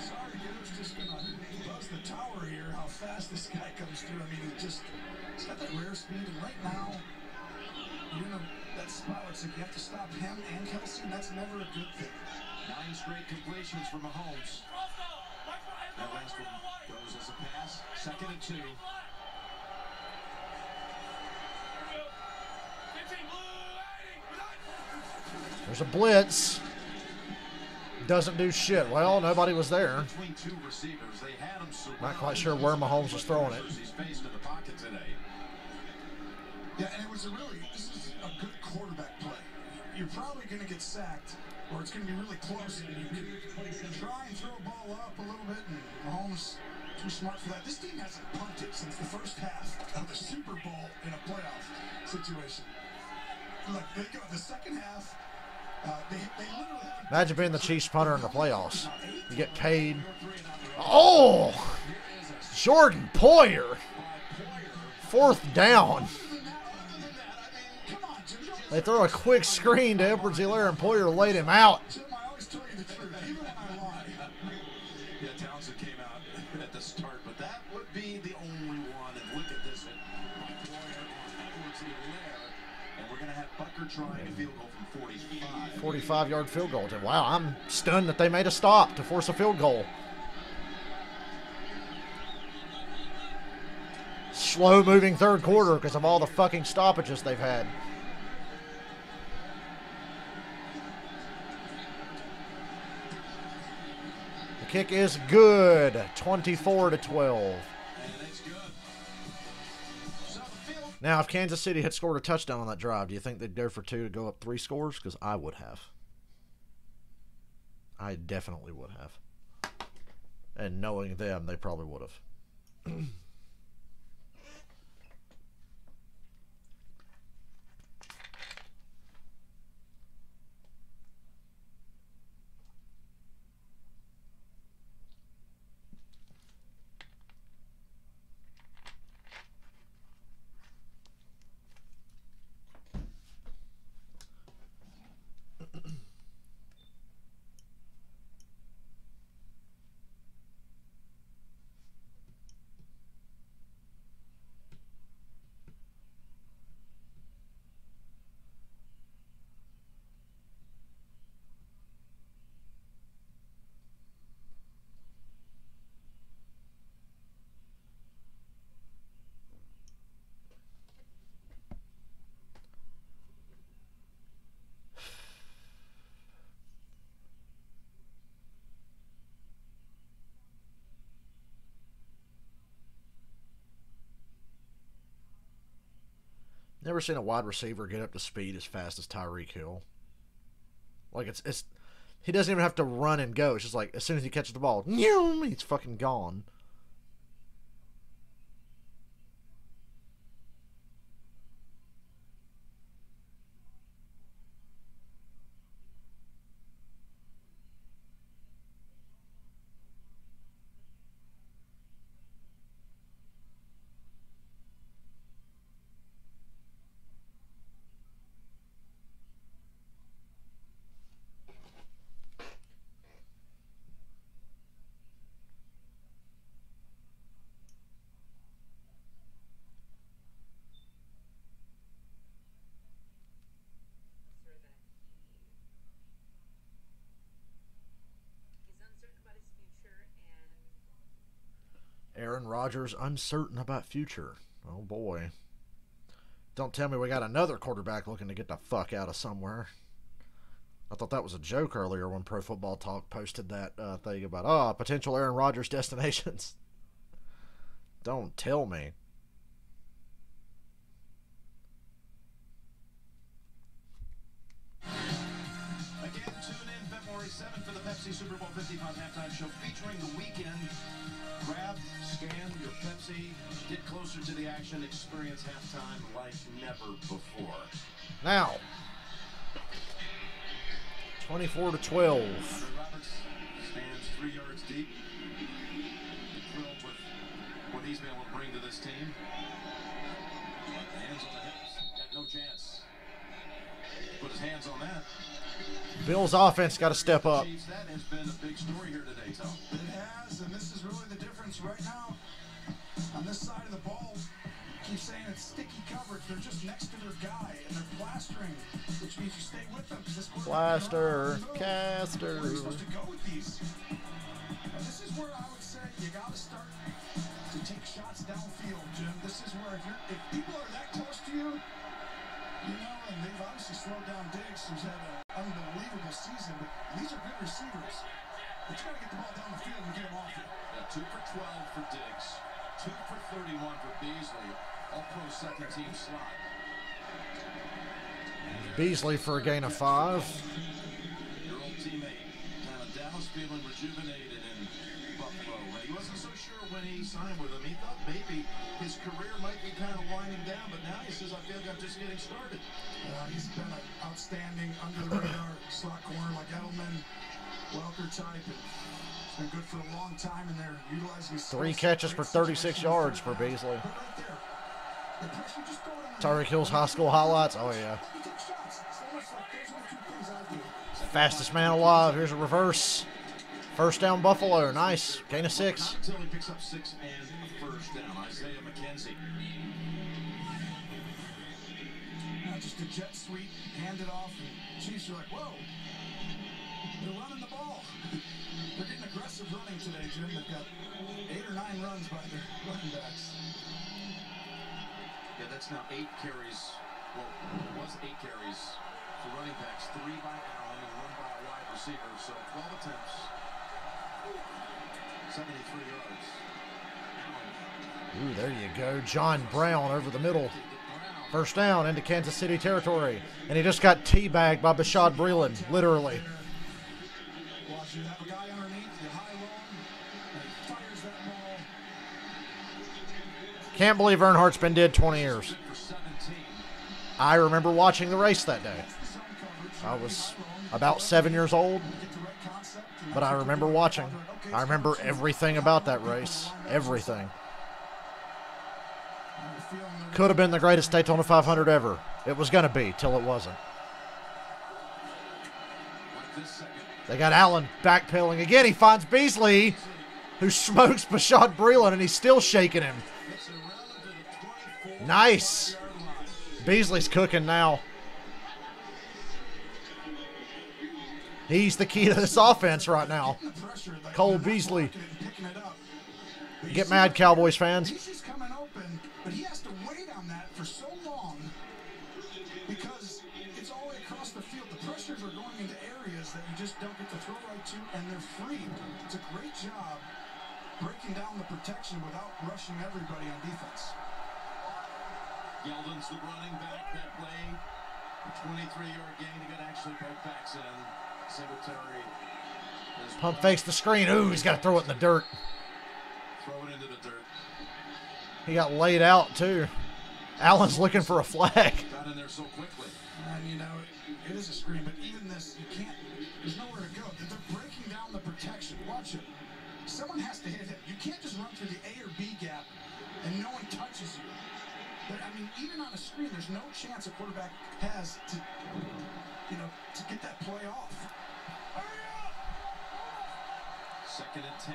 Sorry, dude, it's just going to buzz the tower here, how fast this guy comes through. I mean, he's got that rare speed, and right now, you're in that spot where it's like you have to stop him and Kelsey, and that's never a good thing. 9 straight completions for Mahomes. That last one goes as a pass. 2nd and 2. There's a blitz. Doesn't do shit. Well, nobody was there. Not quite sure where Mahomes was throwing it. Yeah, and it was this is a good quarterback play. You're probably going to get sacked, or it's going to be really close, and you can try and throw a ball up a little bit, and Mahomes too smart for that. This team hasn't punted since the first half of the Super Bowl in a playoff situation. Look, they go the second half. They literally haven't. Imagine being the Chiefs punter in the playoffs. You get paid. Oh! Jordan Poyer. 4th down. They throw a quick screen to Edwards-Helaire, and Poyer laid him out. I always tell you the truth, even when I lie. Yeah, Townsend came out at the start, but that would be the only one. And look at this hit by Poyer on Edwards-Helaire. And we're going to have Bucker trying a field goal from 45. 45-yard field goal. Wow, I'm stunned that they made a stop to force a field goal. Slow-moving third quarter because of all the fucking stoppages they've had. The kick is good. 24-12. Now, if Kansas City had scored a touchdown on that drive, do you think they'd go for 2 to go up 3 scores? Because I would have. I definitely would have. And knowing them, they probably would have. Never seen a wide receiver get up to speed as fast as Tyreek Hill. Like, it's he doesn't even have to run and go. It's just like, as soon as he catches the ball, he's fucking gone. Aaron Rodgers uncertain about future. Oh boy. Don't tell me we got another quarterback looking to get the fuck out of somewhere. I thought that was a joke earlier when Pro Football Talk posted that thing about, potential Aaron Rodgers destinations. Don't tell me. Again, tune in February 7th for the Pepsi Super Bowl 55 halftime show featuring The Weeknd. Grab, scan your Pepsi, get closer to the action, experience halftime like never before. Now, 24-12. Roberts stands 3 yards deep. Thrilled with what he's been able to bring to this team. Hands on the hips, got no chance. Put his hands on that. Bill's offense got to step up. That has been a big story here today, Tom. It has, and this is really the difference right now. On this side of the ball, keep saying it's sticky coverage. They're just next to their guy, and they're plastering, which means you stay with them. Plaster, caster. Where are you supposed to go with these? And this is where I would say you got to start to take shots downfield, Jim. This is where if people are that close to you, you know, and they've obviously slowed down Diggs, who's had an unbelievable season, but these are good receivers. But you got to get the ball down the field and get them off you. Yeah, 2 for 12 for Diggs, 2 for 31 for Beasley, all-pro second-team slot. Beasley for a gain of 5. Your old teammate, kind of Dallas, feeling rejuvenated in Buffalo. And he wasn't so sure when he signed with them. He thought maybe his career might be kind of winding down, but now he says, I feel like I'm just getting started. He's been an outstanding under-the-radar slot corner like Edelman, Welker type. And it's been good for a long time, and they're utilizing 3 catches for 36 yards for Beasley. Tyreek Hill's high school highlights. Oh, yeah. Fastest man alive. Here's a reverse. First down, Buffalo. Nice. Gain of 6. Until he picks up 6 and a first down. Isaiah McKenzie. Now just a jet sweep, hand it off, and Chiefs are like, whoa. They're running the ball. They're getting aggressive running today, Jim. They've got 8 or 9 runs by their running backs. Yeah, that's now 8 carries. Well, it was 8 carries for running backs. 3 by Allen and 1 by a wide receiver. So 12 attempts. 73 yards. Ooh, there you go. John Brown over the middle. First down into Kansas City territory. And he just got teabagged by Bashaud Breeland, literally. Watch, you have a guy underneath, you high low, and he fires that ball. Can't believe Earnhardt's been dead 20 years. I remember watching the race that day. I was about 7 years old, but I remember watching. I remember everything about that race. Everything. Could have been the greatest Daytona 500 ever. It was going to be, till it wasn't. They got Allen backpedaling again. He finds Beasley, who smokes Bashaud Breeland, and he's still shaking him. Nice. Beasley's cooking now. He's the key to this offense right now. Cole Beasley. Get mad, Cowboys fans. Beasley's coming open, but he has to wait on that for so long because it's all the way across the field. The pressures are going into areas that you just don't get to throw right to, and they're free. It's a great job breaking down the protection without rushing everybody on defense. Yeldon's the running back that play. A 23-yard gain. He got actually both backs in. Singletary. Pump fakes the screen. Ooh, he's got to throw it in the dirt. Throw it into the dirt. He got laid out, too. Allen's looking for a flag. Got in there so quickly. And, you know, it is a screen, but even this, you can't, there's nowhere to go. They're breaking down the protection. Watch it. Someone has to hit him. You can't just run through the A or B gap and no one touches you. But, I mean, even on a screen, there's no chance a quarterback has to, you know, to get that play off. Second and 10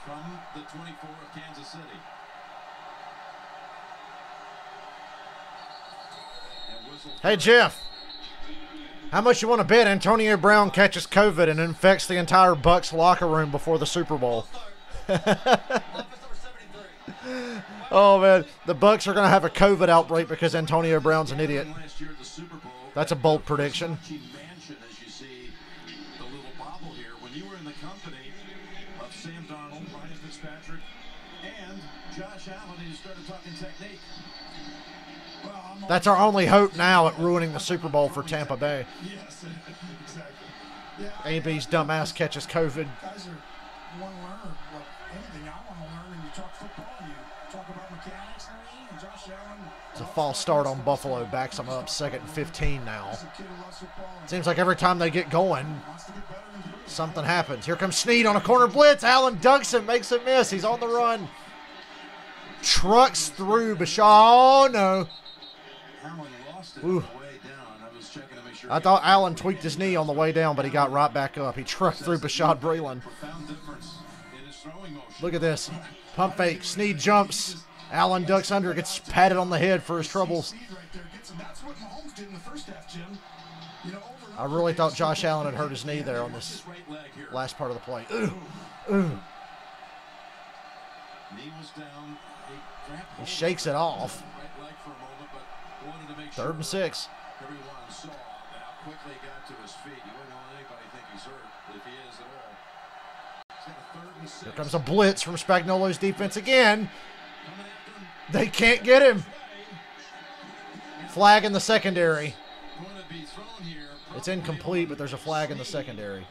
from the 24 of Kansas City. Hey, Jeff. How much you want to bet Antonio Brown catches COVID and infects the entire Bucs locker room before the Super Bowl? Oh, man. The Bucs are going to have a COVID outbreak because Antonio Brown's an idiot. That's a bold prediction. As you see the little bobble here, when you were in the company of Sam Darnold, Ryan Fitzpatrick, And Josh Allen, who started talking technique. That's our only hope now at ruining the Super Bowl for Tampa Bay. Yes, exactly. Yeah, AB's dumbass catches COVID. Guys want to learn anything. I want to learn, and you talk football, and you talk about mechanics and everything. And Josh Allen. It's a false start on Buffalo. Backs them up 2nd and 15 now. Seems like every time they get going, something happens. Here comes Snead on a corner blitz. Allen ducks him, makes him miss. He's on the run. Trucks through Bashaw. Oh, no. Ooh. I thought Allen tweaked his knee on the way down, but he got right back up. He trucked through Bashad Breeland. Look at this. Pump fake. Snead jumps. Allen ducks under. Gets patted on the head for his troubles. I really thought Josh Allen had hurt his knee there on this last part of the play. Ooh. Ooh. He shakes it off. 3rd and 6. Everyone saw how quickly he got to his feet. You wouldn't let anybody think he's hurt, if he is at all. 3rd and 6. Here comes a blitz from Spagnuolo's defense again. They can't get him. Flag in the secondary. It's incomplete, but there's a flag in the secondary.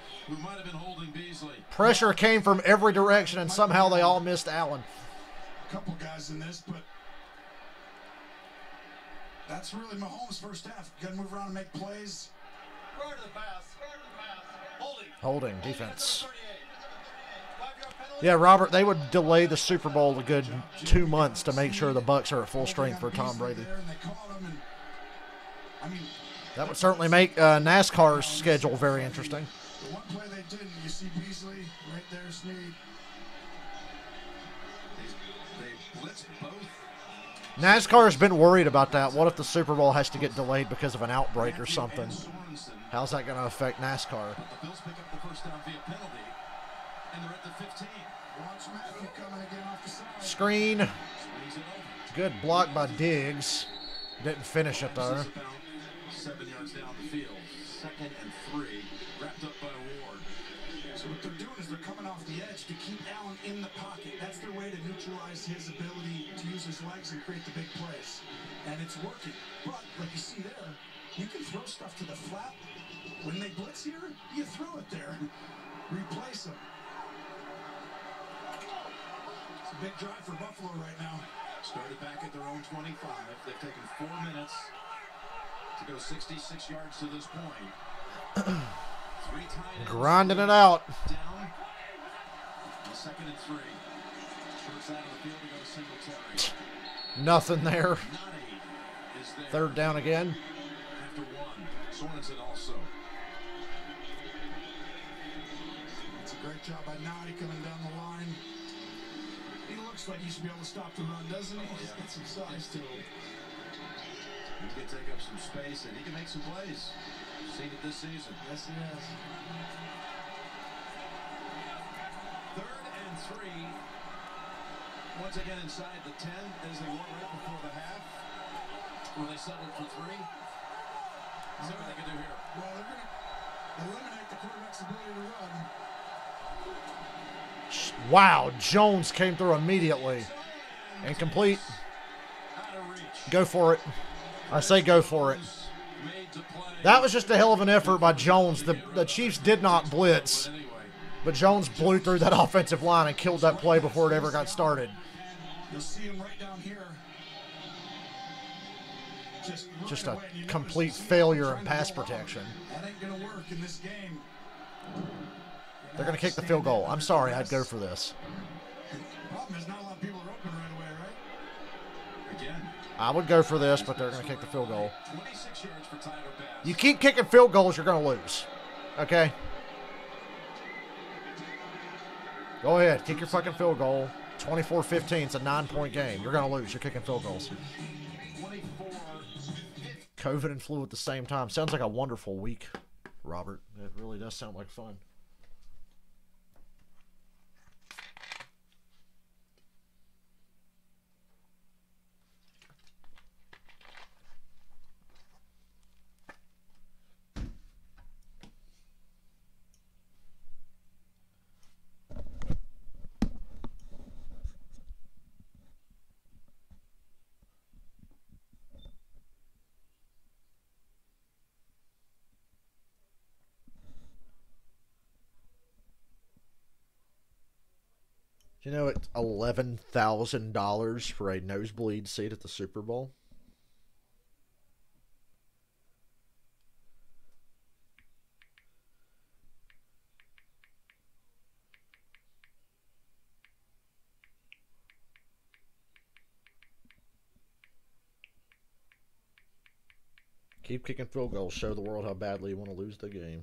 Pressure came from every direction, and somehow they all missed Allen. A couple guys in this, but that's really Mahomes' first half. Got to move around and make plays. Holding defense. Yeah, Robert, they would delay the Super Bowl a good 2 months to make sure the Bucs are at full strength for Tom Brady. That would certainly make NASCAR's schedule very interesting. The one play they didn't, you see Beasley right there, Snead. They blitzed both. NASCAR has been worried about that. What if the Super Bowl has to get delayed because of an outbreak or something? How's that going to affect NASCAR? But the Bills pick up the first down via penalty, and they're at the 15. Watch Matthew coming again off the side. Screen. Good block by Diggs. Didn't finish it though. 7 yards down the field. 2nd and 3. Wrapped up by Ward. So what they're doing is they're coming off the edge to keep Allen in the pocket. That's their way to neutralize his ability to use his legs and create the big plays. And it's working. But, like you see there, you can throw stuff to the flat. When they blitz here, you throw it there. Replace them. It's a big drive for Buffalo right now. Started back at their own 25. They've taken 4 minutes to go 66 yards to this point. 3 tight ends. Grinding it out. Down. 2nd and 3. Short side of the field to go to Singletary. Nothing there. Nutty is there. 3rd down again. After 1. Sorensen also. It's a great job by Nutty coming down the line. He looks like he should be able to stop the run, doesn't he? He's got some size to him. He can take up some space and he can make some plays. Seen it this season. Yes, he has. 3rd and 3. Once again inside the 10 as they were right before the half. Where they settled for 3. See what they can do here. Well, they're going to eliminate the quarterback's ability to run. Wow, Jones came through immediately. Incomplete. Go for it. I say go for it. That was just a hell of an effort by Jones. The Chiefs did not blitz, but Jones blew through that offensive line and killed that play before it ever got started. You'll see him right down here. Just a complete failure in pass protection. That ain't going to work in this game. They're going to kick the field goal. I'm sorry, I'd go for this. The problem is not a lot of people are open right away, right? Again. I would go for this, but they're going to kick the field goal. 26 yards for Tyler Bass. You keep kicking field goals, you're going to lose. Okay? Go ahead, kick your fucking field goal. 24-15, it's a 9-point game. You're going to lose. You're kicking field goals. COVID and flu at the same time. Sounds like a wonderful week, Robert. It really does sound like fun. You know, it's $11,000 for a nosebleed seat at the Super Bowl. Keep kicking field goals. Show the world how badly you want to lose the game.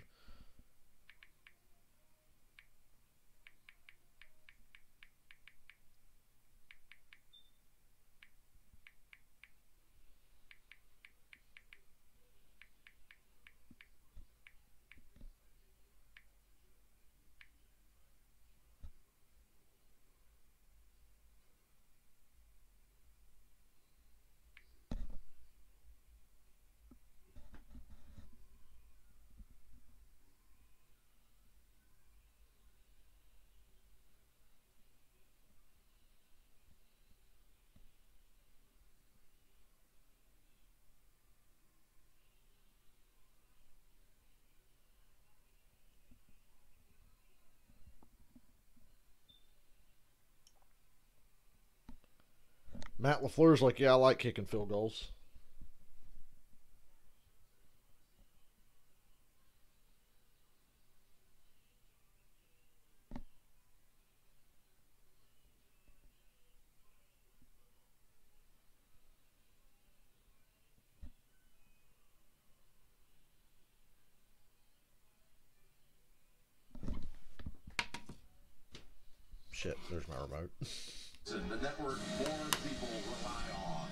Matt LaFleur's like, yeah, I like kicking field goals. Shit, there's my remote. The network more people rely on.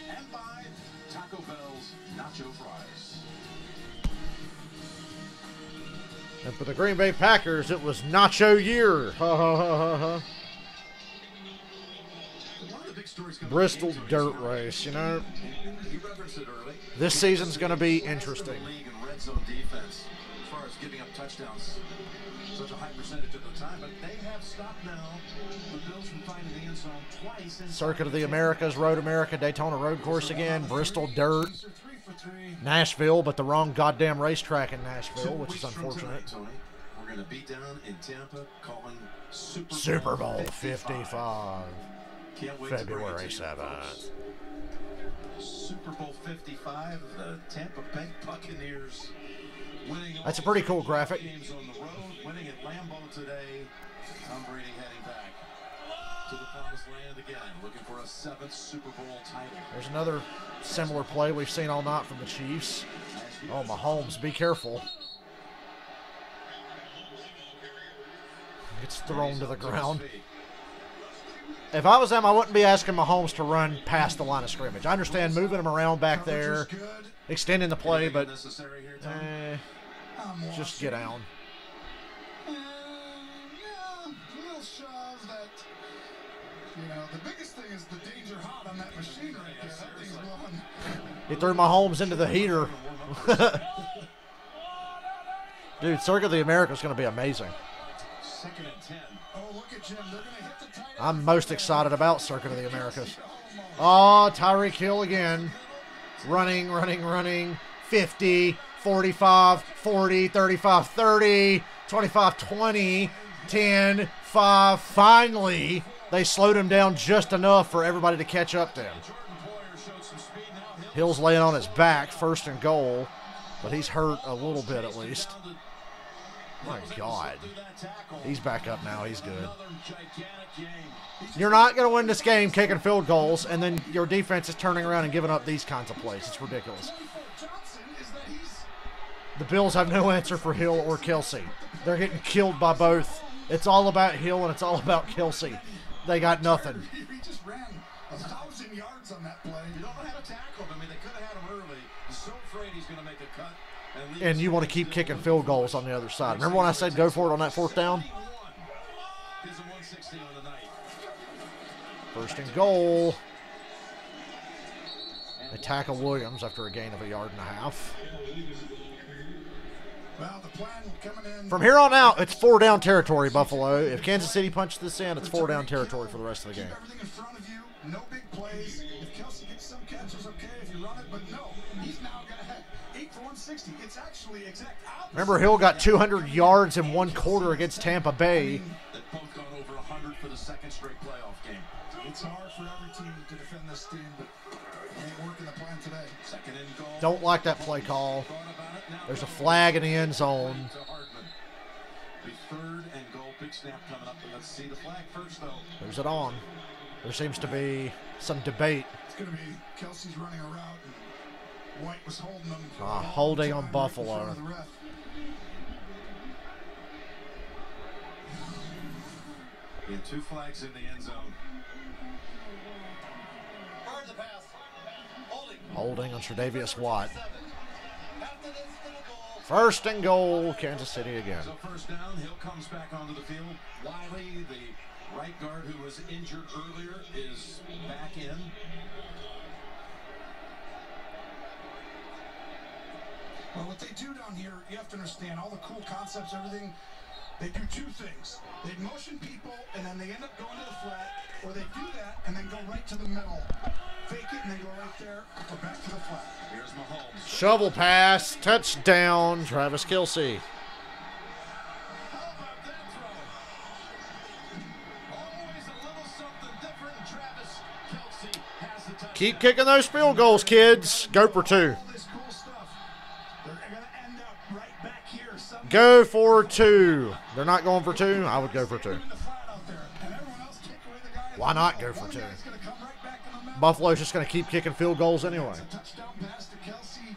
And by Taco Bell's Nacho Fries. And for the Green Bay Packers, it was Nacho Year. Ha ha ha ha ha. Bristol dirt race, you know. This season's going to be interesting. As far as giving up touchdowns, such a high percentage of the time, but they have stopped now the Bills from finding the end zone twice. Circuit of the Americas, Road America, Daytona Road Course again, Bristol dirt, Nashville, but the wrong goddamn racetrack in Nashville, which is unfortunate. We're going to beat down in Tampa, calling Super Bowl 55, February 7th. Super Bowl 55, the Tampa Bay Buccaneers winning. That's a pretty cool graphic. Games on the road, winning at Lambeau today. Tom Brady heading back to the promised land again, looking for a 7th Super Bowl title. There's another similar play we've seen all night from the Chiefs. Oh, Mahomes, be careful. Gets thrown to the ground. If I was them, I wouldn't be asking Mahomes to run past the line of scrimmage. I understand moving him around back there, extending the play, but just get down. The biggest thing is the danger hot on that machine right there. That thing's blowing. He threw Mahomes into the heater. Dude, Circuit of the Americas is going to be amazing. 2nd and 10. Oh, look at Jim. They're going to hit the tight end. I'm most excited about Circuit of the Americas. Oh, Tyreek Hill again. Running. 50, 45, 40, 35, 30, 25, 20, 10, 5. Finally, they slowed him down just enough for everybody to catch up to him. Hill's laying on his back, 1st and goal, but he's hurt a little bit at least. My God. He's back up now. He's good. You're not going to win this game kicking field goals, and then your defense is turning around and giving up these kinds of plays. It's ridiculous. The Bills have no answer for Hill or Kelsey. They're getting killed by both. It's all about Hill, and it's all about Kelsey. They got nothing. He just ran 1,000 yards on that play. You don't have to tackle him. I mean, they could have had him early. He's so afraid he's going to make a cut. And you want to keep kicking field goals on the other side. Remember when I said go for it on that 4th down? 1st and goal. They tackle Williams after a gain of 1.5 yards. Well, the plan coming in. From here on out, it's 4-down territory, Buffalo. If Kansas City punches this in, it's 4-down territory for the rest of the game. Everything in front of you, no big plays. If Kelsey gets some catches, okay. If you run it, but no, he's now got 8 for 160. It's actually exact opposite. Remember, Hill got 200 yards in 1 quarter against Tampa Bay. 100 for the second straight playoff game. It's hard for every team to defend this team, but it ain't working the plan today. Second and goal. Don't like that play call. There's a flag in the end zone. The third and goal. Big snap coming up. Let's see the flag first, though. Who's it on? There seems to be some debate. It's going to be Kelsey's running a route, and White was holding him. Holding on Buffalo. He had 2 flags in the end zone. Holding on Tre'Davious Watt. First and goal, Kansas City again. So first down, Hill comes back onto the field. Wiley, the right guard who was injured earlier, is back in. Well, what they do down here, you have to understand, all the cool concepts, everything, they do 2 things. They motion people, and then they end up going to the flat, or they do that, and then go right to the middle. Fake it, and then go right there, or back to the flat. Here's Mahomes. Shovel pass, touchdown, Travis Kelce. How about that throw? Always a little something different, and Travis Kelce has the touchdown. Keep kicking those field goals, kids. Go for 2. All this cool stuff, they're going to end up right back here. Go for 2. They're not going for 2. I would go for 2. Why not go for 2? Buffalo's just going to keep kicking field goals anyway. Touchdown pass to Kelce.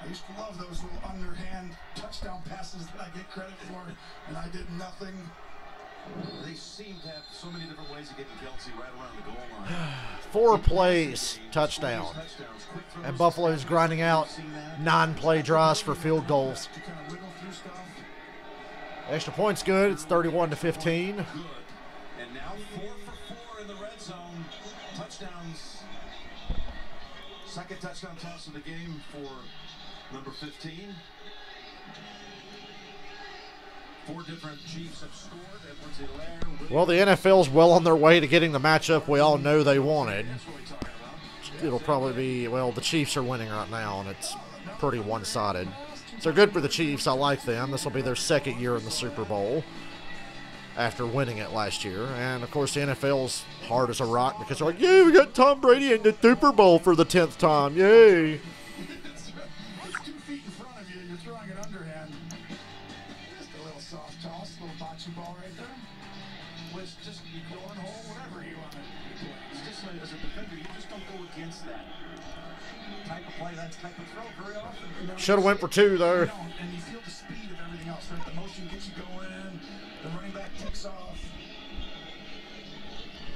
I used to love those little underhand touchdown passes that I get credit for, and I did nothing. They seem to have so many different ways of getting Kelce right around the goal line. 4 plays, touchdown. And Buffalo's grinding out 9-play drives for field goals. Extra points good. It's 31-15. And now 4 for 4 in the red zone. Touchdowns. Second touchdown toss of the game for number 15. 4 different Chiefs have scored. Well, the NFL's well on their way to getting the matchup we all know they wanted. It'll probably be, well, the Chiefs are winning right now, and it's pretty one-sided. So good for the Chiefs. I like them. This will be their 2nd year in the Super Bowl after winning it last year. And, of course, the NFL's hard as a rock because they're like, yeah, we got Tom Brady in the Super Bowl for the 10th time. Yay. It's 2 feet in front of you. You're throwing an underhand. Just a little soft toss, a little bocce ball right there. Was just cornhole, whatever you want to do. It's just as a defender, you just don't go against that type of play, that type of throw very often. Should have went for 2, though. And you feel the speed of everything else, right? The motion gets you going. The running back takes off.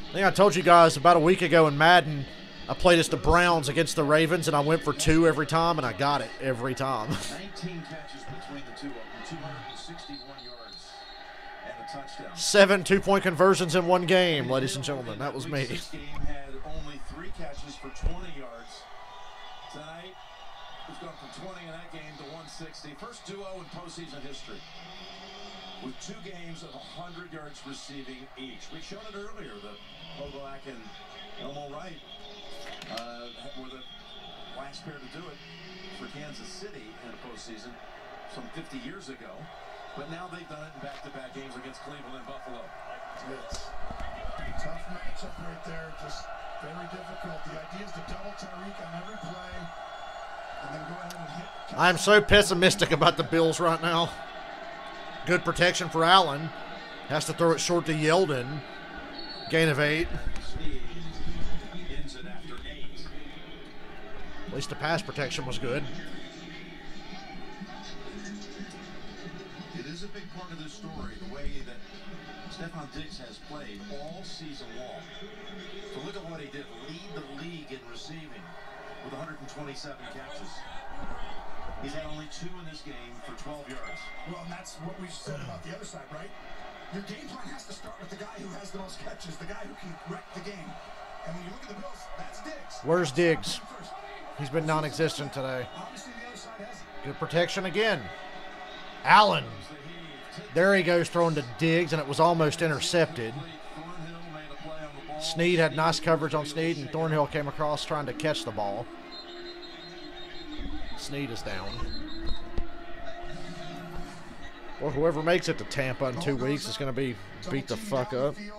I think I told you guys about a week ago in Madden, I played as the Browns against the Ravens, and I went for 2 every time, and I got it every time. 19 catches between the 2 of them, 261 yards, and a touchdown. 7 2-point conversions in 1 game, ladies and gentlemen. That was me. This game had only 3 catches for 20 yards. Tonight, we've gone from 20 in that game to 160. First duo in postseason history, with 2 games of 100 yards receiving each. We showed it earlier, the Bobak and Elmo Wright were the last pair to do it for Kansas City in a postseason some 50 years ago. But now they've done it in back-to-back games against Cleveland and Buffalo. It's a tough matchup right there, just very difficult. The idea is to double Tyreek on every play and then go ahead and hit. I'm so pessimistic about the Bills right now. Good protection for Allen. Has to throw it short to Yeldon. Gain of 8. At least the pass protection was good. It is a big part of this story, the way that Stephon Diggs has played all season long. So look at what he did. Lead the league in receiving with 127 catches. He's had only 2 in this game for 12 yards. Well, and that's what we've said about the other side, right? Your game plan has to start with the guy who has the most catches, the guy who can wreck the game. And when you look at the Bills, that's Diggs. Where's Diggs? He's been non-existent today. Obviously, the other side has Good protection again. Allen. There he goes throwing to Diggs, and it was almost intercepted. Snead had nice coverage on Snead, and Thornhill came across trying to catch the ball. Snead is down. Well, whoever makes it to Tampa in 2 weeks is going to be beat the fuck up. And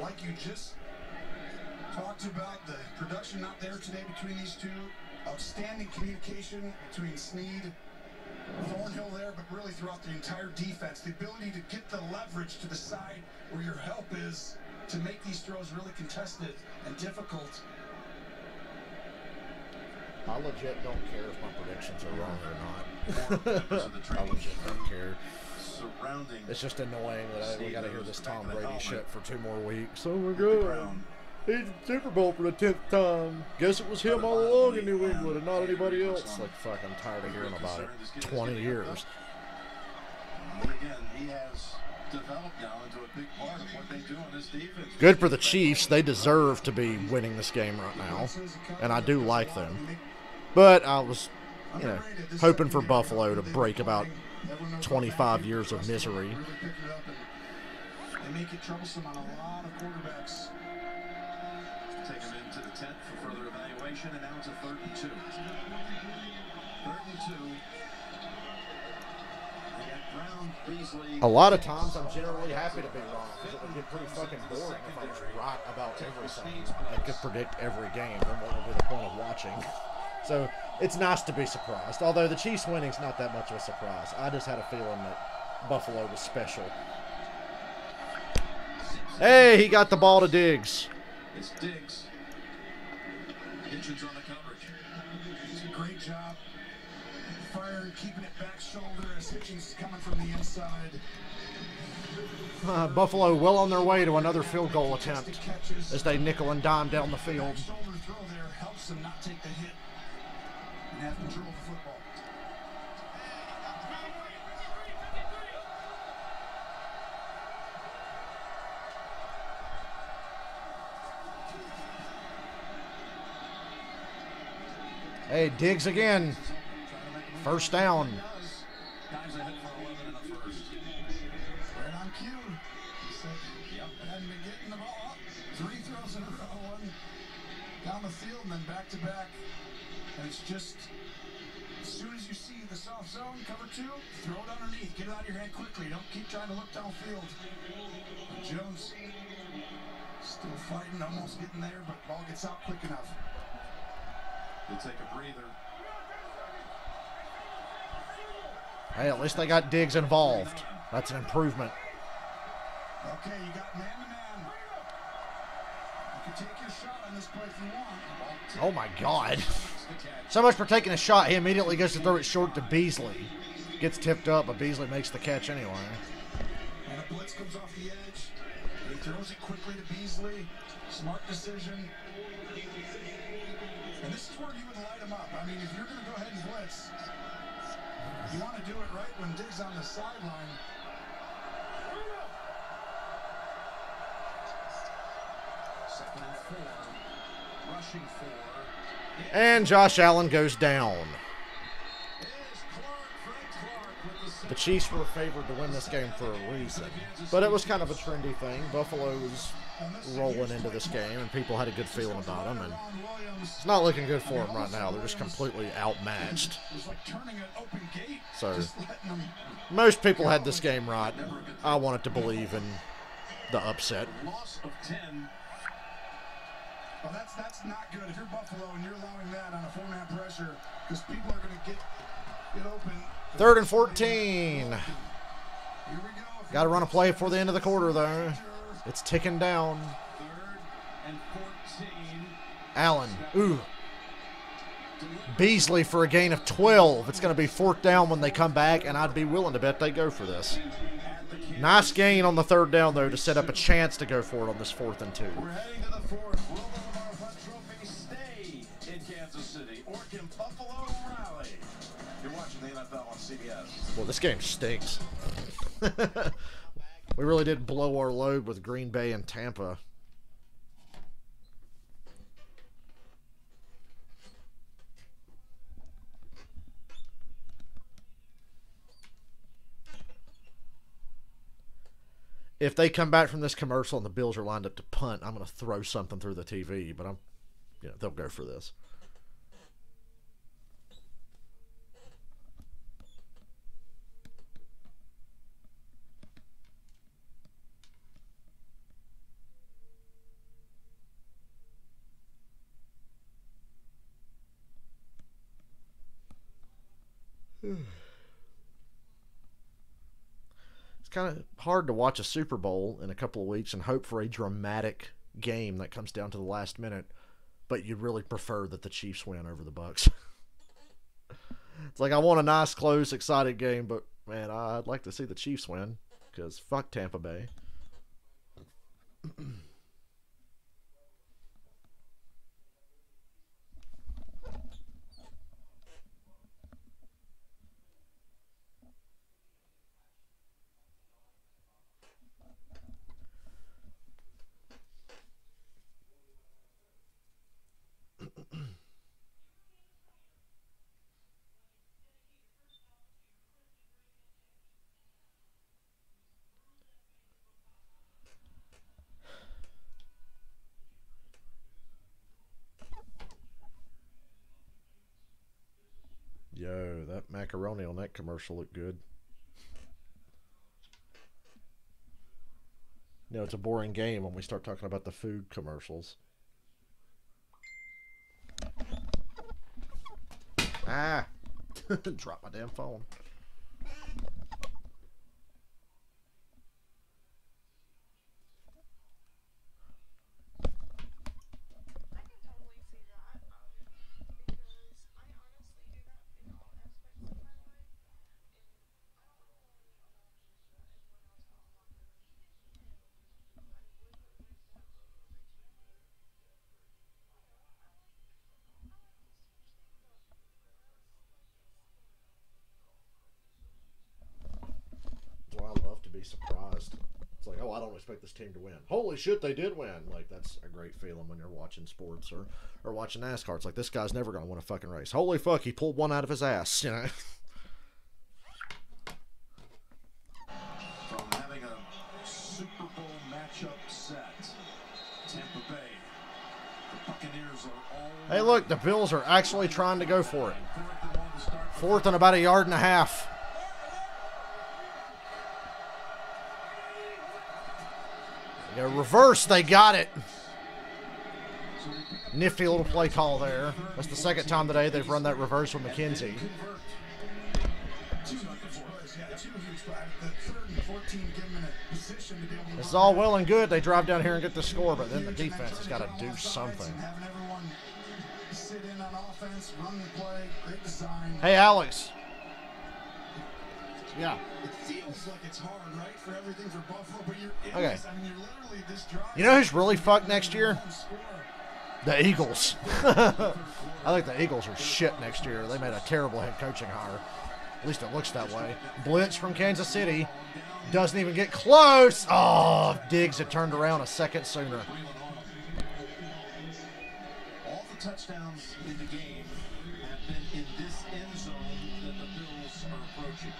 like you just talked about, the production not there today between these two. Outstanding communication between Snead, Thornhill there, but really throughout the entire defense. The ability to get the leverage to the side where your help is to make these throws really contested and difficult. I legit don't care if my predictions are wrong or not. I legit don't care. It's just annoying that we got to hear this Tom Brady shit for 2 more weeks. Oh my god. He's in Super Bowl for the 10th time. Guess it was him all along in New England and not anybody else. Like, fuck, I'm tired of hearing about it. 20 years. But again, he has developed now into a big part of what they do on this defense. Good for the Chiefs. They deserve to be winning this game right now. And I do like them. But I was, you know, hoping for Buffalo to break about 25 years of misery. They make it troublesome on a lot of quarterbacks. Take him into the 10th for further evaluation, and now it's a 3rd and 2. 3rd and 2. A lot of times I'm generally happy to be wrong because it would get pretty fucking boring if I was right about everything and could predict every game. Then what would be the point of watching? So it's nice to be surprised. Although the Chiefs winning's not that much of a surprise. I just had a feeling that Buffalo was special. Hey, he got the ball to Diggs. It's Diggs. Hitchens on the coverage. It's a great job firing, keeping it back shoulder as Hitchens is coming from the inside. Buffalo well on their way to another field goal attempt as they nickel and dime down the field. Shoulder throw there helps them not take the hit and have control of the football. Hey, Diggs again. First down. Guys ahead for 11 in the first. Right on cue. He said, yep, hadn't been getting the ball up. 3 throws in a row, one down the field and then back to back. And it's just, as soon as you see the soft zone, cover 2, throw it underneath. Get it out of your hand quickly. Don't keep trying to look downfield. Jones still fighting, almost getting there, but ball gets out quick enough. They take a breather. Hey, at least they got Diggs involved. That's an improvement. Okay, you got man-to-man. You can take your shot on this play if you want. Oh my God. So much for taking a shot. He immediately goes to throw it short to Beasley. Gets tipped up, but Beasley makes the catch anyway. And a blitz comes off the edge. He throws it quickly to Beasley. Smart decision. And this is where you would light him up. I mean, if you're going to go ahead and blitz, you want to do it right when Diggs on the sideline. Second and 4. Rushing 4. And Josh Allen goes down. The Chiefs were favored to win this game for a reason. But it was kind of a trendy thing. Buffalo was rolling into this game, and people had a good feeling about them. And it's not looking good for them right now. They're just completely outmatched. So most people had this game right. I wanted to believe in the upset. Loss of 10. Well, that's not good. If you're Buffalo and you're allowing that on a 4-man pressure, because people are going to get open. 3rd and 14. Here we go. Got to run a play before the end of the quarter, though. It's ticking down. 3rd and 14. Allen. Ooh. Beasley for a gain of 12. It's going to be 4th down when they come back, and I'd be willing to bet they go for this. Nice gain on the 3rd down, though, to set up a chance to go for it on this 4th and 2. We're heading to the 4th. Will the Lamar Hunt Trophy stay in Kansas City, or can Buffalo rally? You're watching the NFL on CBS. Well, this game stinks. We really did blow our load with Green Bay and Tampa. If they come back from this commercial and the Bills are lined up to punt, I'm going to throw something through the TV, but they'll go for this. kind of hard to watch a Super Bowl in a couple of weeks and hope for a dramatic game that comes down to the last minute, but you'd really prefer that the Chiefs win over the Bucs. It's like I want a nice, close, excited game, but man, I'd like to see the Chiefs win because fuck Tampa Bay. Yo, that macaroni on that commercial looked good. You know, it's a boring game when we start talking about the food commercials. Ah! Drop my damn phone. Well, I love to be surprised. It's like, oh, I don't expect this team to win. Holy shit, they did win. Like, that's a great feeling when you're watching sports or watching NASCAR. It's like, this guy's never going to win a fucking race. Holy fuck, he pulled one out of his ass, you know? From having a Super Bowl matchup set, Tampa Bay, the Buccaneers are all... Hey, look, the Bills are actually trying to go for it. Fourth and about a yard and a half. They go reverse, they got it. Nifty little play call there. That's the second time today they've run that reverse with McKenzie. It's all well and good. They drive down here and get the score, but then the defense has got to do something. Hey, Alex. Yeah. It feels like it's hard, right, for everything for Buffalo, but Okay. I mean, you're literally this drive. You know who's really fucked next year? The Eagles. I think the Eagles are shit next year. They made a terrible head coaching hire. At least it looks that way. Blitz from Kansas City. Doesn't even get close. Oh, Diggs had turned around a second sooner. All the touchdowns in the game have been in this end zone that the Bills are approaching.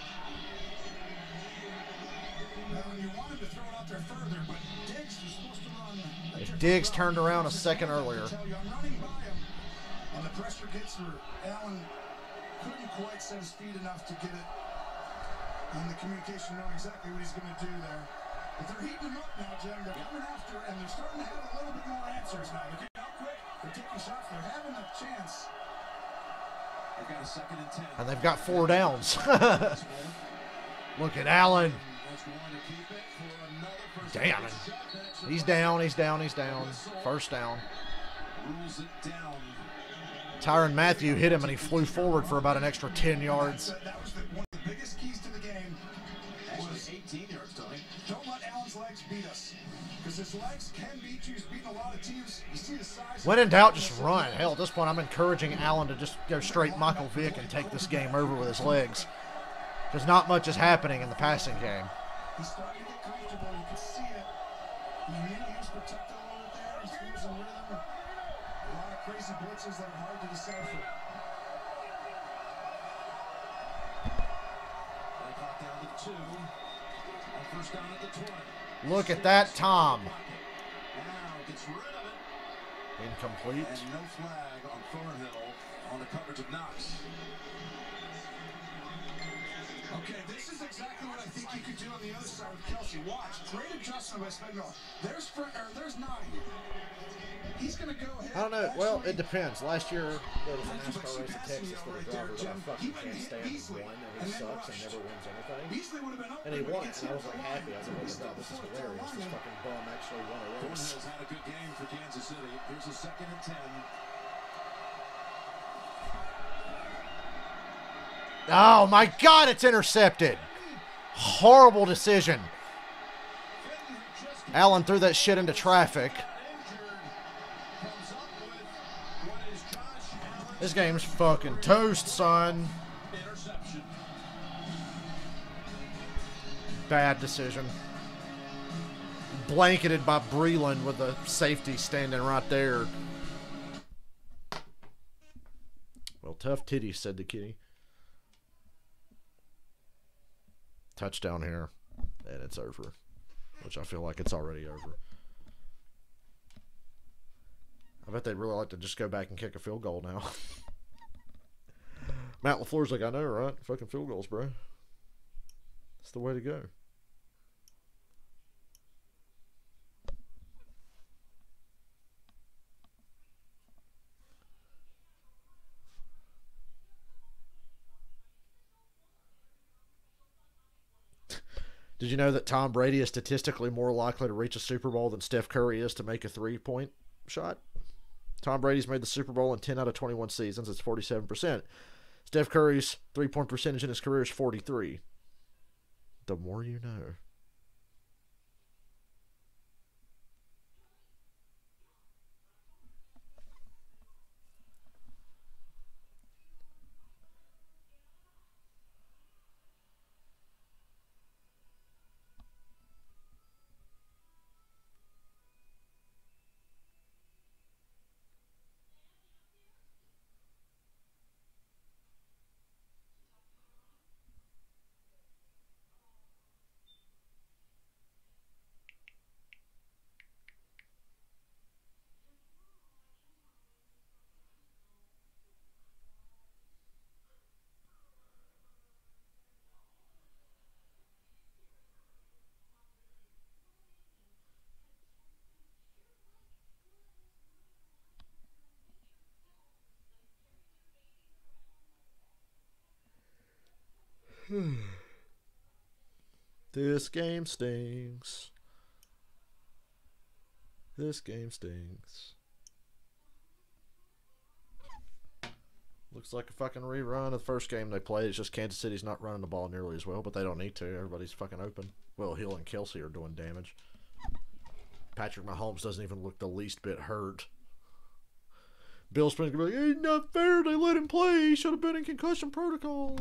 Well, you wanted to throw it out there further, but Diggs was supposed to run. If Diggs turned around a second earlier. I'm running by him, and the pressure gets where Allen couldn't quite set his feet enough to get it. And the communication knowing exactly what he's going to do there. But they're heating him up now, Jim. They're coming after, and they're starting to have a little bit more answers now. They're getting out quick. They're taking shots. They're having a chance. They've got a 2nd and 10. And they've got 4 downs. Look at Allen. Damn it. He's down, he's down, he's down. First down. Rules it down. Tyrann Mathieu hit him and he flew forward for about an extra 10 yards. That was one of the biggest keys to the game. Actually, 18 yards, Tony. Don't let Allen's legs beat us. Because his legs can beat you. He's beaten a lot of teams. You see the size. When in doubt, just run. Hell, at this point, I'm encouraging Allen to just go straight Michael Vick and take this game over with his legs. Because not much is happening in the passing game. He's starting to get comfortable. You can see it. He knew he was protected a little bit there. He's losing rhythm. A lot of crazy blitzes that are hard to decipher. They clock down to 2. On first down at the 20. Look at that, Tom. Now gets rid of it. Incomplete. And no flag on Thornhill on the coverage of Knox. Okay, this is exactly what I think you could do on the other side with Kelsey. Watch, great adjustment by Spagnuolo. There's Nani. He's going to go ahead. I don't know. Well, it depends. Last year, there was a NASCAR race in Texas with a driver that I fucking can't stand and won, and he sucks and never wins anything. And he won it, and I was like happy. I was like, oh, this is hilarious. This fucking bum actually won a race. Has had a good game for Kansas City. Here's a 2nd and 10. Oh my God, it's intercepted. Horrible decision. Allen threw that shit into traffic. This game's fucking toast, son. Bad decision. Blanketed by Breland with the safety standing right there. Well, tough titties, said the kitty. Touchdown here, and it's over, which I feel like it's already over. I bet they'd really like to just go back and kick a field goal now. Matt LaFleur's like, I know, right? Fucking field goals, bro. That's the way to go. Did you know that Tom Brady is statistically more likely to reach a Super Bowl than Steph Curry is to make a three-point shot? Tom Brady's made the Super Bowl in 10 out of 21 seasons. It's 47%. Steph Curry's three-point percentage in his career is 43%. The more you know. This game stinks. This game stinks. Looks like a fucking rerun of the first game they played. It's just Kansas City's not running the ball nearly as well, but they don't need to. Everybody's fucking open. Will Hill and Kelsey are doing damage. Patrick Mahomes doesn't even look the least bit hurt. Bill Spence gonna be like, ain't not fair. They let him play. He should have been in concussion protocol.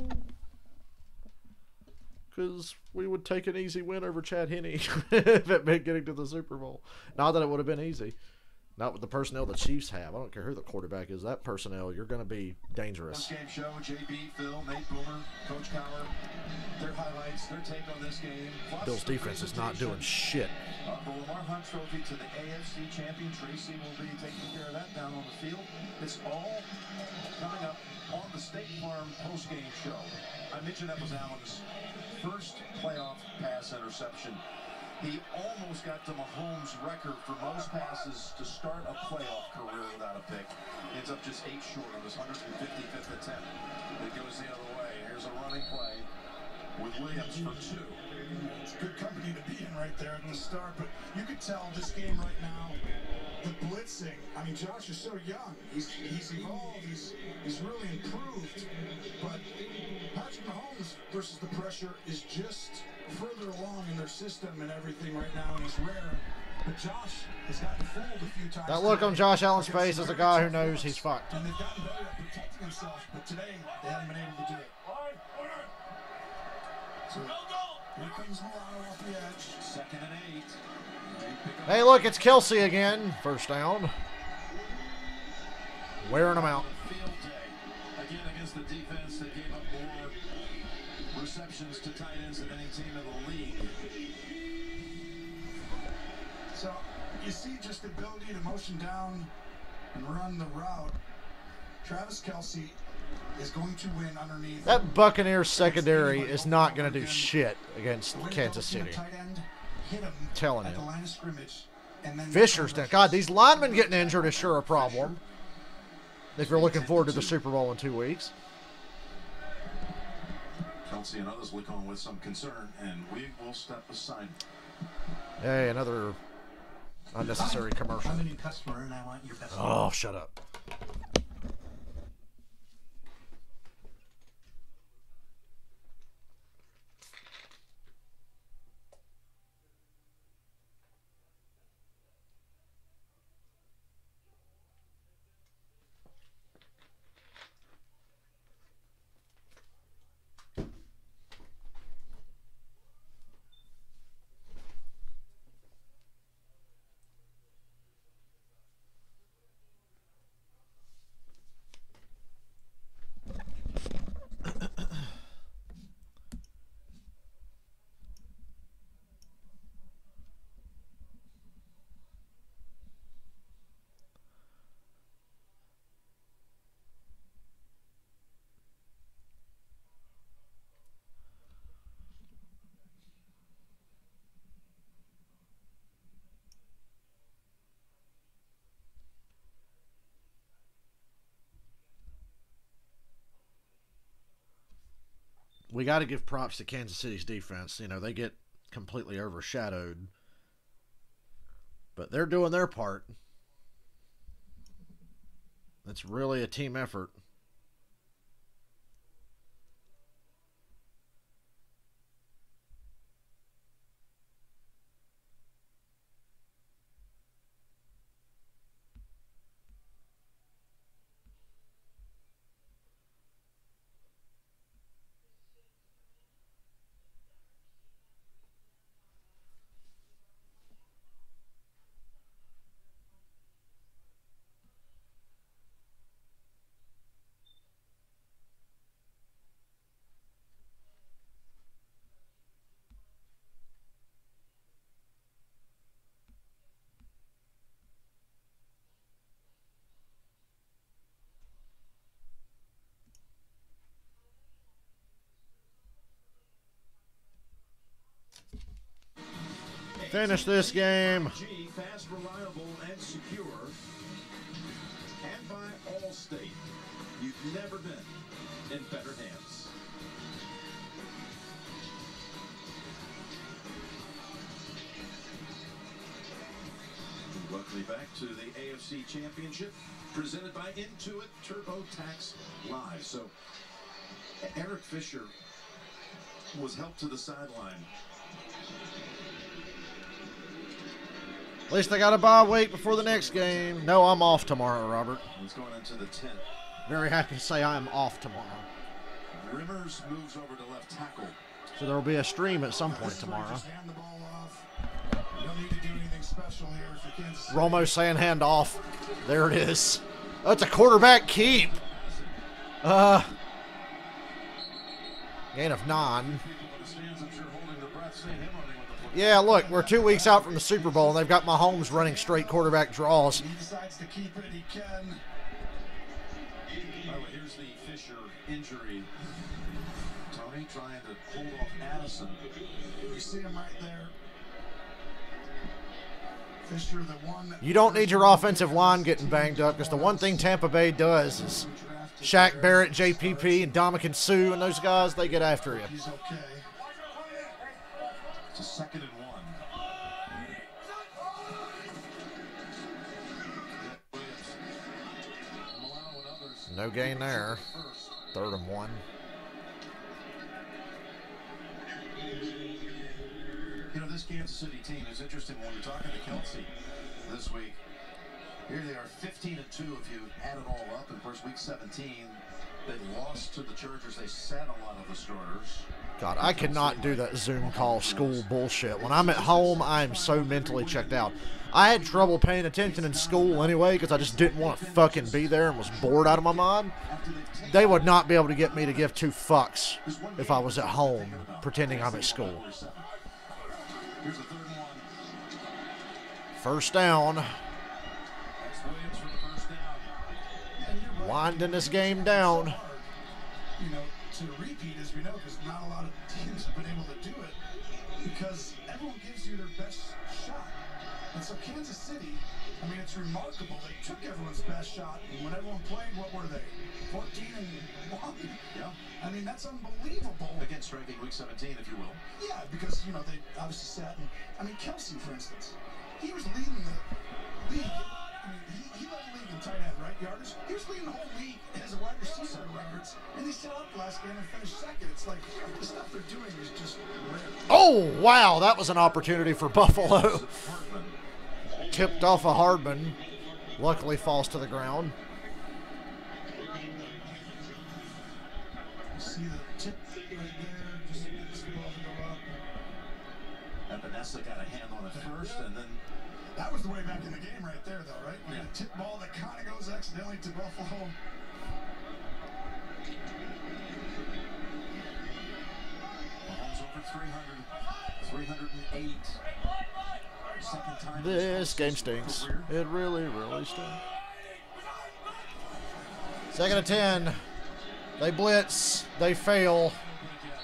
Because we would take an easy win over Chad Henne if it meant getting to the Super Bowl. Not that it would have been easy. Not with the personnel the Chiefs have. I don't care who the quarterback is. That personnel, you're going to be dangerous. Game show, JB, Phil, Nate Boomer, Coach Cowher, their highlights, their take on this game. Plus Bill's defense is not doing shit. The Lamar Hunt Trophy to the AFC champion. Tracy will be taking care of that down on the field. It's all coming up on the State Farm postgame show. I mentioned that was Allen's first playoff pass interception. He almost got to Mahomes' record for most passes to start a playoff career without a pick. Ends up just 8 short of his 155th attempt. It goes the other way. Here's a running play with Williams for 2. It's good company to be in right there in the start, but you could tell this game right now, the blitzing. I mean, Josh is so young. He's evolved. He's really improved. But Patrick Mahomes versus the pressure is just further along in their system and everything right now, and he's rare. But Josh has gotten fooled a few times. That look on Josh Allen's face is a guy who knows he's fucked. And they've gotten better at protecting themselves, but today they haven't been able to do it. So here comes Milano off the edge. 2nd and 8. Hey, look, it's Kelsey again. First down. Wearing them out. Field day. Again, against the defense that gave up more receptions to tight ends than any team in the league. So you see just the ability to motion down and run the route. Travis Kelsey is going to win underneath. That Buccaneers secondary is not going to do shit against Kansas City. Telling you. Fisher's down. God, these linemen getting injured is sure a problem. If you're looking forward to the Super Bowl in 2 weeks. Kelsey and others look on with some concern, and we will step aside. Hey, another unnecessary commercial. I'm a new customer, and I want your best. Oh, shut up. We got to give props to Kansas City's defense. You know, they get completely overshadowed. But they're doing their part. It's really a team effort. Finish this game. Fast, reliable, and secure. And by Allstate. You've never been in better hands. Welcome back to the AFC Championship, presented by Intuit TurboTax Live. So, Eric Fisher was helped to the sideline. At least I got a bye week before the next game. No, I'm off tomorrow, Robert. He's going into the 10th. Very happy to say I am off tomorrow. Rimmers moves over to left tackle. So there will be a stream at some point tomorrow. Just hand the ball off. You don't need to do anything special here for Kansas City. Romo saying hand off. There it is. That's a quarterback keep. Gain of 9. Yeah, look, we're 2 weeks out from the Super Bowl, and they've got Mahomes running straight quarterback draws. He decides to keep it, he can. By the way, here's the Fisher injury. Tony trying to hold off Addison. You see him right there. Fisher, the one. You don't need your offensive line getting banged up, because the one thing Tampa Bay does is Shaq Barrett, JPP, and Dominican Sue, and those guys, they get after you. He's okay. It's a 2nd and 1. No gain there. 3rd and 1. You know, this Kansas City team is interesting. When we were talking to Kelsey this week, here they are 15 and 2 if you add it all up. And of course, week 17, they lost to the Chargers. They sat a lot of the starters. God, I cannot do that Zoom call school bullshit. When I'm at home, I'm so mentally checked out. I had trouble paying attention in school anyway because I just didn't want to fucking be there and was bored out of my mind. They would not be able to get me to give 2 fucks if I was at home pretending I'm at school. Here's the 3rd and 1. First down. That's Williams for the first down. Winding this game down. you know, to repeat, as we know, because not a lot of teams have been able to do it, because everyone gives you their best shot. And so Kansas City, I mean, it's remarkable. They took everyone's best shot, and when everyone played, what were they? 14-1? Yeah. I mean, that's unbelievable. Again, striking week 17, if you will. Yeah, because, you know, they obviously sat and, I mean, Kelsey, for instance, he was leading the league. I mean, he led the league in tight end, right? Yardage. He was leading the whole league as a wide receiver in records, and he set up last game and finished second. It's like, the stuff they're doing is just rare. Oh, wow. That was an opportunity for Buffalo. Tipped off a Hardman. Luckily falls to the ground. You see the tip right there, just go up. And Vanessa got a hand on it first, and then That was the way back in the game right there, though, right? Yeah. A tip ball that kind of goes accidentally to Buffalo. Mahomes over 300, 308. Second time This game stinks. It really, really stinks. Second and 10. They blitz. They fail.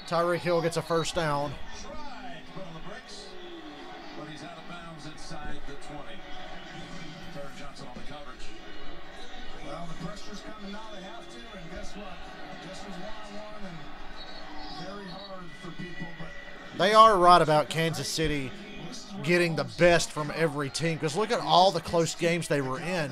Tyreek Hill gets a first down. Tried to put on the brakes, but he's out of bounds inside the 20. Terry Johnson on the coverage. Well, the pressure's coming now. They have to, and guess what? This was one-on-one and very hard for people, but They are right about Kansas City getting the best from every team, because look at all the close games they were in.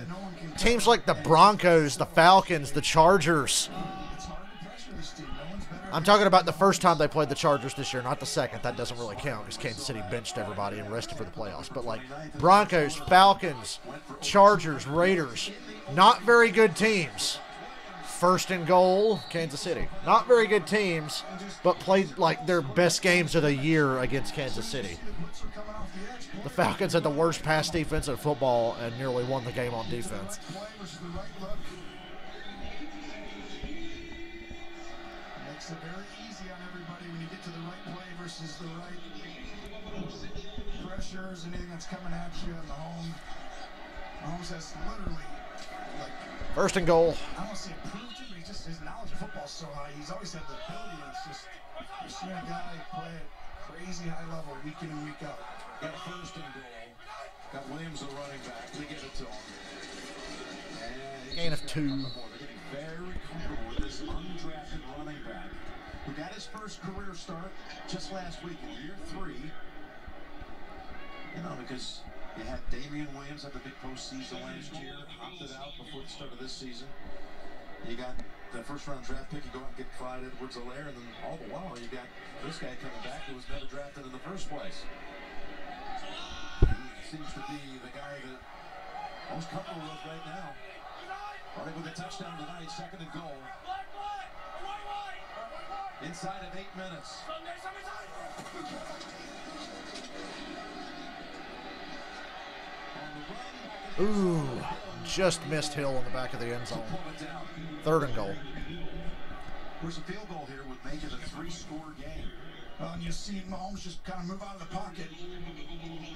Teams like the Broncos, the Falcons, the Chargers. it's hard to pressure this team. No one's better. I'm talking about the first time they played the Chargers this year, not the second. That doesn't really count because Kansas City benched everybody and rested for the playoffs. But like Broncos, Falcons, Chargers, Raiders, not very good teams. First and goal, Kansas City. Not very good teams, but played like their best games of the year against Kansas City. The Falcons had the worst pass defense in football and nearly won the game on defense. Makes it very easy on everybody when you get to the right play versus the right pressures, anything that's coming at you in the home. Mahomes has literally, like, First and goal. I don't want to say improved him, but he's just, his knowledge of football is so high. He's always had the ability, and it's just, you're seeing a guy play at crazy high level week in and week out. Got a first and goal. Got Williams, the running back. They give it to him. And Gain of 2. They're getting very comfortable with this undrafted running back who got his first career start just last week in year 3. You know, because you had Damian Williams at the big postseason last year, opted out before the start of this season. You got the first-round draft pick. You go out and get Clyde Edwards-Helaire, and then all the while you got this guy coming back who was never drafted in the first place. He seems to be the guy that most comfortable with right now. Running with a touchdown tonight, second and goal. Inside of 8 minutes. Ooh, just missed Hill in the back of the end zone. Third and goal. There's a field goal here would make it a 3-score game. And you see Mahomes just kind of move out of the pocket.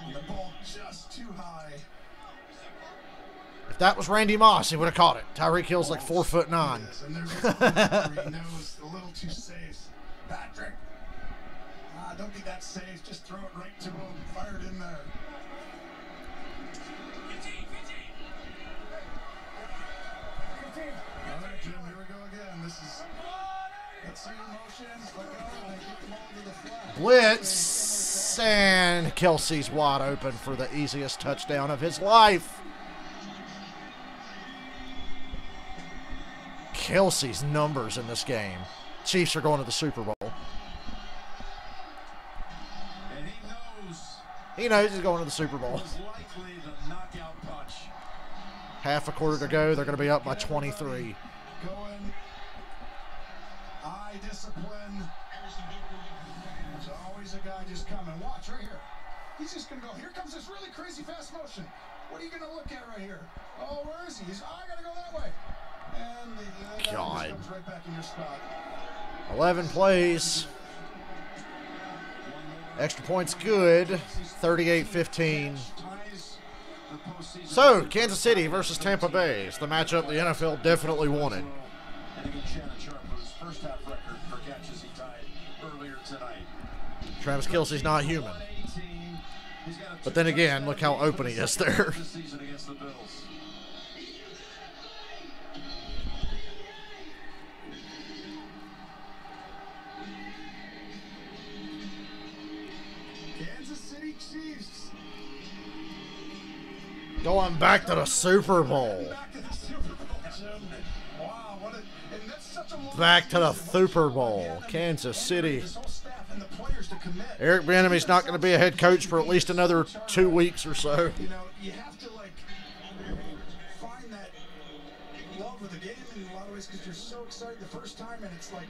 And the ball just too high. If that was Randy Moss, he would have caught it. Tyreek Hill's like 4'9". Yes, and there's he knows a little too safe. Patrick, don't be that safe. Just throw it right to him. Fire it in there. All right, Jim, here we go again. This is, let's see your motions. Let go, and get the ball to the flat. Blitz, and Kelsey's wide open for the easiest touchdown of his life. Kelsey's numbers in this game. Chiefs are going to the Super Bowl. And He knows he's going to the Super Bowl. was likely the knockout punch. Half a quarter to go. They're going to be up by 23. Going. Eye discipline. There's always a guy just coming. Watch right here. He's just going to go. Here comes this really crazy fast motion. What are you going to look at right here? Oh, where is he? I got to go that way. And the guy God. just comes right back in your spot. 11 plays. Extra points good. 38-15. So, Kansas City versus Tampa Bay is the matchup the NFL definitely wanted. And again, Shannon Sharp for his first half record for catches he tied earlier tonight. Travis Kelce's not human. But then again, look how open he is there. This season against the Bills. Kansas City Chiefs. Going back to the Super Bowl. Back to the Super Bowl, Jim. Wow, what a, and that's such a long Back to the season. Super Bowl. Kansas City. This whole staff and the players to commit. Eric Bieniemy's not going to be a head coach for at least another 2 weeks or so. You know, you have to like find that love of the game in a lot of ways because you're so excited the first time, and it's like,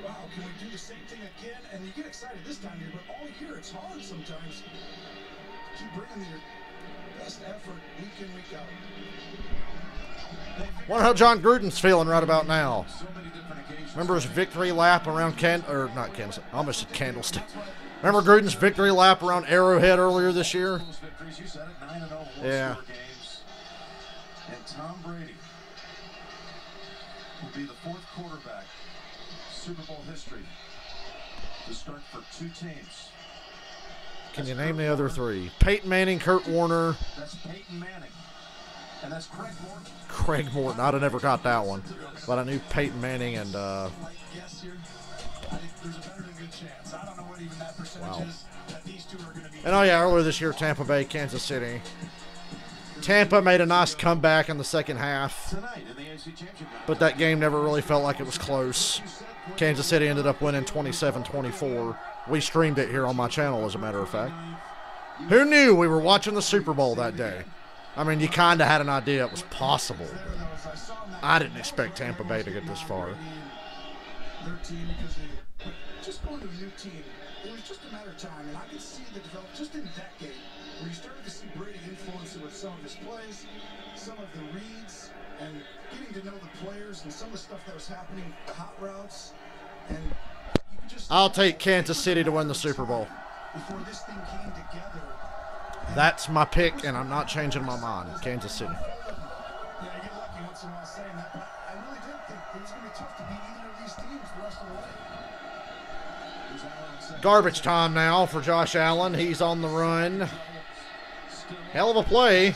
wow, can we do the same thing again? And you get excited this time here, but all year it's hard sometimes. Keep bringing your best effort week in, week out. Wonder how John Gruden's feeling right about now. Remember his victory lap around I almost said Candlestick. Remember Gruden's victory lap around Arrowhead earlier this year? Yeah. And Tom Brady will be the fourth quarterback Super Bowl history to start for 2 teams. Can you name the other 3? Peyton Manning, Kurt Warner. That's Peyton Manning. And that's Craig Morton. Craig Morton. I'd have never got that one. But I knew Peyton Manning and Guess here. I think there's a better than good chance. I don't know what even that percentage is that these two are going to be. and oh yeah, earlier this year, Tampa Bay, Kansas City. Tampa made a nice comeback in the second half, but that game never really felt like it was close. Kansas City ended up winning 27-24. We streamed it here on my channel, as a matter of fact. Who knew we were watching the Super Bowl that day? I mean, you kind of had an idea it was possible. I didn't expect Tampa Bay to get this far. Just going to a new team, it was just a matter of time, and I could see the development just in that game, where you started to see Brady influence it with some of his plays, some of the reads, and getting to know the players and some of the stuff that was happening, the hot routes, and you could just. I'll take Kansas City to win the Super Bowl. Before this thing came together. That's my pick, and I'm not changing my mind. Kansas City. Yeah, I get lucky once in a while saying that, but I really did think it was going to be tough to beat either of these teams the rest of the way. Garbage time now for Josh Allen. He's on the run. Hell of a play.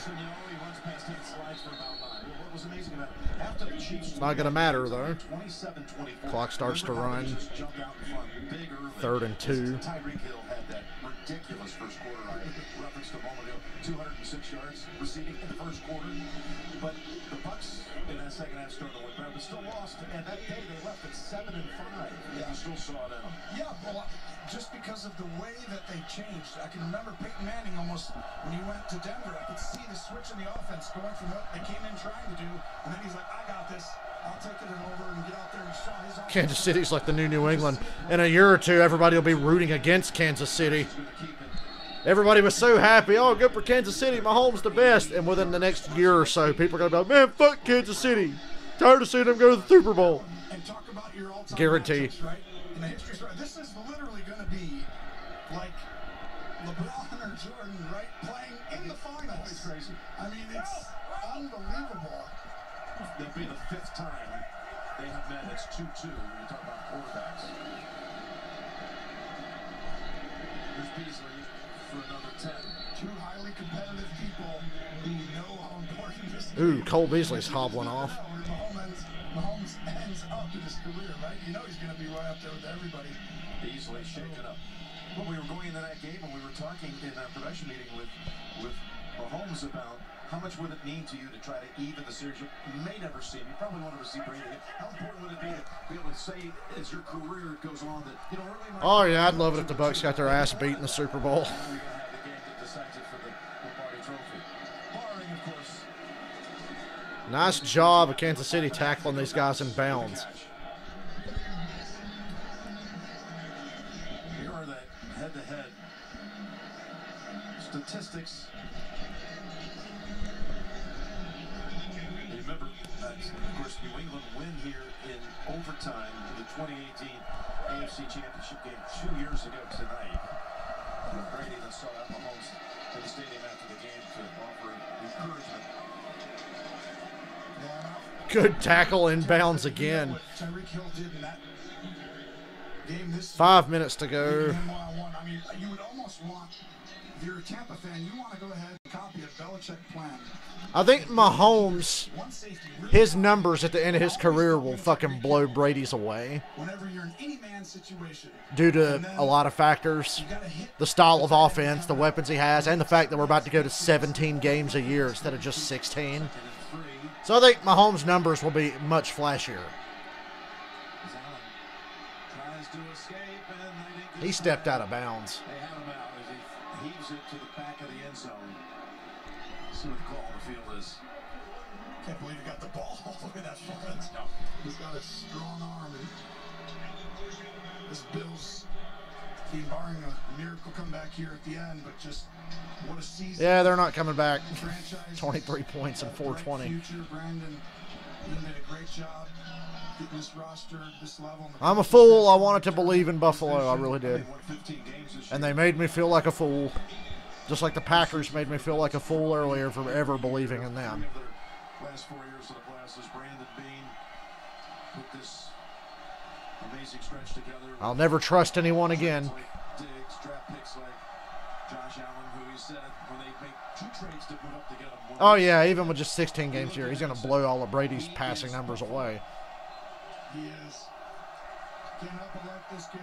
It's not going to matter, though. Clock starts to run. 3rd and 2. Ridiculous first quarter. I referenced a moment ago, 206 yards receiving in the first quarter. But the Bucs in that second half started to win better, but still lost. And that day they left at 7-5. Yeah, you still saw it in them. Yeah, well, just because of the way that they changed. I can remember Peyton Manning almost when he went to Denver. I could see the switch in the offense going from what they came in trying to do, and then he's like, "I got this. I'll take it over and get out there and shot his." Kansas City's like the new England. In a year or two, everybody will be rooting against Kansas City. Everybody was so happy. Oh, good for Kansas City. Mahomes the best. And within the next year or so, people are going to be like, man, fuck Kansas City. Tired of seeing them go to the Super Bowl. And talk about your all-time Guarantee. matchups, right? In the history, this is literally going to be like LeBron or Jordan, right? Playing in the finals. It's crazy. I mean, it's unbelievable. That'll be the 5th time they have met. It's 2-2 when you talk about quarterbacks. Here's Beasley for another 10. 2 highly competitive people who know how important this is. Ooh, Cole Beasley's hobbling off. Mahomes ends up in his career, right? You know he's going to be right up there with everybody. Beasley shaken up. Well, we were going into that game and we were talking in that production meeting with Mahomes about how much would it mean to you to try to even the series? You may never see him. You probably want to see Brady again. How important would it be to be able to say as your career goes on that, you know, early Oh, yeah, I'd love it if the Bucs got their ass beat in the Super Bowl. we're going to have the game that decides it for the Lombardi Trophy. Barring, of course. Nice job of Kansas City tackling these guys in bounds. Here are the head-to-head statistics. Remember, of course, New England win here in overtime in the 2018 AFC Championship game 2 years ago tonight. Brady then saw out Mahomes in the stadium after the game to offer encouragement. Good tackle inbounds again. What Tyreek Hill did in that game this 5 minutes to go. I mean, you would almost want, if you're a Tampa fan, you want to go ahead and copy a Belichick plan. I think Mahomes, his numbers at the end of his career will fucking blow Brady's away. Whenever you're in any man situation. Due to a lot of factors. The style of offense, the weapons he has, and the fact that we're about to go to 17 games a year instead of just 16. So I think Mahomes' numbers will be much flashier. He stepped out of bounds. They have him out as he heaves it to the back of the end zone. See what the call on the field is. Can't believe he got the ball all the way that far. He's got a strong arm. This Bills team, barring a miracle comeback here at the end, but just what a season. Yeah, they're not coming back. 23 points and 420. Future, Brandon, he did a great job getting this roster, this level. I'm a fool. I wanted to believe in Buffalo. I really did. And they made me feel like a fool. Just like the Packers made me feel like a fool earlier for ever believing in them. Last 4 years of the Blasters, Brandon Bean put this amazing stretch together. I'll never trust anyone again. Diggs, draft picks like Josh Allen, who he said when they make 2 trades to put up to get him. Oh yeah, even with just 16 games here, he's going to blow all of Brady's passing numbers away. He is. Can't help but like this kid.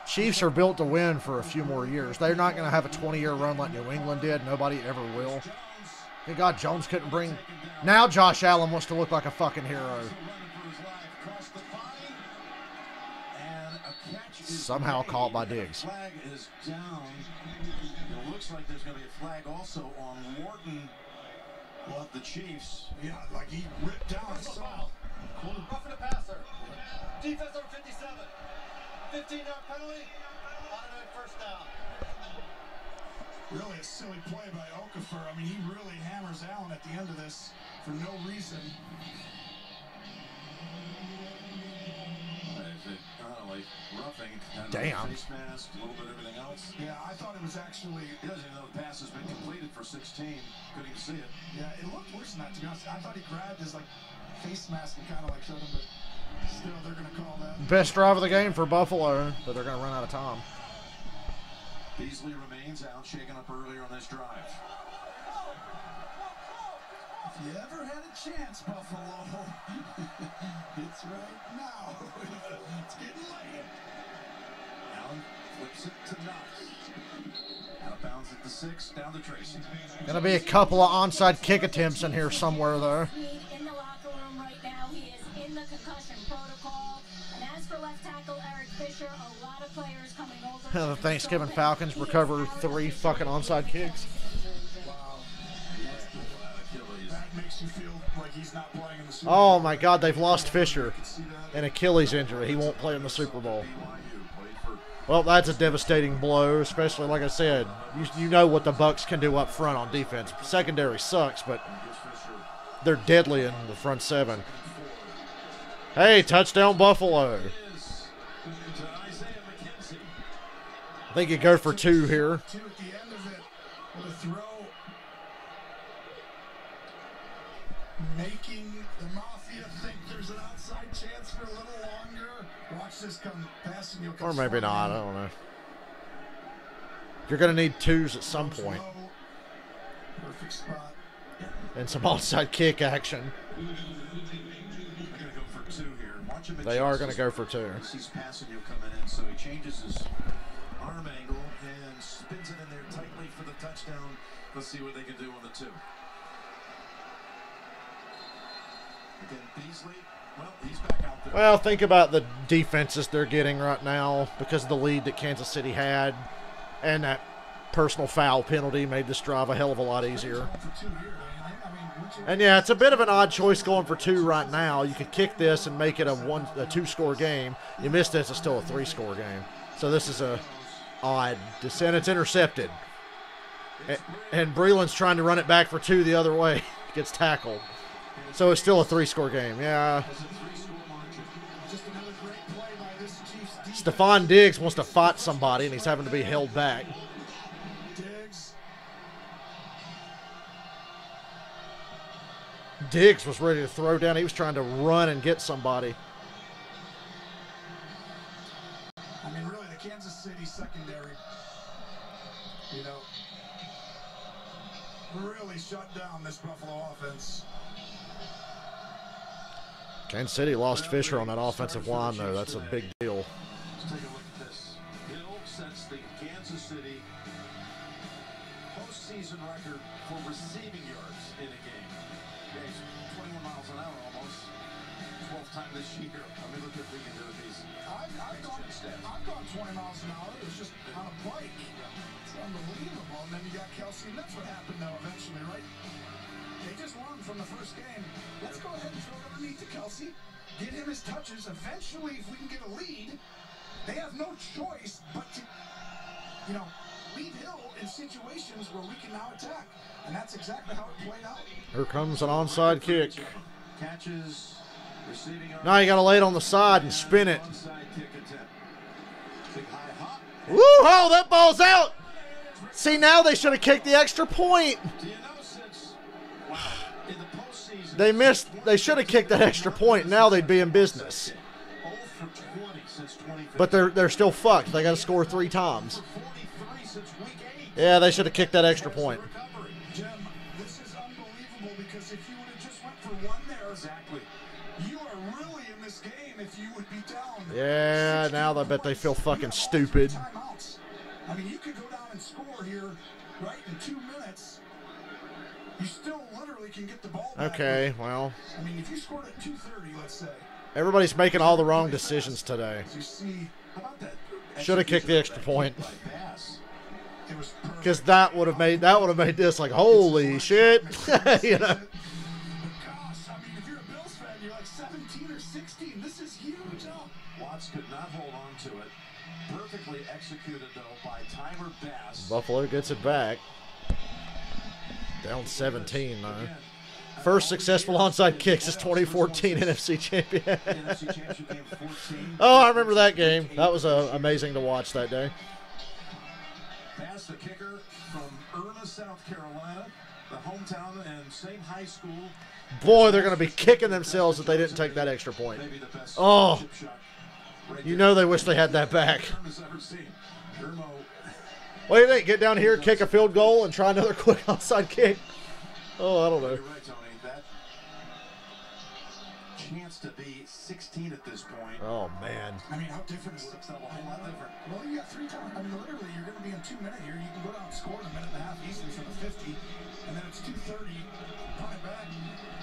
Chiefs are built to win for a few more years. They're not going to have a 20-year run like New England did. Nobody ever will. Thank God Jones couldn't bring... Now Josh Allen wants to look like a fucking hero. Somehow caught by Diggs. Flag is down. It looks like there's going to be a flag also on Wharton. Well, the Chiefs. Yeah, like he ripped down. Roughing the passer. Defense over 57. 15-yard penalty. Automatic first down. Really a silly play by Okafor. I mean, he really hammers Allen at the end of this for no reason. Like roughing. Damn. Face mask, a little bit of everything else. Yeah, I thought it was actually... He doesn't even know the pass has been completed for 16. Couldn't even see it. Yeah, it looked worse than that, to be honest. I thought he grabbed his like face mask and kind of like showed him, but still they're going to call that. Best drive of the game for Buffalo, but they're going to run out of time. Beasley remains out, shaken up earlier on this drive. If you ever had a chance, Buffalo, it's right now. It's getting late. Allen flips it to Knox. Out of bounds at the 6, down to Tracy. Going to be a couple of onside kick attempts in here somewhere, though. In the locker room right now, he is in the concussion protocol. And as for left tackle Eric Fisher, a lot of players coming over. The Thanksgiving Falcons recover 3 fucking onside kicks. Makes you feel like he's not playing in the Super Bowl. Oh my God, they've lost Fisher. An Achilles injury. He won't play in the Super Bowl. Well, that's a devastating blow, especially like I said. You know what the Bucs can do up front on defense. Secondary sucks, but they're deadly in the front 7. Hey, touchdown Buffalo. I think you go for 2 here. 2 at the end of it with a throw. Making the Mafia think there's an outside chance for a little longer. Watch this come passing. You'll come or maybe not. I don't know. You're going to need 2s at some point. Perfect spot. And some onside kick action. They are going to go for 2. He's passing, you'll come in, so he changes his arm angle and spins it in there tightly for the touchdown. Let's see what they can do on the 2. Again, Beasley, well, he's back out there. Well, think about the defenses they're getting right now because of the lead that Kansas City had, and that personal foul penalty made this drive a hell of a lot easier. And yeah, it's a bit of an odd choice going for 2 right now. You could kick this and make it a 2-score game. You missed this, it's still a 3-score game. So this is a odd descent. It's intercepted. And Breland's trying to run it back for 2 the other way. Gets tackled. So it's still a 3-score game. Yeah. Stephon Diggs wants to fight somebody, and he's having to be held back. Diggs was ready to throw down. He was trying to run and get somebody. I mean, really, the Kansas City secondary, you know, really shut down this Buffalo offense. Kansas City lost Fisher on that offensive line, though. That's a big deal. Let's take a look at this. Hill sets the Kansas City postseason record for receiving yards in a game. Yeah, he's 21 miles an hour almost. 12th time this year. I mean, look at what we can do with these. I've gone 20 miles an hour. It was just on a bike. It's unbelievable. And then you got Kelsey, and that's what happened, though, eventually, right? They just learned from the first game. Let's go ahead and throw it underneath to Kelsey. Get him his touches. Eventually, if we can get a lead, they have no choice but to, you know, leave Hill in situations where we can now attack. And that's exactly how it played out. Here comes an onside kick. Catches, receiving yards. Now you got to lay it on the side and spin it. Onside kick attempt. Big high hop. Woo! Oh, that ball's out. See, now they should have kicked the extra point. Do you know since, wow, in the postseason, They missed. They should have kicked that extra point. Now they'd be in business. 0 for 20 since 2015. But they're still fucked. They got to score 3 times. 43 since week 8. Yeah, they should have kicked that extra point. Jim, this is unbelievable because if you would have just went for one there, Exactly. you are really in this game if you would be down. Yeah, now I bet they feel fucking stupid. Timeouts. I mean, you could go down and score here, right, in 2 minutes. You still literally can get the ball back. Okay, well, I mean, if you scored at 2:30, let's say. everybody's making all the wrong decisions today. You see, How about that? Should have kicked the extra point. Pass. it was perfect. Because that would have made this like holy shit. You know. Gosh, I mean, if you're a Bills fan, you're like 17 or 16. This is huge. Watts could not hold on to it. Perfectly executed, though, by Tyler Bass. Buffalo gets it back. Down 17 though. First successful onside kick since 2014 NFC champion. NFC Championship game 14. Oh, I remember that game. That was amazing to watch that day. Bass, the kicker from Irma, South Carolina, the hometown and same high school. Boy, they're going to be kicking themselves if they didn't take that extra point. Maybe the best Oh, chip shot right you there. know they wish they had that back. Irma's ever seen. Irma, What do you think? Get down here, kick a field goal, and try another quick onside kick? Oh, I don't know. you're right, Tony. That chance to be 16 at this point. Oh, man. I mean, how different is Looks a whole lot different. Well, you got 3 times. I mean, literally, you're going to be in 2 minutes here. You can go down and score in a minute and a half easily from the 50, and then it's 2:30. Punt it back.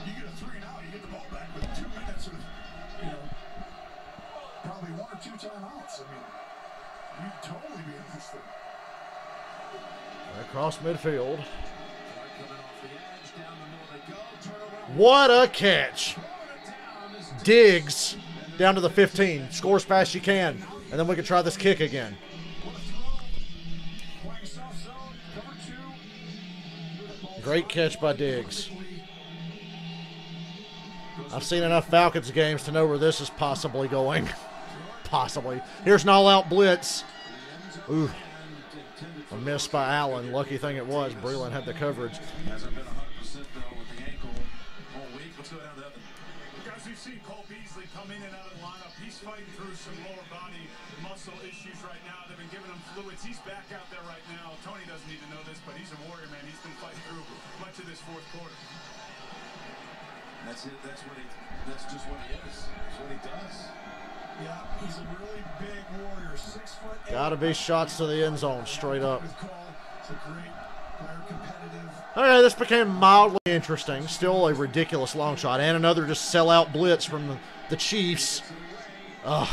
You get a 3 and out. You get the ball back with 2 minutes with, you know, probably 1 or 2 timeouts. I mean, you'd totally be in this thing. Across midfield. Coming off the edge, down the middle they go. Turn around. What a catch. Throwing it down is Diggs down to the 15. Score as fast as you can. And then we can try this kick again. What a throw. Playing soft zone. Cover 2. Great catch by Diggs. I've seen enough Falcons games to know where this is possibly going. Possibly. Here's an all-out blitz. Ooh. A miss by Allen. Lucky thing it was. Breland had the coverage. Hasn't been 100% though with the ankle all week. Let's go down to Evan. Guys, we've seen Cole Beasley come in and out of the lineup. He's fighting through some lower body muscle issues right now. They've been giving him fluids. He's back out there right now. Tony doesn't need to know this, but he's a warrior, man. He's been fighting through much of this fourth quarter. That's it. That's just what he is. That's what he does. Yeah, he's a really big warrior. 6'8". Gotta be shots to the end zone straight up. With Cole. It's a great player, competitive. Okay, this became mildly interesting. Still a ridiculous long shot. And another just sellout blitz from the Chiefs. Ugh.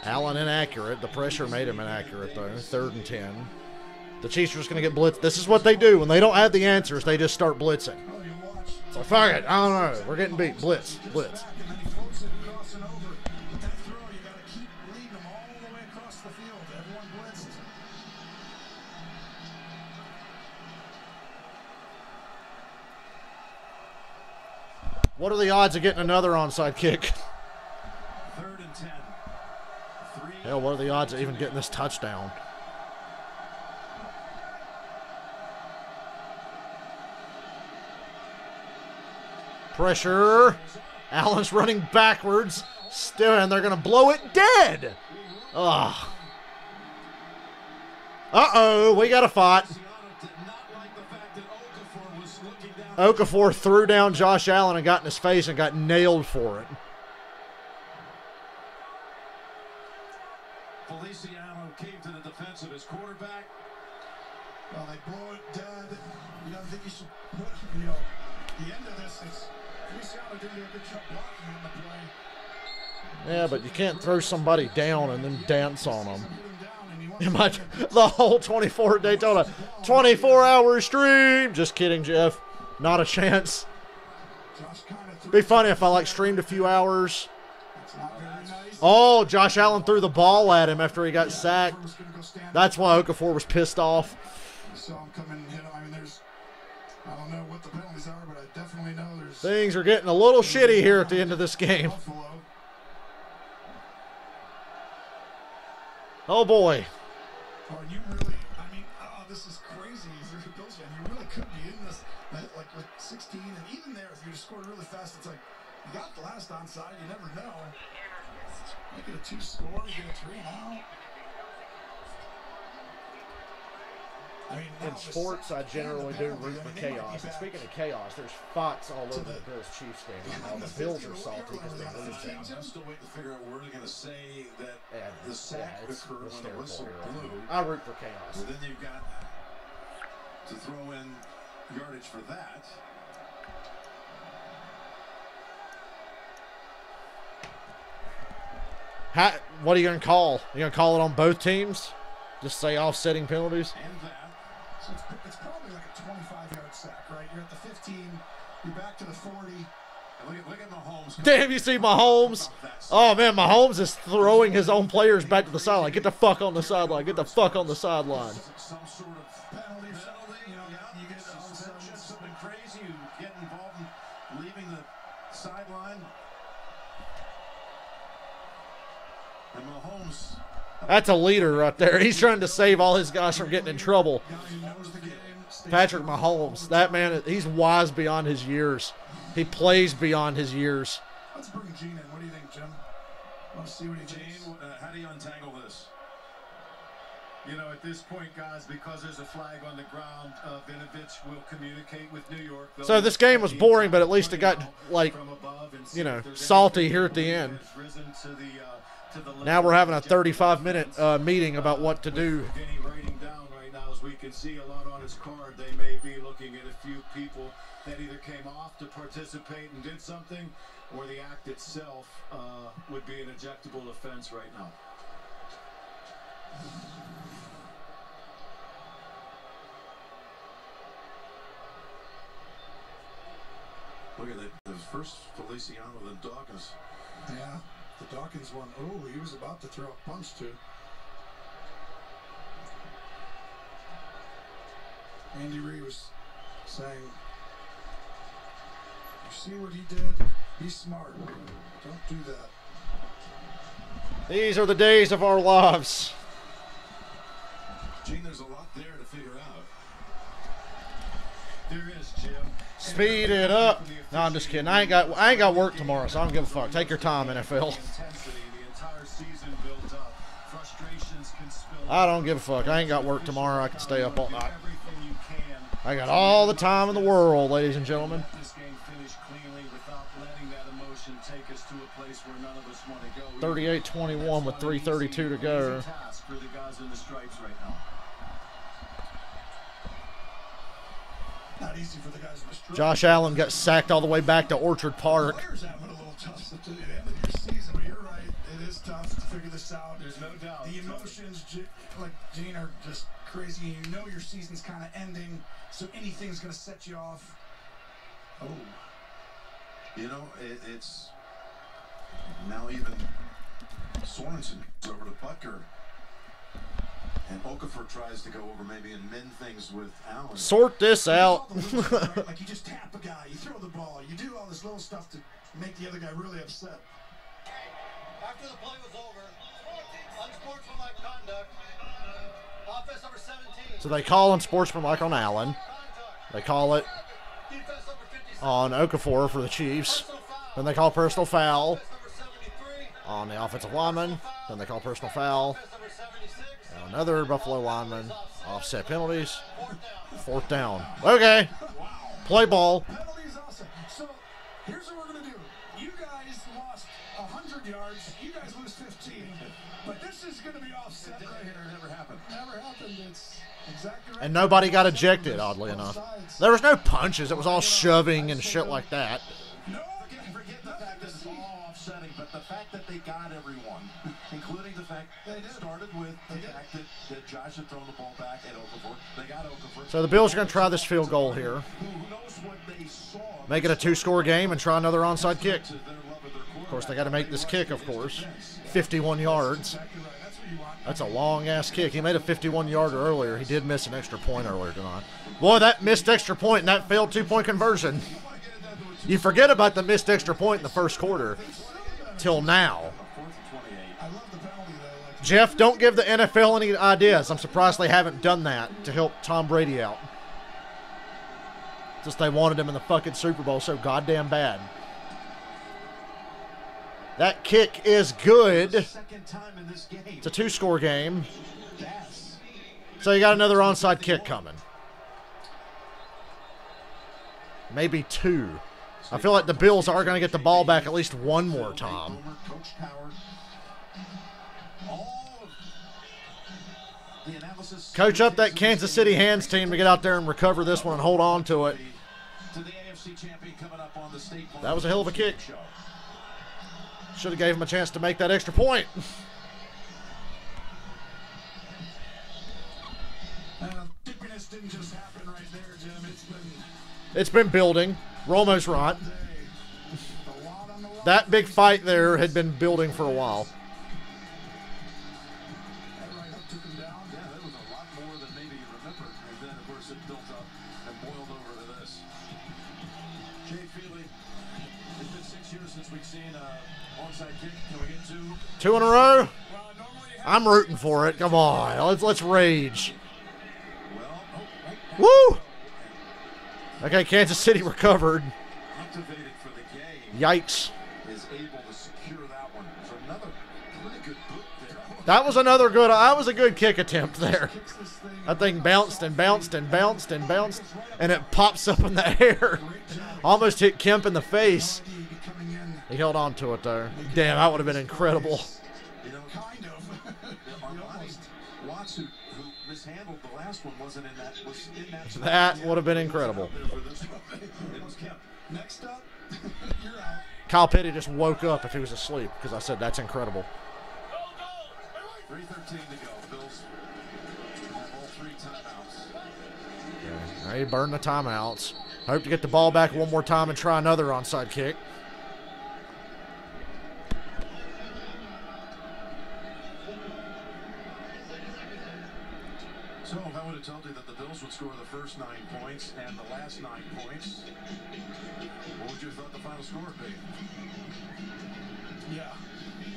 Allen inaccurate. The pressure made him inaccurate, though. 3rd and 10. The Chiefs are just going to get blitzed. This is what they do. When they don't have the answers, they just start blitzing. Oh, you watch. So, fuck it. I don't know. We're getting beat. Blitz. Blitz. And then he floats it crossing over. But that throw, you got to keep leading them all the way across the field. Everyone blitzed. What are the odds of getting another onside kick? 3rd and 10. Hell, what are the odds of even getting this touchdown? Pressure. Allen's running backwards. Still, and they're going to blow it dead. Ugh. Uh-oh, we got a fight. Okafor threw down Josh Allen and got in his face and got nailed for it. Feliciano came to the defense of his quarterback. Well, they blow it dead. You don't think you should put, you know, the end of this is Feliciano didn't do a good job blocking on the play. Yeah, but you can't throw somebody down and then dance on them. The whole 24 Daytona, 24-hour stream. Just kidding, Jeff. Not a chance. Be funny if I like streamed a few hours. Oh, Josh Allen threw the ball at him after he got sacked. That's why Okafor was pissed off. I don't know what the penalties are, but I definitely know there's... Things are getting a little shitty here at the end of this game. Oh, boy. Oh, you really, I mean, oh, this is crazy. If you're a Bills fan, you really could be in this, like with 16, and even there, if you just scored really fast, it's like, you got the last onside, you never know. You get a 2 score, you get a 3 now. I mean, in sports, I generally do root for chaos. And speaking of chaos, there's fights all over the Bills-Chiefs game right now. The Bills are salty because they lose them. I'm still waiting to figure out where they're going to say that the sack occurred when the whistle blew. I root for chaos. So then you've got to throw in yardage for that. What are you going to call? You going to call it on both teams? Just say offsetting penalties? And that. So it's probably like a 25-yard sack, right? You're at the 15, you're back to the 40. And look at Mahomes. Damn, you see Mahomes? Oh, man, Mahomes is throwing his own players back to the sideline. Get the fuck on the sideline. Get the fuck on the sideline. Some sort of penalty, you know, you get something crazy, you get involved in leaving the sideline. And Mahomes... That's a leader right there. He's trying to save all his guys from getting in trouble. Patrick Mahomes, that man, he's wise beyond his years. He plays beyond his years. Let's bring Gene in. What do you think, Jim? Want to see what he thinks? Gene, how do you untangle this? You know, at this point, guys, because there's a flag on the ground, Vinovich will communicate with New York. So this game was boring, but at least it got, like, you know, salty here at the end. Now we're having a 35-minute meeting about what to do. Writing down right now, as we can see a lot on his card, they may be looking at a few people that either came off to participate and did something, or the act itself would be an ejectable offense right now. Look at that. The first Feliciano, then Dawkins. Yeah. The Dawkins one, oh, he was about to throw a punch too. Andy Reid was saying, you see what he did? Be smart. Don't do that. These are the days of our lives. Gene, there's a lot there to figure out. There is, Jim. Speed it up. No, I'm just kidding. I ain't got work tomorrow, so I don't give a fuck. Take your time, NFL. I don't give a fuck. I ain't got work tomorrow. I can stay up all night. I got all the time in the world, ladies and gentlemen. 38-21 with 3:32 to go. Not easy for the guys in the strike. Josh Allen got sacked all the way back to Orchard Park. Players having a little tough to the end of your season, but you're right. It is tough to figure this out. There's no doubt. The emotions, like Gene, are just crazy. You know your season's kind of ending, so anything's going to set you off. Oh. You know, it's now even Sorensen over to Butker. And Okafor tries to go over maybe and mend things with Allen. Sort this out. Like you just tap a guy, you throw the ball, you do all this little stuff to make the other guy really upset. After the play was over, unsportsmanlike conduct, offense number 17. So they call unsportsmanlike on Allen. They call it. Defense number 56. on Okafor for the Chiefs. Then they call personal foul on the offensive lineman. Then they call personal foul. And another Buffalo lineman. Offset penalties. 4th down. Okay. Play ball. Penalties also. So here's what we're going to do. You guys lost 100 yards. You guys lose 15. But this is going to be offset right here. Never happened. Never happened. It's exactly right. And nobody got ejected, oddly enough. There was no punches. It was all shoving and shit like that. No, forget the fact that it's all offsetting, but the fact that they got everyone, including the fact that it started with the fact that Josh had thrown the ball back at Okafor. They got Okafor. So the Bills are going to try this field goal here. Who knows what they saw? Make it a 2-score game and try another onside kick. Of course, they got to make this kick, of course. 51 yards. That's a long-ass kick. He made a 51-yarder earlier. He did miss an extra point earlier tonight. Boy, that missed extra point and that failed 2-point conversion. You forget about the missed extra point in the first quarter. Till now. Jeff, don't give the NFL any ideas. I'm surprised they haven't done that to help Tom Brady out. Just they wanted him in the fucking Super Bowl so goddamn bad. That kick is good. It's a 2-score game. So you got another onside kick coming. Maybe 2. I feel like the Bills are going to get the ball back at least one more time. Coach up that Kansas City hands team to get out there and recover this one and hold on to it. That was a hell of a kick. Should have gave him a chance to make that extra point. Didn't just happen right there, Jim. It's been building. Romo's right. That big fight there had been building for a while. Two in a row? I'm rooting for it. Come on. Let's rage. Woo! Okay, Kansas City recovered. Yikes. That was another good. That was a good kick attempt there. That thing bounced and bounced and bounced and bounced, and it pops up in the air. Almost hit Kemp in the face. He held on to it there. Damn, that would have been incredible. That would have been incredible. Kyle Petty just woke up if he was asleep because I said that's incredible. 3:13 to go. Bills have all 3 timeouts. Okay. Now you burn the timeouts. Hope to get the ball back one more time and try another onside kick. So if I would have told you that the Bills would score the first 9 points and the last 9 points, what would you have thought the final score would be? Yeah.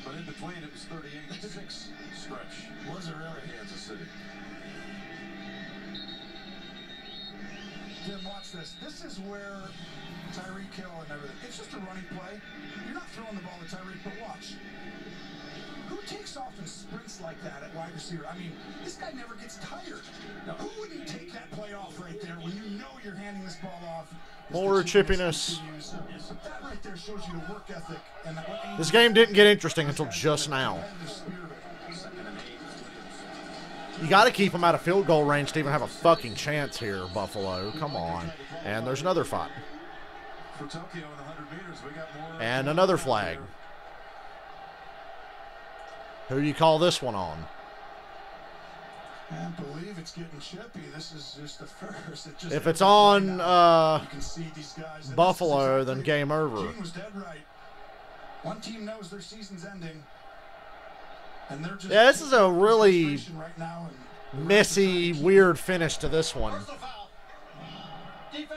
But in between, it was 38-6 stretch. Was it really? Kansas City. Jim, watch this. This is where Tyreek Hill and everything. It's just a running play. You're not throwing the ball to Tyreek, but watch. Who takes off and sprints like that at wide receiver? I mean, this guy never gets tired. Now, who wouldn't take that play off right there when you know you're handing this ball off? More chippiness. That right there shows you the work ethic. And this game didn't get interesting until just now. You got to keep them out of field goal range to even have a fucking chance here, Buffalo. Come on. And there's another fight. And another flag. Who do you call this one on? I believe it's getting chippy. This is just the first. If it's on Buffalo, then game over. Gene was dead right. One team knows their season's ending. And they're just yeah, this is a really messy, weird finish to this one.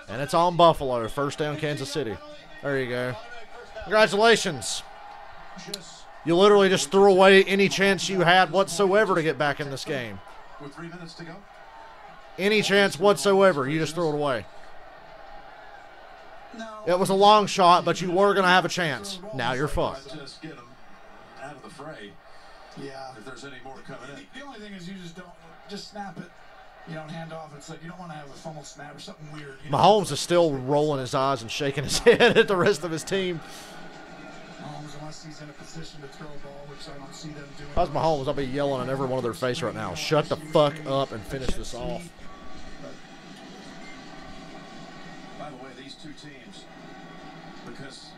And it's on Buffalo. First down, Kansas City. There you go. Congratulations. You literally just threw away any chance you had whatsoever to get back in this game. With 3 minutes to go? Any chance whatsoever. You just threw it away. It was a long shot, but you were going to have a chance. Now you're fucked. Just get them out of the fray. Yeah. If there's any more coming in. The only thing is you just snap it. You don't hand off. It's like you don't want to have a fumble snap or something weird. Mahomes is still rolling his eyes and shaking his head at the rest of his team. Mahomes, unless he's in a position to throw a ball, which I don't see them doing. If I was Mahomes, I'll be yelling at every one of their face right now. Shut the fuck up and finish this off. By the way, these two teams, because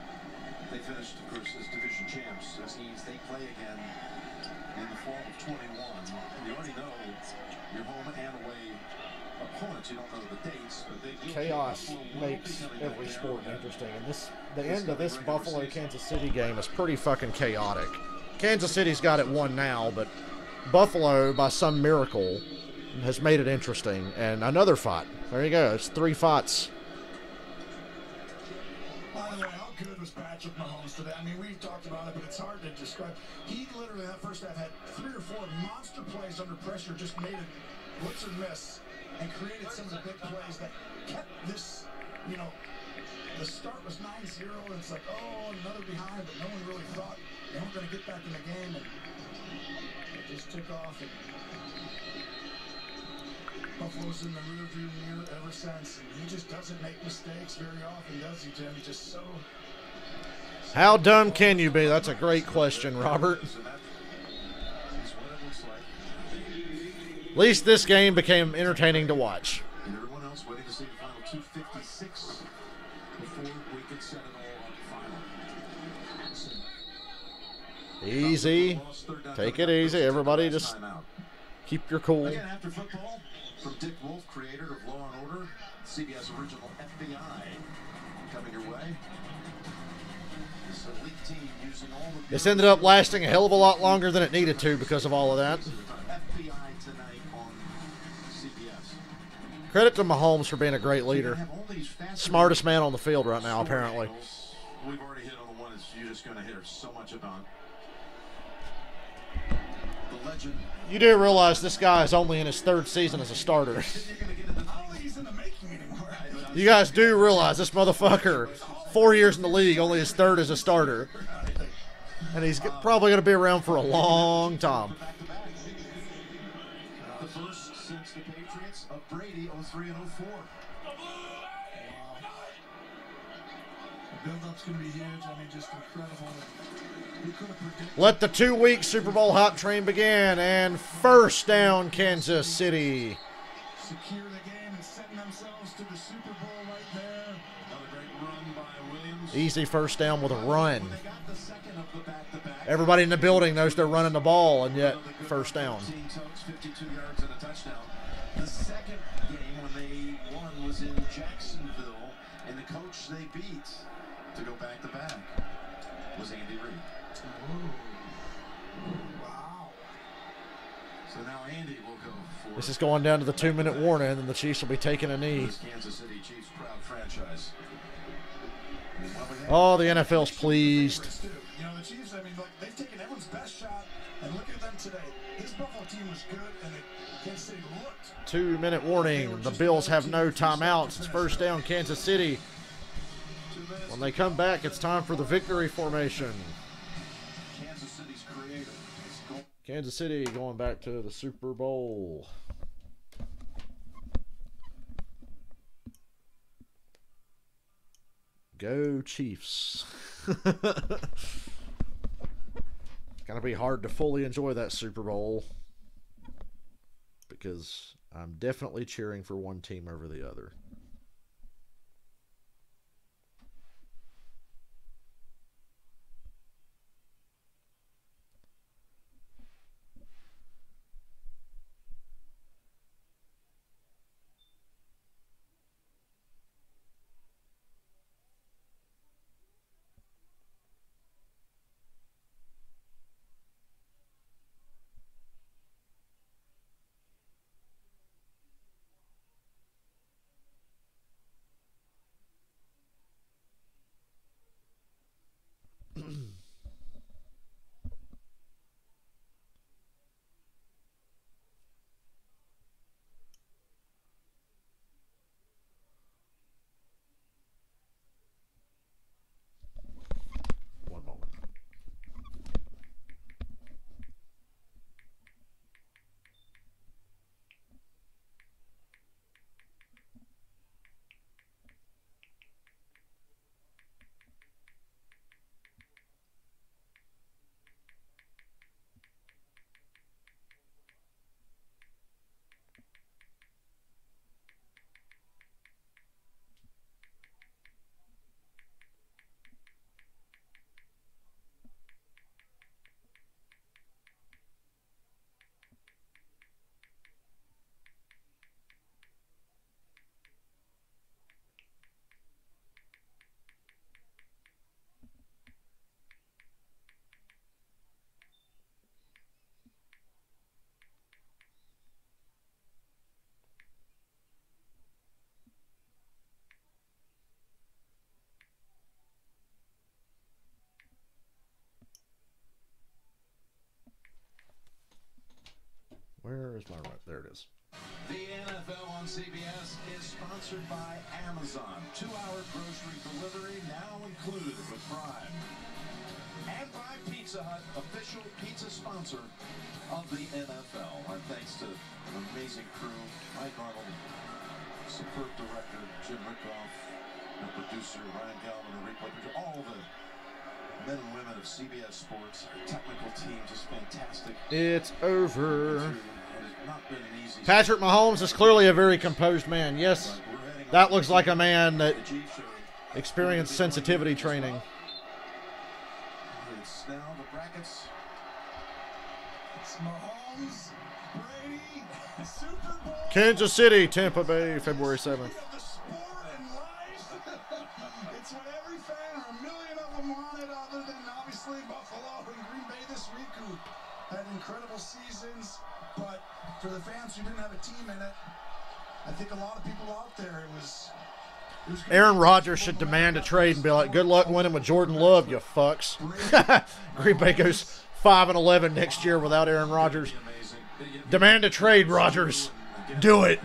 they finished, of course, as division champs, as teams, they play again in the fall of 21. You already know your home and away opponents. You don't know the dates, but they do. Chaos makes every sport interesting, and the end of this Buffalo-Kansas City game is pretty fucking chaotic. Kansas City's got it won now, but Buffalo, by some miracle, has made it interesting. And another fight. There you go. It's 3 fights. By the way, how good was Patrick Mahomes today? I mean, we've talked about it, but it's hard to describe. He literally, that first half, had 3 or 4 monster plays under pressure, just made it blitz or miss, and created some of the big plays that kept this, you know, the start was 9-0, and it's like, oh, another behind, but no one really thought they weren't going to get back in the game, and it just took off. And Buffalo's in the rearview mirror ever since, and he just doesn't make mistakes very often, does he, Jim? He just so... How dumb can you be? That's a great question, Robert. At least this game became entertaining to watch. And everyone else waiting to see the final 256 before we could set it all up final. Easy. Take it easy. Everybody just keep your cool. Again, after football, from Dick Wolf, creator of Law & Order, CBS original FBI, coming your way. This elite team using all the... This ended up lasting a hell of a lot longer than it needed to because of all of that. FBI tonight on CBS. Credit to Mahomes for being a great leader. Smartest man on the field right now, apparently. We've already hit on the one that you're just going to hear so much about. The legend. You do realize this guy is only in his 3rd season as a starter. You guys do realize this motherfucker, 4 years in the league, only his 3rd as a starter. And he's probably going to be around for a long time. The first since the Patriots of Brady 03 and 04. The build-up's going to be huge. I mean, just incredible. Who could have predicted? Let the 2-week Super Bowl hype train begin, and first down, Kansas City. Secure the game and setting themselves to the Super Bowl right there. Another great run by Williams. Easy first down with a run. Everybody in the building knows they're running the ball, and yet first down. 52 yards and a touchdown. The second game when they won was in Jacksonville, and the coach they beat to go back-to-back was Andy Reid. Wow. So now Andy will go for... This is going down to the 2-minute warning, and the Chiefs will be taking a knee. This Kansas City Chiefs proud franchise. Oh, the NFL's pleased. You know, the Chiefs, I mean, look, they've taken everyone's best shot, and look at them today. This Buffalo team was good, and Kansas City looked. 2-minute warning. The Bills have no timeouts. It's first down, Kansas City. When they come back, it's time for the victory formation. Kansas City's creator. Kansas City going back to the Super Bowl. Go Chiefs. It's going to be hard to fully enjoy that Super Bowl because I'm definitely cheering for one team over the other. Where's my remote? There it is. The NFL on CBS is sponsored by Amazon. 2-hour grocery delivery now included with Prime. And by Pizza Hut, official pizza sponsor of the NFL. Our thanks to an amazing crew, Mike Arnold, superb director, Jim Rickoff, and producer, Ryan Galvin, and Rick Whitaker, all the men and women of CBS Sports, technical team, just fantastic. It's over. It has not been an easy Patrick Mahomes is clearly a very composed man. Yes, that looks like a man that experienced sensitivity training. It's now the brackets. It's Mahomes, Brady, Super Bowl. Kansas City, Tampa Bay, February 7th. Of the sport and life. It's what every fan, or a million of them, wanted, other than obviously Buffalo and Green Bay this week, who had incredible seasons. But for the fans who didn't have a team in it, I think a lot of people out there, it was Aaron Rodgers should demand a trade and be like, good luck winning with Jordan Love, you fucks. Green Bay goes 5-11 next year without Aaron Rodgers. Demand a trade, Rodgers. Do it.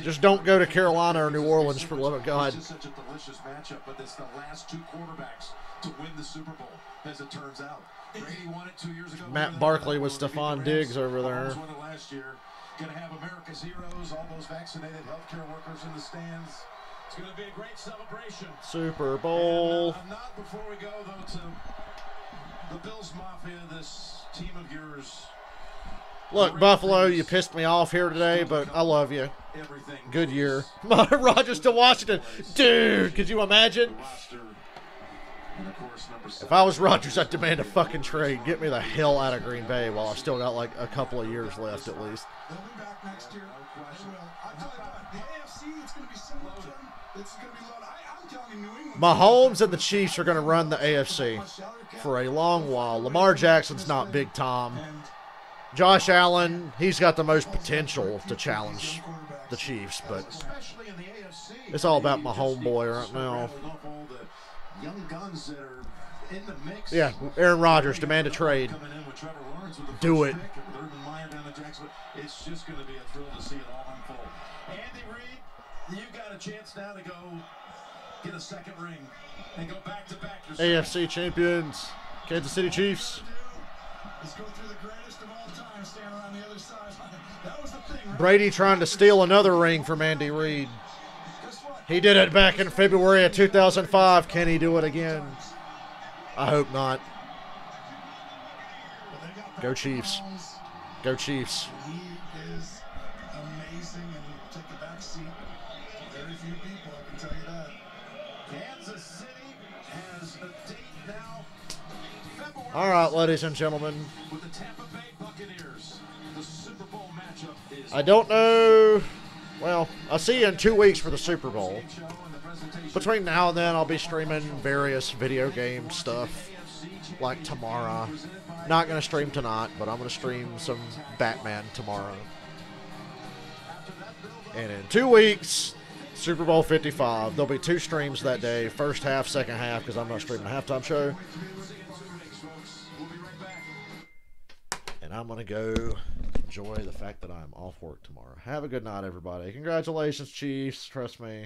Just don't go to Carolina or New Orleans, for the love of God. It's such a delicious matchup, but it's the last two quarterbacks to win the Super Bowl, as it turns out. Brady won it 2 years ago. Matt Barkley with Stephon Diggs over there. Won it last year. Going to have America's heroes, all those vaccinated healthcare workers in the stands. It's going to be a great celebration. Super Bowl. And, not before we go, though, to the Bills Mafia, this team of yours. Look, Buffalo, you pissed me off here today, but I love you. Good year. Rodgers to Washington. Dude, could you imagine? If I was Rodgers, I'd demand a fucking trade. Get me the hell out of Green Bay while I've still got like a couple of years left at least. They'll be back next year. They will. I'll tell you what, the AFC, it's going to be similar to them. It's going to be loaded. I'm telling you, New England. Mahomes and the Chiefs are going to run the AFC for a long while. Lamar Jackson's not Big Tom. Josh Allen, he's got the most potential to challenge the Chiefs, but it's all about my homeboy right now. Yeah, Aaron Rodgers, demand a trade. Do it. It's just going to be a thrill to see it all unfold. Andy Reid, you got a chance now to go get a second ring and go back-to-back. AFC champions, Kansas City Chiefs. Let's go through the greatest of all time, stand around the other side. That was the thing, right? Brady trying to steal another ring from Andy Reid. He did it back in February of 2005. Can he do it again? I hope not. Go Chiefs. Go Chiefs. He is amazing and take the back seat. Very few people, I can tell you that. Kansas City has a date now. February. All right, ladies and gentlemen. With the Tampa Bay Buccaneers, the Super Bowl matchup is. I don't know. Well, I'll see you in 2 weeks for the Super Bowl. Between now and then, I'll be streaming various video game stuff, like tomorrow. Not going to stream tonight, but I'm going to stream some Batman tomorrow. And in 2 weeks, Super Bowl 55. There'll be 2 streams that day, first half, second half, because I'm not streaming a halftime show. And I'm going to go enjoy the fact that I'm off work tomorrow. Have a good night, everybody. Congratulations, Chiefs. Trust me.